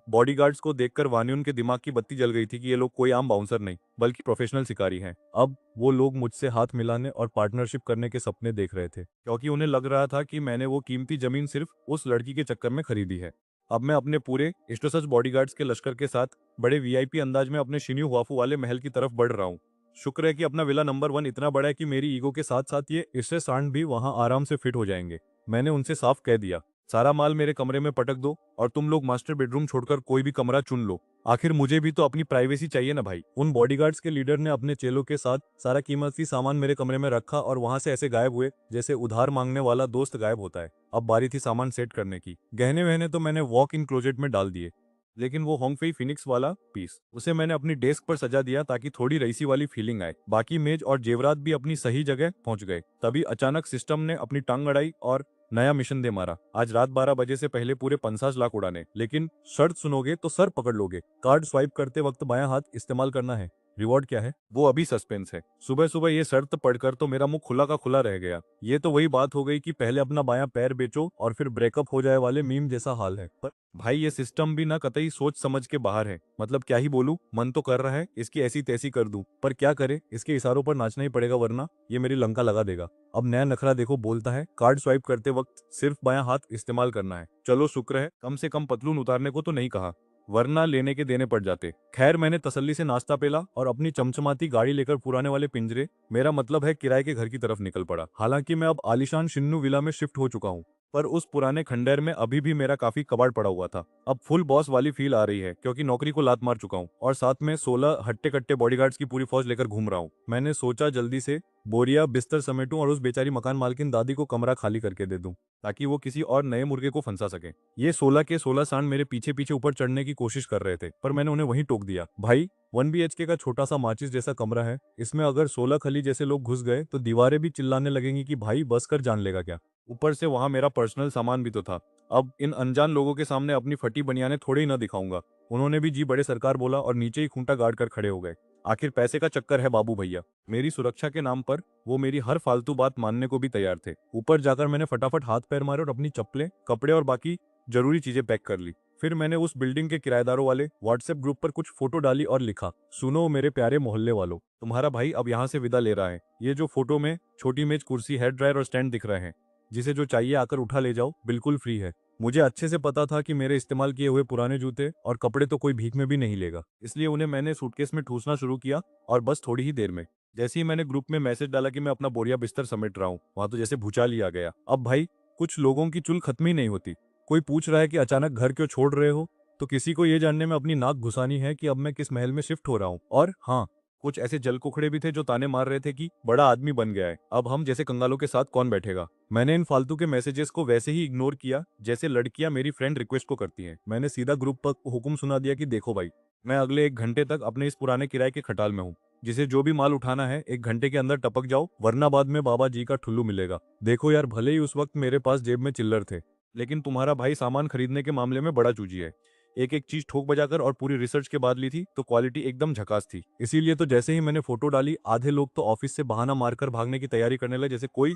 बॉडीगार्ड्स को देखकर वान्यून के दिमाग की बत्ती जल गई थी कि ये लोग कोई आम बाउंसर नहीं बल्कि प्रोफेशनल शिकारी हैं। अब वो लोग मुझसे हाथ मिलाने और पार्टनरशिप करने के सपने देख रहे थे, क्योंकि उन्हें लग रहा था कि मैंने वो कीमती जमीन सिर्फ उस लड़की के चक्कर में खरीदी है। अब मैं अपने पूरे इष्टसच बॉडीगार्ड्स के लश्कर के साथ बड़े वीआईपी अंदाज में अपने शिन्यू हुआफू वाले महल की तरफ बढ़ रहा हूँ। शुक्र है कि अपना विला नंबर 1 इतना बड़ा है कि मेरी ईगो के साथ साथ ये इससे सांड भी वहां आराम से फिट हो जाएंगे। मैंने उनसे साफ कह दिया, सारा माल मेरे कमरे में पटक दो और तुम लोग मास्टर बेडरूम छोड़कर कोई भी कमरा चुन लो। आखिर मुझे भी तो अपनी प्राइवेसी चाहिए ना भाई। उन बॉडीगार्ड्स के लीडर ने अपने चेलों के साथ सारा कीमती सामान मेरे कमरे में रखा और वहां से ऐसे गायब हुए जैसे उधार मांगने वाला दोस्त गायब होता है। अब बारी थी सामान सेट करने की। गहने वहने तो मैंने वॉक इन क्लोजेट में डाल दिए, लेकिन वो होंगफेई फिनिक्स वाला पीस उसे मैंने अपनी डेस्क पर सजा दिया ताकि थोड़ी रईसी वाली फीलिंग आए। बाकी मेज और जेवरात भी अपनी सही जगह पहुंच गए। तभी अचानक सिस्टम ने अपनी टांग अड़ाई और नया मिशन दे मारा। आज रात 12 बजे से पहले पूरे 50 लाख उड़ाने, लेकिन शर्त सुनोगे तो सर पकड़ लोगे। कार्ड स्वाइप करते वक्त बायां हाथ इस्तेमाल करना है। रिवॉर्ड क्या है वो अभी सस्पेंस है। सुबह सुबह ये शर्त पढ़कर तो मेरा मुंह खुला का खुला रह गया। ये तो वही बात हो गई कि पहले अपना बायां पैर बेचो और फिर ब्रेकअप हो जाए वाले मीम जैसा हाल है। पर भाई ये सिस्टम भी ना कतई सोच समझ के बाहर है। मतलब क्या ही बोलूं, मन तो कर रहा है इसकी ऐसी तैसी कर दूं, पर क्या करे, इसके इशारों पर नाचना ही पड़ेगा वरना ये मेरी लंका लगा देगा। अब नया नखरा देखो, बोलता है कार्ड स्वाइप करते वक्त सिर्फ बायां हाथ इस्तेमाल करना है। चलो शुक्र है कम से कम पतलून उतारने को तो नहीं कहा, वरना लेने के देने पड़ जाते। खैर मैंने तसल्ली से नाश्ता पेला और अपनी चमचमाती गाड़ी लेकर पुराने वाले पिंजरे, मेरा मतलब है किराए के घर की तरफ निकल पड़ा। हालांकि मैं अब आलीशान शिन्नू विला में शिफ्ट हो चुका हूँ, पर उस पुराने खंडहर में अभी भी मेरा काफी कबाड़ पड़ा हुआ था। अब फुल बॉस वाली फील आ रही है क्योंकि नौकरी को लात मार चुका हूँ और साथ में 16 हट्टे कट्टे बॉडीगार्ड्स की पूरी फौज लेकर घूम रहा हूँ। मैंने सोचा जल्दी से बोरिया बिस्तर समेटूं और उस बेचारी मकान मालकिन दादी को कमरा खाली करके दे दूं ताकि वो किसी और नए मुर्गे को फंसा सके। ये 16 के 16 सांड मेरे पीछे पीछे ऊपर चढ़ने की कोशिश कर रहे थे, पर मैंने उन्हें वहीं टोक दिया। भाई 1 BHK का छोटा सा माचिस जैसा कमरा है, इसमें अगर 16 खली जैसे लोग घुस गए तो दीवारें भी चिल्लाने लगेंगी कि भाई बस कर जान लेगा क्या। ऊपर से वहां मेरा पर्सनल सामान भी तो था। अब इन अनजान लोगों के सामने अपनी फटी बनियाने थोड़े ही ना दिखाऊंगा। उन्होंने भी जी बड़े सरकार बोला और नीचे ही खूंटा गाड़ कर खड़े हो गए। आखिर पैसे का चक्कर है बाबू भैया। मेरी सुरक्षा के नाम पर वो मेरी हर फालतू बात मानने को भी तैयार थे। ऊपर जाकर मैंने फटाफट हाथ पैर मारे और अपनी चप्पलें, कपड़े और बाकी जरूरी चीजें पैक कर ली। फिर मैंने उस बिल्डिंग के किराएदारों वाले व्हाट्सएप ग्रुप पर कुछ फोटो डाली और लिखा, सुनो मेरे प्यारे मोहल्ले वालों, तुम्हारा भाई अब यहाँ से विदा ले रहा है। ये जो फोटो में छोटी मेज, कुर्सी, हेयर ड्रायर और स्टैंड दिख रहे हैं, जिसे जो चाहिए आकर उठा ले जाओ, बिल्कुल फ्री है। मुझे अच्छे से पता था कि मेरे इस्तेमाल किए हुए पुराने जूते और कपड़े तो कोई भीख में भी नहीं लेगा, इसलिए उन्हें मैंने सूटकेस में ठूसना शुरू किया। और बस थोड़ी ही देर में जैसे ही मैंने ग्रुप में मैसेज डाला कि मैं अपना बोरिया बिस्तर समेट रहा हूँ, वहां तो जैसे भूचाल ही आ गया। अब भाई कुछ लोगों की चुल खत्म ही नहीं होती। कोई पूछ रहा है कि अचानक घर क्यों छोड़ रहे हो, तो किसी को ये जानने में अपनी नाक घुसानी है कि अब मैं किस महल में शिफ्ट हो रहा हूँ। और हाँ, कुछ ऐसे जलकुखड़े भी थे जो ताने मार रहे थे कि बड़ा आदमी बन गया है, अब हम जैसे कंगालों के साथ कौन बैठेगा। मैंने इन फालतू के मैसेजेस को वैसे ही इग्नोर किया जैसे लड़कियां मेरी फ्रेंड रिक्वेस्ट को करती हैं। मैंने सीधा ग्रुप पर हुक्म सुना दिया कि देखो भाई, मैं अगले 1 घंटे तक अपने इस पुराने किराए के खटाल में हूँ। जिसे जो भी माल उठाना है 1 घंटे के अंदर टपक जाओ, वरना बाद में बाबा जी का ठुल्लू मिलेगा। देखो यार, भले ही उस वक्त मेरे पास जेब में चिल्लर थे, लेकिन तुम्हारा भाई सामान खरीदने के मामले में बड़ा चूजी है। एक एक चीज ठोक बजाकर और पूरी रिसर्च के बाद ली थी, तो क्वालिटी एकदम झकास थी। इसीलिए तो जैसे ही मैंने फोटो डाली, आधे लोग तो ऑफिस से बहाना मारकर भागने की तैयारी करने लगे जैसे कोई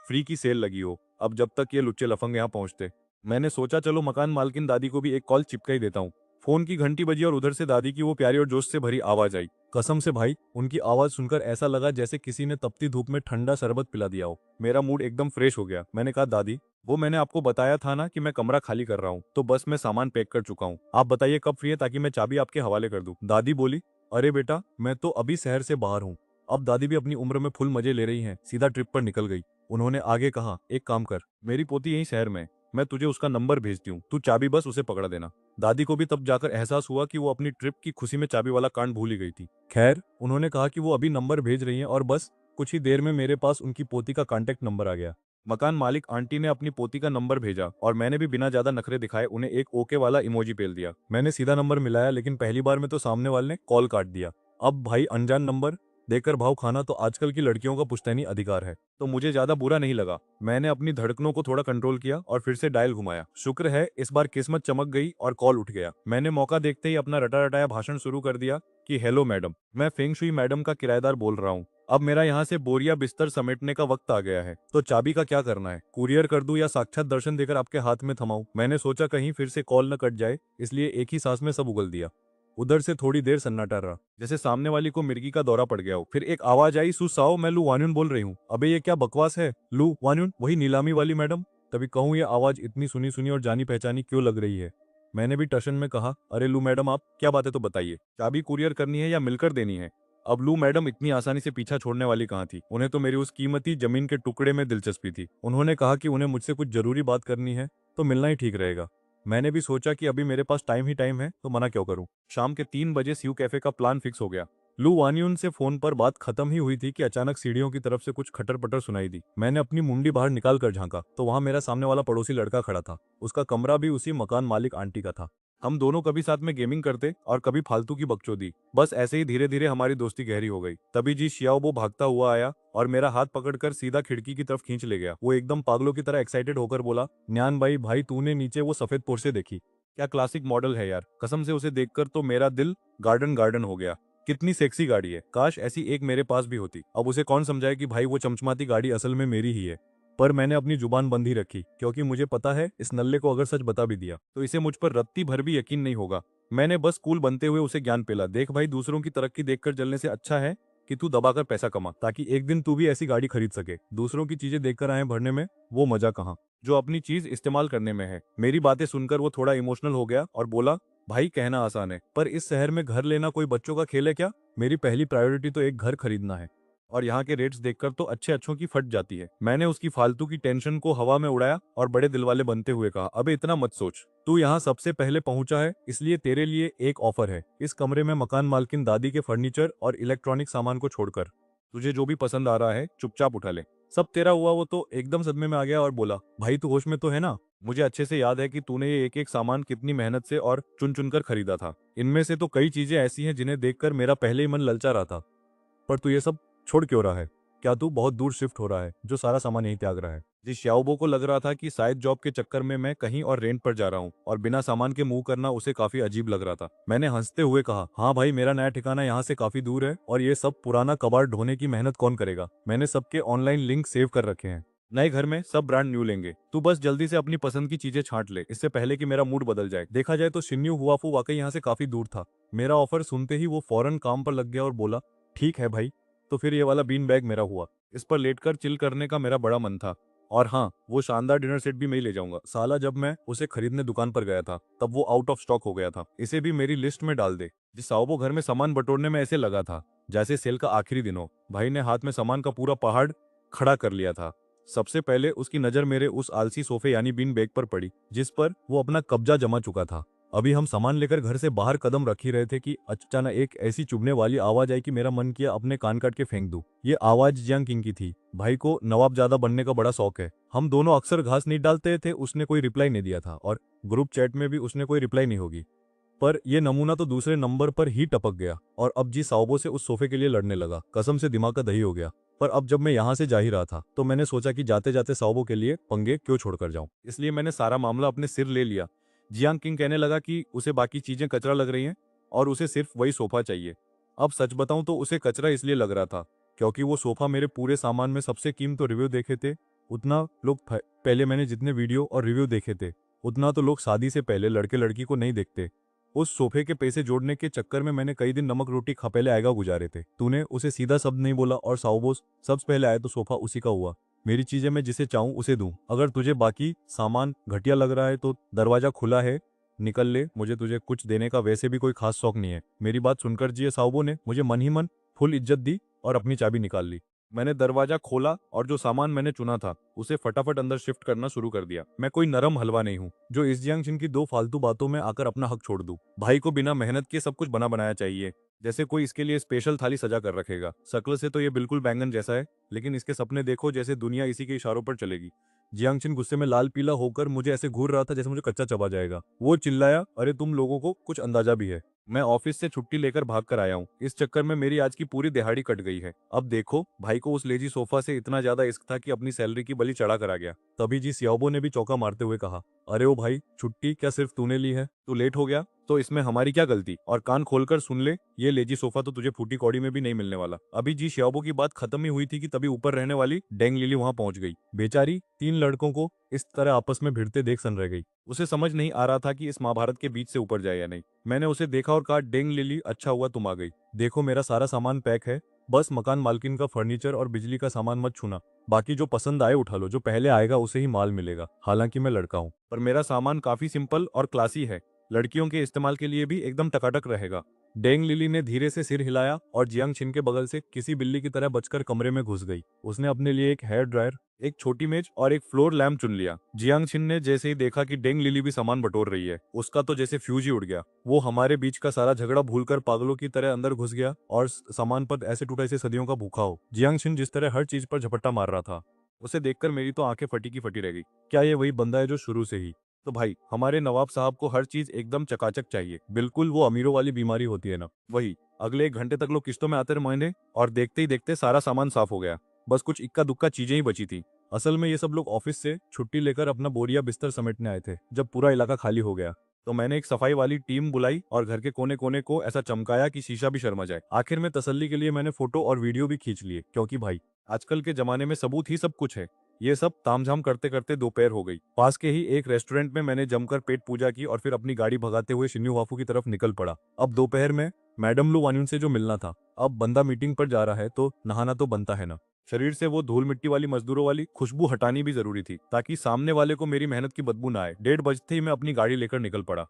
फ्री की सेल लगी हो। अब जब तक ये लुच्चे लफंग यहाँ पहुंचते, मैंने सोचा चलो मकान मालकिन दादी को भी एक कॉल चिपका ही देता हूँ। फोन की घंटी बजी और उधर से दादी की वो प्यारी और जोश से भरी आवाज आई। कसम से भाई, उनकी आवाज सुनकर ऐसा लगा जैसे किसी ने तपती धूप में ठंडा शरबत पिला दिया हो। मेरा मूड एकदम फ्रेश हो गया। मैंने कहा, दादी, वो मैंने आपको बताया था ना कि मैं कमरा खाली कर रहा हूँ, तो बस मैं सामान पैक कर चुका हूँ। आप बताइए कब फ्री है ताकि मैं चाबी आपके हवाले कर दूं। दादी बोली, अरे बेटा, मैं तो अभी शहर से बाहर हूँ। अब दादी भी अपनी उम्र में फुल मजे ले रही हैं, सीधा ट्रिप पर निकल गई। उन्होंने आगे कहा, एक काम कर, मेरी पोती यहीं शहर में, मैं तुझे उसका नंबर भेजती हूँ, तू चाबी बस उसे पकड़ा देना। दादी को भी तब जाकर एहसास हुआ कि वो अपनी ट्रिप की खुशी में चाबी वाला कांड भूल ही गई थी। खैर, उन्होंने कहा कि वो अभी नंबर भेज रही हैं और बस कुछ ही देर में मेरे पास उनकी पोती का कांटेक्ट नंबर आ गया। मकान मालिक आंटी ने अपनी पोती का नंबर भेजा और मैंने भी बिना ज्यादा नखरे दिखाए उन्हें एक ओके वाला इमोजी पेल दिया। मैंने सीधा नंबर मिलाया, लेकिन पहली बार में तो सामने वाले ने कॉल काट दिया। अब भाई, अनजान नंबर देकर भाव खाना तो आजकल की लड़कियों का पुश्तैनी अधिकार है, तो मुझे ज्यादा बुरा नहीं लगा। मैंने अपनी धड़कनों को थोड़ा कंट्रोल किया और फिर से डायल घुमाया। शुक्र है इस बार किस्मत चमक गई और कॉल उठ गया। मैंने मौका देखते ही अपना रटा रटाया भाषण शुरू कर दिया कि हेलो मैडम, मैं फेंग शुई मैडम का किराएदार बोल रहा हूँ। अब मेरा यहाँ से बोरिया बिस्तर समेटने का वक्त आ गया है, तो चाबी का क्या करना है? कुरियर कर दूं या साक्षात दर्शन देकर आपके हाथ में थमाऊं? मैंने सोचा कहीं फिर से कॉल न कट जाए, इसलिए एक ही सांस में सब उगल दिया। उधर से थोड़ी देर सन्नाटा रहा, जैसे सामने वाली को मिर्गी का दौरा पड़ गया हो। फिर एक आवाज आई, सुसाओ, मैं लू वान्यून बोल रही हूँ। अबे ये क्या बकवास है? लू वान्यून, वही नीलामी वाली मैडम। तभी कहूँ, ये आवाज इतनी सुनी सुनी और जानी पहचानी क्यों लग रही है? मैंने भी टशन में कहा, अरे लू मैडम, आप क्या बात है तो बताइए, चाबी कुरियर करनी है या मिलकर देनी है? अब लू मैडम इतनी आसानी से पीछा छोड़ने वाली कहाँ थी। उन्हें तो मेरी उस कीमती जमीन के टुकड़े में दिलचस्पी थी। उन्होंने कहा कि उन्हें मुझसे कुछ जरूरी बात करनी है तो मिलना ही ठीक रहेगा। मैंने भी सोचा कि अभी मेरे पास टाइम ही टाइम है तो मना क्यों करूं। शाम के 3 बजे स्यू कैफे का प्लान फिक्स हो गया। लू वानियुन से फोन पर बात खत्म ही हुई थी कि अचानक सीढ़ियों की तरफ से कुछ खटर पटर सुनाई दी। मैंने अपनी मुंडी बाहर निकाल कर झांका तो वहां मेरा सामने वाला पड़ोसी लड़का खड़ा था। उसका कमरा भी उसी मकान मालिक आंटी का था। हम दोनों कभी साथ में गेमिंग करते और कभी फालतू की बकचोदी। बस ऐसे ही धीरे धीरे हमारी दोस्ती गहरी हो गई। तभी जी शियाओबो भागता हुआ आया और मेरा हाथ पकड़कर सीधा खिड़की की तरफ खींच ले गया। वो एकदम पागलों की तरह एक्साइटेड होकर बोला, न्यान भाई भाई तूने नीचे वो सफेद पोर्शे देखी? क्या क्लासिक मॉडल है यार। कसम से उसे देखकर तो मेरा दिल गार्डन गार्डन हो गया। कितनी सेक्सी गाड़ी है, काश ऐसी एक मेरे पास भी होती। अब उसे कौन समझाए कि भाई वो चमचमाती गाड़ी असल में मेरी ही है। पर मैंने अपनी जुबान बंद ही रखी क्योंकि मुझे पता है इस नल्ले को अगर सच बता भी दिया तो इसे मुझ पर रत्ती भर भी यकीन नहीं होगा। मैंने बस कूल बनते हुए उसे ज्ञान पेला, देख भाई दूसरों की तरक्की देखकर जलने से अच्छा है कि तू दबाकर पैसा कमा, ताकि एक दिन तू भी ऐसी गाड़ी खरीद सके। दूसरों की चीजें देखकर आए भरने में वो मजा कहाँ जो अपनी चीज इस्तेमाल करने में है। मेरी बातें सुनकर वो थोड़ा इमोशनल हो गया और बोला, भाई कहना आसान है पर इस शहर में घर लेना कोई बच्चों का खेल है क्या? मेरी पहली प्रायोरिटी तो एक घर खरीदना है और यहाँ के रेट्स देखकर तो अच्छे अच्छों की फट जाती है। मैंने उसकी फालतू की टेंशन को हवा में उड़ाया और बड़े दिलवाले बनते हुए कहा, अबे इतना मत सोच, तू यहाँ सबसे पहले पहुंचा है इसलिए तेरे लिए एक ऑफर है। इस कमरे में मकान मालकिन दादी के फर्नीचर और इलेक्ट्रॉनिक सामान को छोड़कर तुझे जो भी पसंद आ रहा है चुपचाप उठा ले। सब तेरा हुआ। वो तो एकदम सदमे में आ गया और बोला, भाई तू होश में तो है ना? मुझे अच्छे से याद है कि तूने ये एक एक सामान कितनी मेहनत से और चुन चुन कर खरीदा था। इनमें से तो कई चीजें ऐसी हैं जिन्हें देखकर मेरा पहले ही मन ललचा रहा था। पर तू ये सब छोड़ क्यों रहा है? क्या तू बहुत दूर शिफ्ट हो रहा है जो सारा सामान यहीं त्याग रहा है? जिस श्याओबो को लग रहा था कि शायद जॉब के चक्कर में मैं कहीं और रेंट पर जा रहा हूँ और बिना सामान के मूव करना उसे काफी अजीब लग रहा था। मैंने हंसते हुए कहा, हाँ भाई मेरा नया ठिकाना यहाँ से काफी दूर है और ये सब पुराना कबाड़ ढोने की मेहनत कौन करेगा? मैंने सबके ऑनलाइन लिंक सेव कर रखे हैं। नए घर में सब ब्रांड न्यू लेंगे। तू बस जल्दी से अपनी पसंद की चीजें छांट ले इससे पहले कि मेरा मूड बदल जाए। देखा जाए तो शिन्यू हुआफू वाकई यहाँ से काफी दूर था। मेरा ऑफर सुनते ही वो फौरन काम पर लग गया और बोला, ठीक है भाई, तो फिर ये वाला बीन बैग मेरा हुआ। इस पर लेटकर चिल करने का मेरा बड़ा मन था। और हाँ, वो शानदार डिनर सेट भी मैं ही ले जाऊंगा। साला जब मैं उसे खरीदने दुकान पर गया था तब वो आउट ऑफ स्टॉक हो गया था। इसे भी मेरी लिस्ट में डाल दे। जिस साओबो घर में सामान बटोरने में ऐसे लगा था जैसे सेल का आखिरी दिन हो। भाई ने हाथ में सामान का पूरा पहाड़ खड़ा कर लिया था। सबसे पहले उसकी नजर मेरे उस आलसी सोफे यानी बीन बैग पर पड़ी जिस पर वो अपना कब्जा जमा चुका था। अभी हम सामान लेकर घर से बाहर कदम रख ही रहे थे कि अचानक एक ऐसी चुभने वाली आवाज आई कि मेरा मन किया अपने कान काट के फेंक दूं। ये आवाज जियांग किंग की थी। भाई को नवाबजादा बनने का बड़ा शौक है। हम दोनों अक्सर घास नहीं डालते थे। उसने कोई रिप्लाई नहीं दिया था और ग्रुप चैट में भी उसने कोई रिप्लाई नहीं होगी। पर यह नमूना तो दूसरे नंबर पर ही टपक गया और अब जी साओबो से उस सोफे के लिए लड़ने लगा। कसम से दिमाग का दही हो गया। पर अब जब मैं यहाँ से जा ही रहा था तो मैंने सोचा कि जाते जाते साओबो के लिए पंगे क्यों छोड़कर जाऊं। इसलिए मैंने सारा मामला अपने सिर ले लिया। जियांग किंग कहने लगा कि उसे बाकी चीजें कचरा लग रही हैं और उसे सिर्फ वही सोफा चाहिए। अब सच बताऊं तो उसे कचरा इसलिए लग रहा था क्योंकि वो सोफा मेरे पूरे सामान में सबसे कीमती रिव्यू देखे थे। उतना लोग पहले मैंने जितने वीडियो और रिव्यू देखे थे उतना तो लोग शादी से पहले लड़के लड़की को नहीं देखते। उस सोफे के पैसे जोड़ने के चक्कर में मैंने कई दिन नमक रोटी खा पहले आएगा गुजारे थे। तूने उसे सीधा शब्द नहीं बोला और साओबोस सबसे पहले आया तो सोफा उसी का हुआ। मेरी चीजें मैं जिसे चाहूं उसे दूं। अगर तुझे बाकी सामान घटिया लग रहा है तो दरवाजा खुला है, निकल ले। मुझे तुझे कुछ देने का वैसे भी कोई खास शौक नहीं है। मेरी बात सुनकर जी साओबो ने मुझे मन ही मन फुल इज्जत दी और अपनी चाबी निकाल ली। मैंने दरवाजा खोला और जो सामान मैंने चुना था उसे फटाफट अंदर शिफ्ट करना शुरू कर दिया। मैं कोई नरम हलवा नहीं हूँ जो इस जियांगशिन की दो फालतू बातों में आकर अपना हक छोड़ दूं। भाई को बिना मेहनत के सब कुछ बना बनाया चाहिए, जैसे कोई इसके लिए स्पेशल थाली सजा कर रखेगा। शक्ल से तो ये बिल्कुल बैंगन जैसा है लेकिन इसके सपने देखो जैसे दुनिया इसी के इशारों पर चलेगी। जियांगशिन गुस्से में लाल पीला होकर मुझे ऐसे घूर रहा था जैसे मुझे कच्चा चबा जाएगा। वो चिल्लाया, अरे तुम लोगों को कुछ अंदाजा भी है? मैं ऑफिस से छुट्टी लेकर भाग कर आया हूँ। इस चक्कर में मेरी आज की पूरी दिहाड़ी कट गई है। अब देखो, भाई को उस लेजी सोफा से इतना ज्यादा इश्क था कि अपनी सैलरी की बलि चढ़ा कर आ गया। तभी जी सियाओबो ने भी चौका मारते हुए कहा, अरे ओ भाई, छुट्टी क्या सिर्फ तूने ली है? तू लेट हो गया तो इसमें हमारी क्या गलती? और कान खोलकर सुन ले, ये लेजी सोफा तो तुझे फूटी कौड़ी में भी नहीं मिलने वाला। अभी जी श्याओबो की बात खत्म ही हुई थी कि तभी ऊपर रहने वाली डेंग लिली वहां पहुंच गई। बेचारी 3 लड़कों को इस तरह आपस में भिड़ते देख सन रह गई। उसे समझ नहीं आ रहा था कि इस महाभारत के बीच से ऊपर जाए या नहीं। मैंने उसे देखा और कहा, डेंग लिली, अच्छा हुआ तुम आ गई। देखो मेरा सारा सामान पैक है, बस मकान मालकिन का फर्नीचर और बिजली का सामान मत छूना। बाकी जो पसंद आए उठा लो, जो पहले आएगा उसे ही माल मिलेगा। हालांकि मैं लड़का हूँ पर मेरा सामान काफी सिंपल और क्लासी है। लड़कियों के इस्तेमाल के लिए भी एकदम टकाटक रहेगा। डेंग लिली ने धीरे से सिर हिलाया और जियांग छिन के बगल से किसी बिल्ली की तरह बचकर कमरे में घुस गई। उसने अपने लिए एक हेयर ड्रायर, एक छोटी मेज और एक फ्लोर लैम्प चुन लिया। जियांग छिन ने जैसे ही देखा कि डेंग लिली भी सामान बटोर रही है, उसका तो जैसे फ्यूज ही उड़ गया। वो हमारे बीच का सारा झगड़ा भूलकर पागलों की तरह अंदर घुस गया और सामान पर ऐसे टूटा जैसे सदियों का भूखा हो। जियांग छिन जिस तरह हर चीज पर झपट्टा मार रहा था, उसे देखकर मेरी तो आंखें फटी की फटी रह गई। क्या ये वही बंदा है जो शुरू से ही? तो भाई हमारे नवाब साहब को हर चीज एकदम चकाचक चाहिए, बिल्कुल वो अमीरों वाली बीमारी होती है ना वही। अगले 1 घंटे तक लोग किस्तों में आते रहे और देखते ही देखते सारा सामान साफ हो गया। बस कुछ इक्का दुक्का चीजें ही बची थी। असल में ये सब लोग ऑफिस से छुट्टी लेकर अपना बोरिया बिस्तर समेटने आए थे। जब पूरा इलाका खाली हो गया तो मैंने एक सफाई वाली टीम बुलाई और घर के कोने कोने को ऐसा चमकाया कि शीशा भी शर्मा जाए। आखिर में तसल्ली के लिए मैंने फोटो और वीडियो भी खींच लिए, क्योंकि भाई आजकल के जमाने में सबूत ही सब कुछ है। ये सब तामझाम करते करते दोपहर हो गई। पास के ही एक रेस्टोरेंट में मैंने जमकर पेट पूजा की और फिर अपनी गाड़ी भगाते हुए शिन्यू वाफू की तरफ निकल पड़ा। अब दोपहर में मैडम लू वान्यून से जो मिलना था, अब बंदा मीटिंग पर जा रहा है तो नहाना तो बनता है ना। शरीर से वो धूल मिट्टी वाली मजदूरों वाली खुशबू हटानी भी जरूरी थी, ताकि सामने वाले को मेरी मेहनत की बदबू ना आए। 1:30 बजते ही मैं अपनी गाड़ी लेकर निकल पड़ा।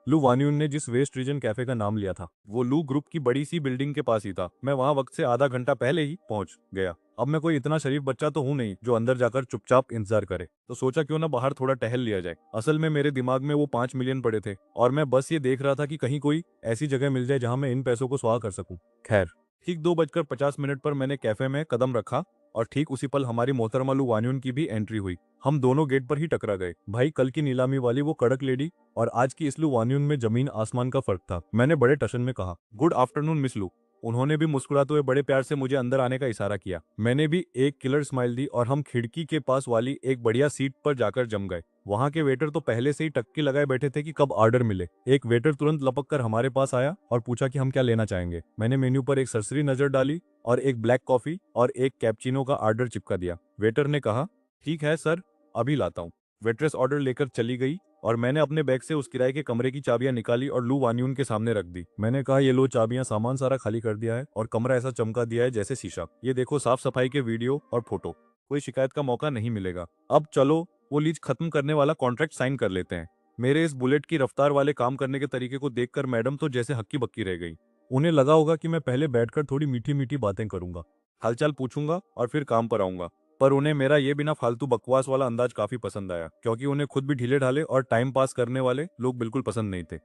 लू वान्यून ने जिस वेस्ट रीजन कैफे का नाम लिया था, वो लू ग्रुप की बड़ी सी बिल्डिंग के पास ही था। मैं वहां वक्त से आधा घंटा पहले ही पहुंच गया। अब मैं कोई इतना शरीफ बच्चा तो हूं नहीं जो अंदर जाकर चुपचाप इंतजार करे, तो सोचा क्यों ना बाहर थोड़ा टहल लिया जाए। असल में मेरे दिमाग में वो 5 मिलियन पड़े थे और मैं बस ये देख रहा था कि कहीं कोई ऐसी जगह मिल जाए जहां मैं इन पैसों को स्वाहा कर सकूं। खैर, ठीक 2:50 पर मैंने कैफे में कदम रखा और ठीक उसी पल हमारी मोहतरमा लू वान्यून की भी एंट्री हुई। हम दोनों गेट पर ही टकरा गए। भाई कल की नीलामी वाली वो कड़क लेडी और आज की इस लू वान्यून में जमीन आसमान का फर्क था। मैंने बड़े टशन में कहा, गुड आफ्टरनून मिस लू। उन्होंने भी मुस्कुराते हुए बड़े प्यार से मुझे अंदर आने का इशारा किया। मैंने भी एक किलर स्माइल दी और हम खिड़की के पास वाली एक बढ़िया सीट पर जाकर जम गए। वहां के वेटर तो पहले से ही टक्की लगाए बैठे थे कि कब ऑर्डर मिले। एक वेटर तुरंत लपक कर हमारे पास आया और पूछा कि हम क्या लेना चाहेंगे। मैंने मेन्यू पर एक सरसरी नजर डाली और एक ब्लैक कॉफी और एक कैप्चिनो का ऑर्डर चिपका दिया। वेटर ने कहा, ठीक है सर, अभी लाता हूँ। वेट्रेस ऑर्डर लेकर चली गई और मैंने अपने बैग से उस किराए के कमरे की चाबियां निकाली और लू वान्यून के सामने रख दी। मैंने कहा, ये लो चाबियां, सामान सारा खाली कर दिया है और कमरा ऐसा चमका दिया है जैसे शीशा। ये देखो साफ सफाई के वीडियो और फोटो, कोई शिकायत का मौका नहीं मिलेगा। अब चलो वो लीज खत्म करने वाला कॉन्ट्रैक्ट साइन कर लेते हैं। मेरे इस बुलेट की रफ्तार वाले काम करने के तरीके को देखकर मैडम तो जैसे हक्की बक्की रह गई। उन्हें लगा होगा कि मैं पहले बैठकर थोड़ी मीठी मीठी बातें करूंगा, हालचाल पूछूंगा और फिर काम पर आऊंगा। पर उन्हें मेरा ये बिना फालतू बकवास वाला अंदाज काफी पसंद आया, क्योंकि उन्हें खुद भी ढीले ढाले और टाइम पास करने वाले लोग बिल्कुल पसंद नहीं थे।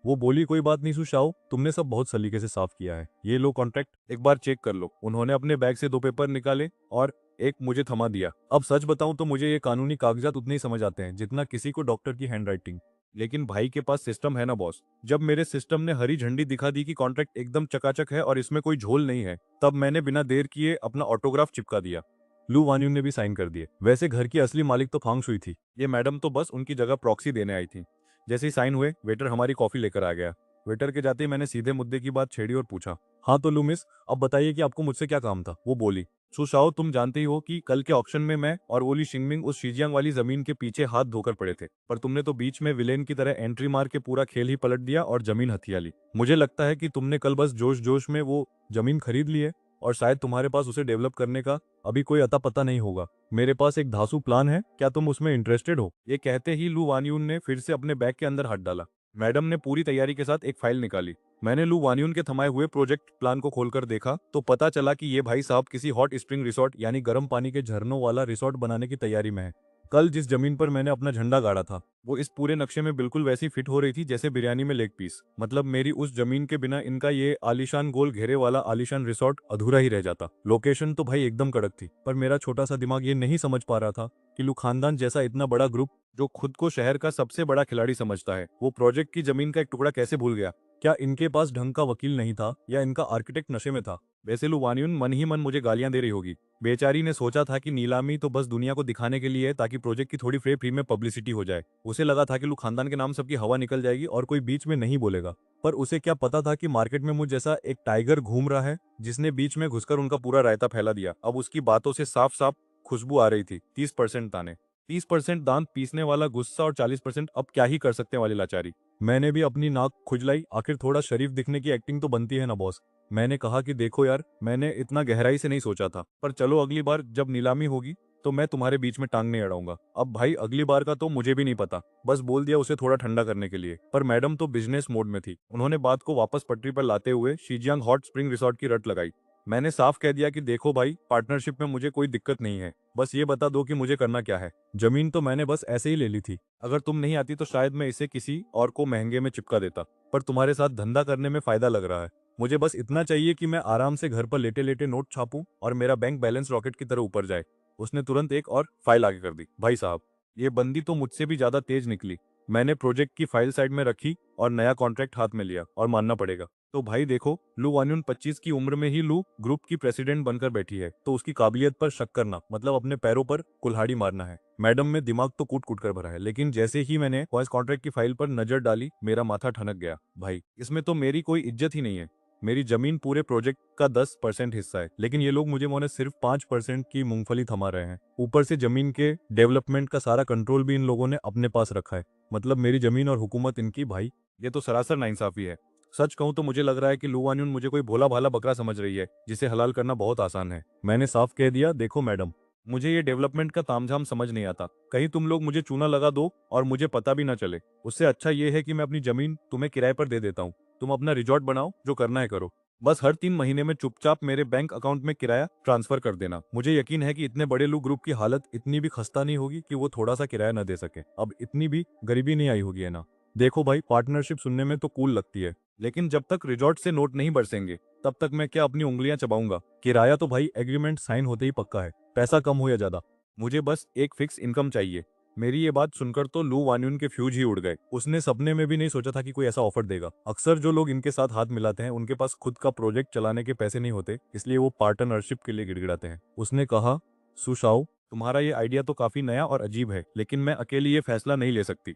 वो बोली, कोई बात नहीं सुशाओ, तुमने सब बहुत सलीके से साफ किया है। ये लो कॉन्ट्रैक्ट, एक बार चेक कर लो। उन्होंने अपने बैग से 2 पेपर निकाले और एक मुझे थमा दिया। अब सच बताऊं तो मुझे ये कानूनी कागजात उतने ही समझ आते हैं जितना किसी को डॉक्टर की हैंडराइटिंग। लेकिन भाई के पास सिस्टम है ना बॉस। जब मेरे सिस्टम ने हरी झंडी दिखा दी कि कॉन्ट्रैक्ट एकदम चकाचक है और इसमें कोई झोल नहीं है, तब मैंने बिना देर किए अपना ऑटोग्राफ चिपका दिया। लू वान्यून ने भी साइन कर दिए। वैसे घर की असली मालिक तो फांग शुई थी, ये मैडम तो बस उनकी जगह प्रॉक्सी देने आई थी। जैसे ही साइन हुए, वेटर हमारी कॉफी लेकर आ गया। वेटर के जाते ही मैंने सीधे मुद्दे की बात छेड़ी और पूछा, हाँ तो लू मिस, अब बताइए कि आपको मुझसे क्या काम था। वो बोली, सुशाओ, तुम जानते ही हो कि कल के ऑक्शन में मैं और ओली शिंगमिंग उस शीजियांग वाली जमीन के पीछे हाथ धोकर पड़े थे, पर तुमने तो बीच में विलेन की तरह एंट्री मार के पूरा खेल ही पलट दिया और जमीन हथिया ली। मुझे लगता है कि तुमने कल बस जोश जोश में वो जमीन खरीद ली है और शायद तुम्हारे पास उसे डेवलप करने का अभी कोई अता पता नहीं होगा। मेरे पास एक धांसू प्लान है, क्या तुम उसमें इंटरेस्टेड हो? ये कहते ही लू वान्यून ने फिर से अपने बैग के अंदर हाथ डाला। मैडम ने पूरी तैयारी के साथ एक फाइल निकाली। मैंने लू वान्यून के थमाए हुए प्रोजेक्ट प्लान को खोलकर देखा तो पता चला कि ये भाई साहब किसी हॉट स्प्रिंग रिसोर्ट यानी गर्म पानी के झरनों वाला रिसोर्ट बनाने की तैयारी में है। कल जिस जमीन पर मैंने अपना झंडा गाड़ा था, वो इस पूरे नक्शे में बिल्कुल वैसी फिट हो रही थी जैसे बिरयानी में लेग पीस। मतलब मेरी उस जमीन के बिना इनका ये आलीशान गोल घेरे वाला आलीशान रिसोर्ट अधूरा ही रह जाता। लोकेशन तो भाई एकदम कड़क थी, पर मेरा छोटा सा दिमाग ये नहीं समझ पा रहा था कि लू खानदान जैसा इतना बड़ा ग्रुप, जो खुद को शहर का सबसे बड़ा खिलाड़ी समझता है, वो प्रोजेक्ट की जमीन का एक टुकड़ा कैसे भूल गया। क्या इनके पास ढंग का वकील नहीं था या इनका आर्किटेक्ट नशे में था? वैसे लू वान्यून मन ही मन मुझे गालियां दे रही होगी। बेचारी ने सोचा था कि नीलामी तो बस दुनिया को दिखाने के लिए है, ताकि प्रोजेक्ट की थोड़ी फ्री में पब्लिसिटी हो जाए। उसे लगा था कि लू खानदान के नाम सबकी हवा निकल जाएगी और कोई बीच में नहीं बोलेगा। पर उसे क्या पता था कि मार्केट में मुझ जैसा एक टाइगर घूम रहा है जिसने बीच में घुसकर उनका पूरा रायता फैला दिया। अब उसकी बातों से साफ साफ खुशबू आ रही थी। 30% ताने, 30% दांत पीसने वाला गुस्सा और 40% अब क्या ही कर सकते हैं वाली लाचारी। मैंने भी अपनी नाक खुजलाई। आखिर थोड़ा शरीफ दिखने की एक्टिंग तो बनती है ना बॉस। मैंने कहा कि देखो यार, मैंने इतना गहराई से नहीं सोचा था, पर चलो अगली बार जब नीलामी होगी तो मैं तुम्हारे बीच में टांग नहीं अड़ाऊंगा। अब भाई अगली बार का तो मुझे भी नहीं पता, बस बोल दिया उसे थोड़ा ठंडा करने के लिए। पर मैडम तो बिजनेस मोड में थी, उन्होंने बात को वापस पटरी पर लाते हुए शीजियांग हॉट स्प्रिंग रिसोर्ट की रट लगाई। मैंने साफ कह दिया कि देखो भाई, पार्टनरशिप में मुझे कोई दिक्कत नहीं है, बस ये बता दो कि मुझे करना क्या है। जमीन तो मैंने बस ऐसे ही ले ली थी, अगर तुम नहीं आती तो शायद मैं इसे किसी और को महंगे में चिपका देता, पर तुम्हारे साथ धंधा करने में फायदा लग रहा है। मुझे बस इतना चाहिए कि मैं आराम से घर पर लेटे लेटे नोट छापूं और मेरा बैंक बैलेंस रॉकेट की तरह ऊपर जाए। उसने तुरंत एक और फाइल आगे कर दी। भाई साहब, ये बंदी तो मुझसे भी ज्यादा तेज निकली। मैंने प्रोजेक्ट की फाइल साइड में रखी और नया कॉन्ट्रैक्ट हाथ में लिया, और मानना पड़ेगा। तो भाई देखो, लू वान्यून 25 की उम्र में ही लू ग्रुप की प्रेसिडेंट बनकर बैठी है, तो उसकी काबिलियत पर शक करना मतलब अपने पैरों पर कुल्हाड़ी मारना है। मैडम में दिमाग तो कूट कूट कर भरा है, लेकिन जैसे ही मैंने वॉइस कॉन्ट्रैक्ट की फाइल पर नजर डाली, मेरा माथा ठनक गया। भाई, इसमें तो मेरी कोई इज्जत ही नहीं है। मेरी जमीन पूरे प्रोजेक्ट का 10% हिस्सा है, लेकिन ये लोग मुझे मोने सिर्फ 5% की मूंगफली थमा रहे हैं। ऊपर से जमीन के डेवलपमेंट का सारा कंट्रोल भी इन लोगों ने अपने पास रखा है। मतलब मेरी जमीन और हुकूमत इनकी। भाई, ये तो सरासर नाइंसाफी है। सच कहूं तो मुझे लग रहा है कि लू वान्यून मुझे कोई भोला भाला बकरा समझ रही है, जिसे हलाल करना बहुत आसान है। मैंने साफ कह दिया, देखो मैडम, मुझे ये डेवलपमेंट का तामझाम समझ नहीं आता। कहीं तुम लोग मुझे चूना लगा दो और मुझे पता भी ना चले। उससे अच्छा ये है कि मैं अपनी जमीन तुम्हें किराए पर दे देता हूँ, तुम अपना रिजॉर्ट बनाओ, जो करना है करो। बस हर 3 महीने में चुपचाप मेरे बैंक अकाउंट में किराया ट्रांसफर कर देना। मुझे यकीन है कि इतने बड़े लू ग्रुप की हालत इतनी भी खस्ता नहीं होगी कि वो थोड़ा सा किराया न दे सके। अब इतनी भी गरीबी नहीं आई होगी, है ना। देखो भाई, पार्टनरशिप सुनने में तो कूल लगती है, लेकिन जब तक रिजॉर्ट से नोट नहीं बरसेंगे तब तक मैं क्या अपनी उंगलियां चबाऊंगा। किराया तो भाई एग्रीमेंट साइन होते ही पक्का है, पैसा कम हो या ज्यादा, मुझे बस एक फिक्स इनकम चाहिए। मेरी ये बात सुनकर तो लू वान्यून के फ्यूज ही उड़ गए। उसने सपने में भी नहीं सोचा था कि कोई ऐसा ऑफर देगा। अक्सर जो लोग इनके साथ हाथ मिलाते हैं उनके पास खुद का प्रोजेक्ट चलाने के पैसे नहीं होते, इसलिए वो पार्टनरशिप के लिए गिड़गिड़ाते हैं। उसने कहा, सुशाओ, तुम्हारा ये आइडिया तो काफी नया और अजीब है, लेकिन मैं अकेली ये फैसला नहीं ले सकती।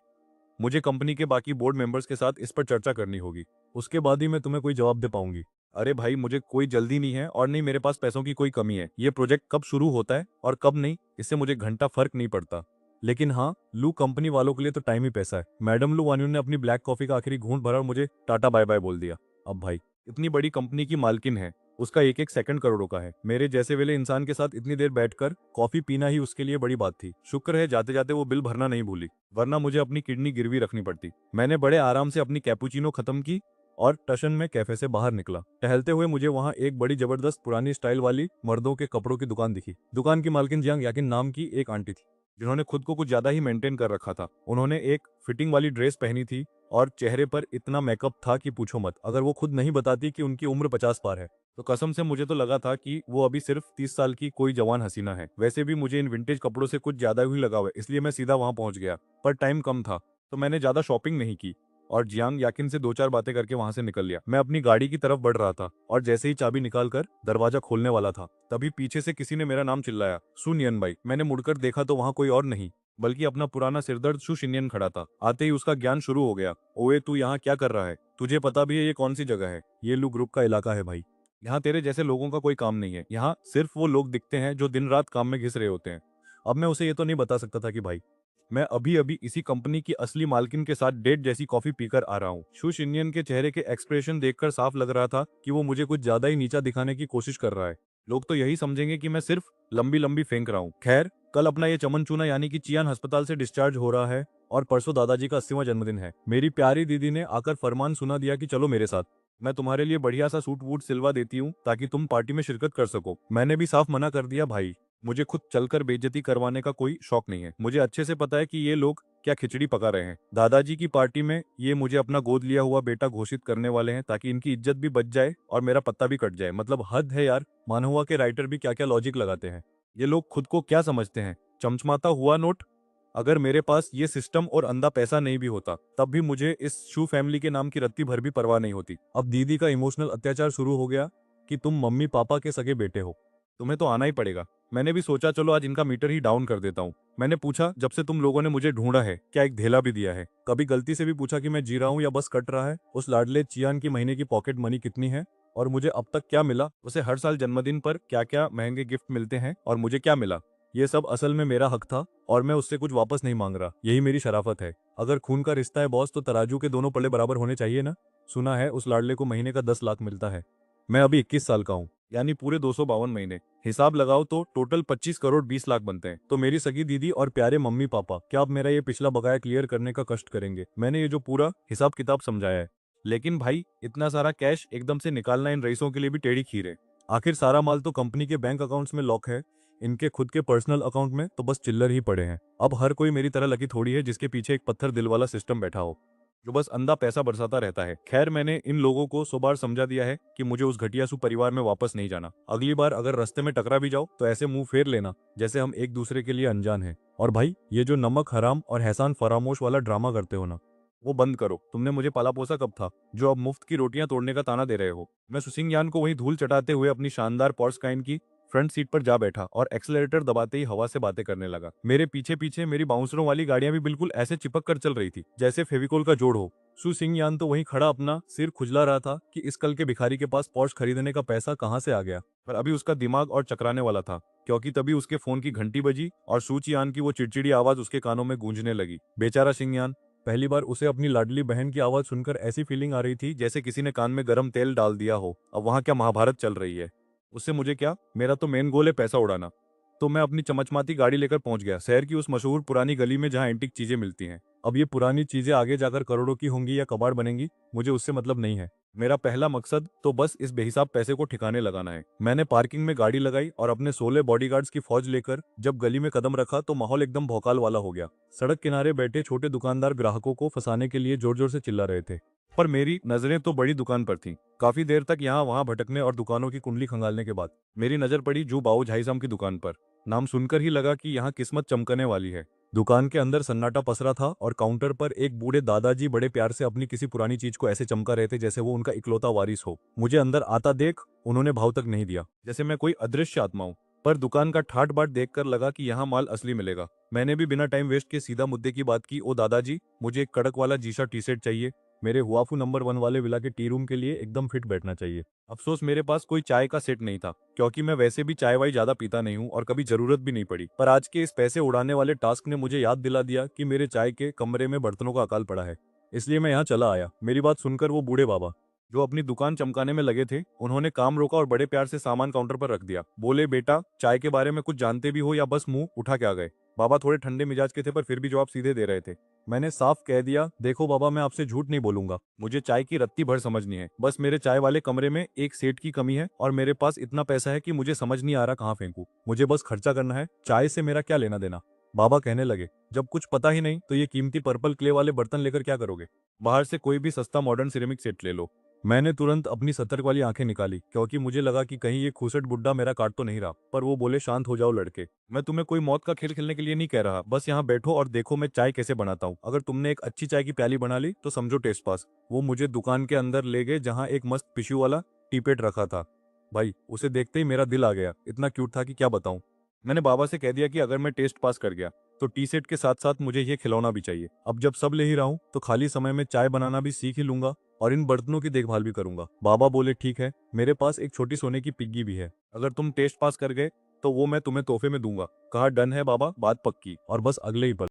मुझे कंपनी के बाकी बोर्ड मेंबर्स के साथ इस पर चर्चा करनी होगी, उसके बाद ही मैं तुम्हें कोई जवाब दे पाऊंगी। अरे भाई, मुझे कोई जल्दी नहीं है और नहीं मेरे पास पैसों की कोई कमी है। ये प्रोजेक्ट कब शुरू होता है और कब नहीं, इससे मुझे घंटा फर्क नहीं पड़ता। लेकिन हाँ, लू कंपनी वालों के लिए तो टाइम ही पैसा है। मैडम लू वान्यून ने अपनी ब्लैक कॉफी का आखिरी घूंट भरा और मुझे टाटा बाय बाय बोल दिया। अब भाई, इतनी बड़ी कंपनी की मालकिन है, उसका एक एक सेकंड करोड़ों का है। मेरे जैसे वेले इंसान के साथ इतनी देर बैठकर कॉफी पीना ही उसके लिए बड़ी बात थी। शुक्र है जाते जाते वो बिल भरना नहीं भूली, वरना मुझे अपनी किडनी गिरवी रखनी पड़ती। मैंने बड़े आराम से अपनी कैपुचिनो खत्म की और टशन में कैफे से बाहर निकला। टहलते हुए मुझे वहां एक बड़ी जबरदस्त पुरानी स्टाइल वाली मर्दों के कपड़ों की दुकान दिखी। दुकान की मालकिन जियांग याकिन नाम की एक आंटी थी, जिन्होंने खुद को कुछ ज्यादा ही मेंटेन कर रखा था। उन्होंने एक फिटिंग वाली ड्रेस पहनी थी और चेहरे पर इतना मेकअप था कि पूछो मत। अगर वो खुद नहीं बताती कि उनकी उम्र 50 पार है, तो कसम से मुझे तो लगा था कि वो अभी सिर्फ 30 साल की कोई जवान हसीना है। वैसे भी मुझे इन विंटेज कपड़ों से कुछ ज्यादा ही लगाव है, इसलिए मैं सीधा वहां पहुंच गया। पर टाइम कम था, तो मैंने ज्यादा शॉपिंग नहीं की और जियांग याकिन से 2-4 बातें करके वहां से निकल लिया। मैं अपनी गाड़ी की तरफ बढ़ रहा था और जैसे ही चाबी निकालकर दरवाजा खोलने वाला था, तभी पीछे से किसी ने मेरा नाम चिल्लाया, सु नियन भाई। मैंने मुड़कर देखा तो वहां कोई और नहीं बल्कि अपना पुराना सिरदर्द शु शिनियन खड़ा था। आते ही उसका ज्ञान शुरू हो गया। ओए, तू यहाँ क्या कर रहा है? तुझे पता भी है ये कौन सी जगह है? ये लू ग्रुप का इलाका है भाई। यहाँ तेरे जैसे लोगों का कोई काम नहीं है। यहाँ सिर्फ वो लोग दिखते हैं जो दिन रात काम में घिस रहे होते हैं। अब मैं उसे ये तो नहीं बता सकता था कि भाई, मैं अभी अभी इसी कंपनी की असली मालकिन के साथ डेट जैसी कॉफी पीकर आ रहा हूँ। शु शिनियन के चेहरे के एक्सप्रेशन देखकर साफ लग रहा था कि वो मुझे कुछ ज्यादा ही नीचा दिखाने की कोशिश कर रहा है। लोग तो यही समझेंगे कि मैं सिर्फ लंबी लंबी फेंक रहा हूँ। खैर, कल अपना ये चमन चूना यानी कि चियान अस्पताल से डिस्चार्ज हो रहा है और परसों दादाजी का 80वां जन्मदिन है। मेरी प्यारी दीदी ने आकर फरमान सुना दिया कि चलो मेरे साथ, मैं तुम्हारे लिए बढ़िया सा सूट वूट सिलवा देती हूँ ताकि तुम पार्टी में शिरकत कर सको। मैंने भी साफ मना कर दिया, भाई मुझे खुद चलकर बेइज्जती करवाने का कोई शौक नहीं है। मुझे अच्छे से पता है कि ये लोग क्या खिचड़ी पका रहे हैं। दादाजी की पार्टी में ये मुझे अपना गोद लिया हुआ बेटा घोषित करने वाले हैं ताकि इनकी इज्जत भी बच जाए और मेरा पत्ता भी कट जाए। मतलब हद है यार, मानहुआ के राइटर भी क्या क्या लॉजिक लगाते हैं। ये लोग खुद को क्या समझते हैं, चमचमाता हुआ नोट? अगर मेरे पास ये सिस्टम और अंधा पैसा नहीं भी होता, तब भी मुझे इस शू फैमिली के नाम की रत्ती भर भी परवाह नहीं होती। अब दीदी का इमोशनल अत्याचार शुरू हो गया कि तुम मम्मी पापा के सगे बेटे हो, तुम्हें तो आना ही पड़ेगा। मैंने भी सोचा चलो आज इनका मीटर ही डाउन कर देता हूँ। मैंने पूछा, जब से तुम लोगों ने मुझे ढूंढा है क्या एक धेला भी दिया है? कभी गलती से भी पूछा कि मैं जी रहा हूँ या बस कट रहा है? उस लाडले चियान की महीने की पॉकेट मनी कितनी है और मुझे अब तक क्या मिला? उसे हर साल जन्मदिन पर क्या क्या महंगे गिफ्ट मिलते हैं और मुझे क्या मिला? ये सब असल में मेरा हक था और मैं उससे कुछ वापस नहीं मांग रहा। यही मेरी शराफत है। अगर खून का रिश्ता है बॉस, तो तराजू के दोनों पल्ले बराबर होने चाहिए ना। सुना है उस लाडले को महीने का 10 लाख मिलता है। मैं अभी 21 साल का हूँ, यानी पूरे 252 महीने। हिसाब लगाओ तो टोटल 25 करोड़ 20 लाख बनते हैं। तो मेरी सगी दीदी और प्यारे मम्मी पापा, क्या आप मेरा ये पिछला बकाया क्लियर करने का कष्ट करेंगे? मैंने ये जो पूरा हिसाब किताब समझाया है। लेकिन भाई, इतना सारा कैश एकदम से निकालना इन रईसों के लिए भी टेढ़ी खीर है। आखिर सारा माल तो कंपनी के बैंक अकाउंट्स में लॉक है, इनके खुद के पर्सनल अकाउंट में तो बस चिल्लर ही पड़े हैं। अब हर कोई मेरी तरह लकी थोड़ी है जिसके पीछे एक पत्थर दिल वाला सिस्टम बैठा हो, जो बस अंधा पैसा बरसाता रहता है। खैर, मैंने इन लोगों को 100 बार समझा दिया है कि मुझे उस घटियासु परिवार में वापस नहीं जाना। अगली बार अगर रास्ते में टकरा भी जाओ तो ऐसे मुंह फेर लेना जैसे हम एक दूसरे के लिए अनजान हैं। और भाई, ये जो नमक हराम और एहसान फरामोश वाला ड्रामा करते हो ना, वो बंद करो। तुमने मुझे पाला पोसा कब था, जो अब मुफ्त की रोटियां तोड़ने का ताना दे रहे हो? मैं सुसिंग यान को वहीं धूल चटाते हुए अपनी शानदार पोर्श काइन की फ्रंट सीट पर जा बैठा और एक्सेलरेटर दबाते ही हवा से बातें करने लगा। मेरे पीछे पीछे मेरी बाउंसरों वाली गाड़ियां भी बिल्कुल ऐसे चिपक कर चल रही थी जैसे फेविकोल का जोड़ हो। सु सिंह यान तो वहीं खड़ा अपना सिर खुजला रहा था कि इस कल के भिखारी के पास पोर्श खरीदने का पैसा कहां से आ गया। पर अभी उसका दिमाग और चकराने वाला था, क्योंकि तभी उसके फोन की घंटी बजी और सूची यान की वो चिड़चिड़ी आवाज उसके कानों में गूंजने लगी। बेचारा सिंह यान, पहली बार उसे अपनी लाडली बहन की आवाज सुनकर ऐसी फीलिंग आ रही थी जैसे किसी ने कान में गर्म तेल डाल दिया हो। अब वहां क्या महाभारत चल रही है? उससे मुझे क्या, मेरा तो मेन गोल है पैसा उड़ाना। तो मैं अपनी चमचमाती गाड़ी लेकर पहुंच गया शहर की उस मशहूर पुरानी गली में जहां एंटीक चीजें मिलती हैं। अब ये पुरानी चीजें आगे जाकर करोड़ों की होंगी या कबाड़ बनेंगी, मुझे उससे मतलब नहीं है। मेरा पहला मकसद तो बस इस बेहिसाब पैसे को ठिकाने लगाना है। मैंने पार्किंग में गाड़ी लगाई और अपने 16 बॉडीगार्ड्स की फौज लेकर जब गली में कदम रखा तो माहौल एकदम भौकाल वाला हो गया। सड़क किनारे बैठे छोटे दुकानदार ग्राहकों को फंसाने के लिए जोर जोर से चिल्ला रहे थे, पर मेरी नजरें तो बड़ी दुकान पर थीं। काफी देर तक यहाँ वहां भटकने और दुकानों की कुंडली खंगालने के बाद मेरी नजर पड़ी जू बाऊ झाईसाम की दुकान पर। नाम सुनकर ही लगा कि यहाँ किस्मत चमकने वाली है। दुकान के अंदर सन्नाटा पसरा था और काउंटर पर एक बूढ़े दादाजी बड़े प्यार से अपनी किसी पुरानी चीज को ऐसे चमका रहे थे जैसे वो उनका इकलौता वारिस हो। मुझे अंदर आता देख उन्होंने भाव तक नहीं दिया, जैसे मैं कोई अदृश्य आत्मा हूँ। पर दुकान का ठाट बाट देखकर लगा कि यहाँ माल असली मिलेगा। मैंने भी बिना टाइम वेस्ट के सीधा मुद्दे की बात की। ओ दादाजी, मुझे एक कड़क वाला जीशा टी शर्ट चाहिए। मेरे हुआफू नंबर 1 वाले विला के टी रूम के लिए एकदम फिट बैठना चाहिए। अफसोस मेरे पास कोई चाय का सेट नहीं था, क्योंकि मैं वैसे भी चाय वाय ज्यादा पीता नहीं हूँ और कभी जरूरत भी नहीं पड़ी। पर आज के इस पैसे उड़ाने वाले टास्क ने मुझे याद दिला दिया कि मेरे चाय के कमरे में बर्तनों का अकाल पड़ा है। इसलिए मैं यहाँ चला आया। मेरी बात सुनकर वो बूढ़े बाबा, जो अपनी दुकान चमकाने में लगे थे, उन्होंने काम रोका और बड़े प्यार से सामान काउंटर पर रख दिया। बोले, बेटा, चाय के बारे में कुछ जानते भी हो या बस मुंह उठा के आ गए? बाबा थोड़े ठंडे मिजाज के थे पर फिर भी जवाब सीधे दे रहे थे। मैंने साफ कह दिया, देखो बाबा, मैं आपसे झूठ नहीं बोलूंगा। मुझे चाय की रत्ती भर समझनी है। बस मेरे चाय वाले कमरे में एक सेट की कमी है और मेरे पास इतना पैसा है कि मुझे समझ नहीं आ रहा कहाँ फेंकूं। मुझे बस खर्चा करना है, चाय से मेरा क्या लेना देना। बाबा कहने लगे, जब कुछ पता ही नहीं तो ये कीमती पर्पल क्ले वाले बर्तन लेकर क्या करोगे? बाहर से कोई भी सस्ता मॉडर्न सिरेमिक सेट ले लो। मैंने तुरंत अपनी सतर्क वाली आंखें निकाली, क्योंकि मुझे लगा कि कहीं ये खूसट बुड्ढा मेरा काट तो नहीं रहा। पर वो बोले, शांत हो जाओ लड़के, मैं तुम्हें कोई मौत का खेल खेलने के लिए नहीं कह रहा। बस यहाँ बैठो और देखो मैं चाय कैसे बनाता हूँ। अगर तुमने एक अच्छी चाय की प्याली बना ली तो समझो टेस्ट पास। वो मुझे दुकान के अंदर ले गए जहाँ एक मस्त टिश्यू वाला टीपेट रखा था। भाई, उसे देखते ही मेरा दिल आ गया। इतना क्यूट था कि क्या बताऊं। मैंने बाबा से कह दिया कि अगर मैं टेस्ट पास कर गया तो टी सेट के साथ साथ मुझे ये खिलौना भी चाहिए। अब जब सब ले ही रहा हूं तो खाली समय में चाय बनाना भी सीख ही लूंगा और इन बर्तनों की देखभाल भी करूंगा। बाबा बोले, ठीक है, मेरे पास एक छोटी सोने की पिग्गी भी है। अगर तुम टेस्ट पास कर गए तो वो मैं तुम्हें तोहफे में दूंगा। कहा, डन है बाबा, बात पक्की। और बस अगले ही पल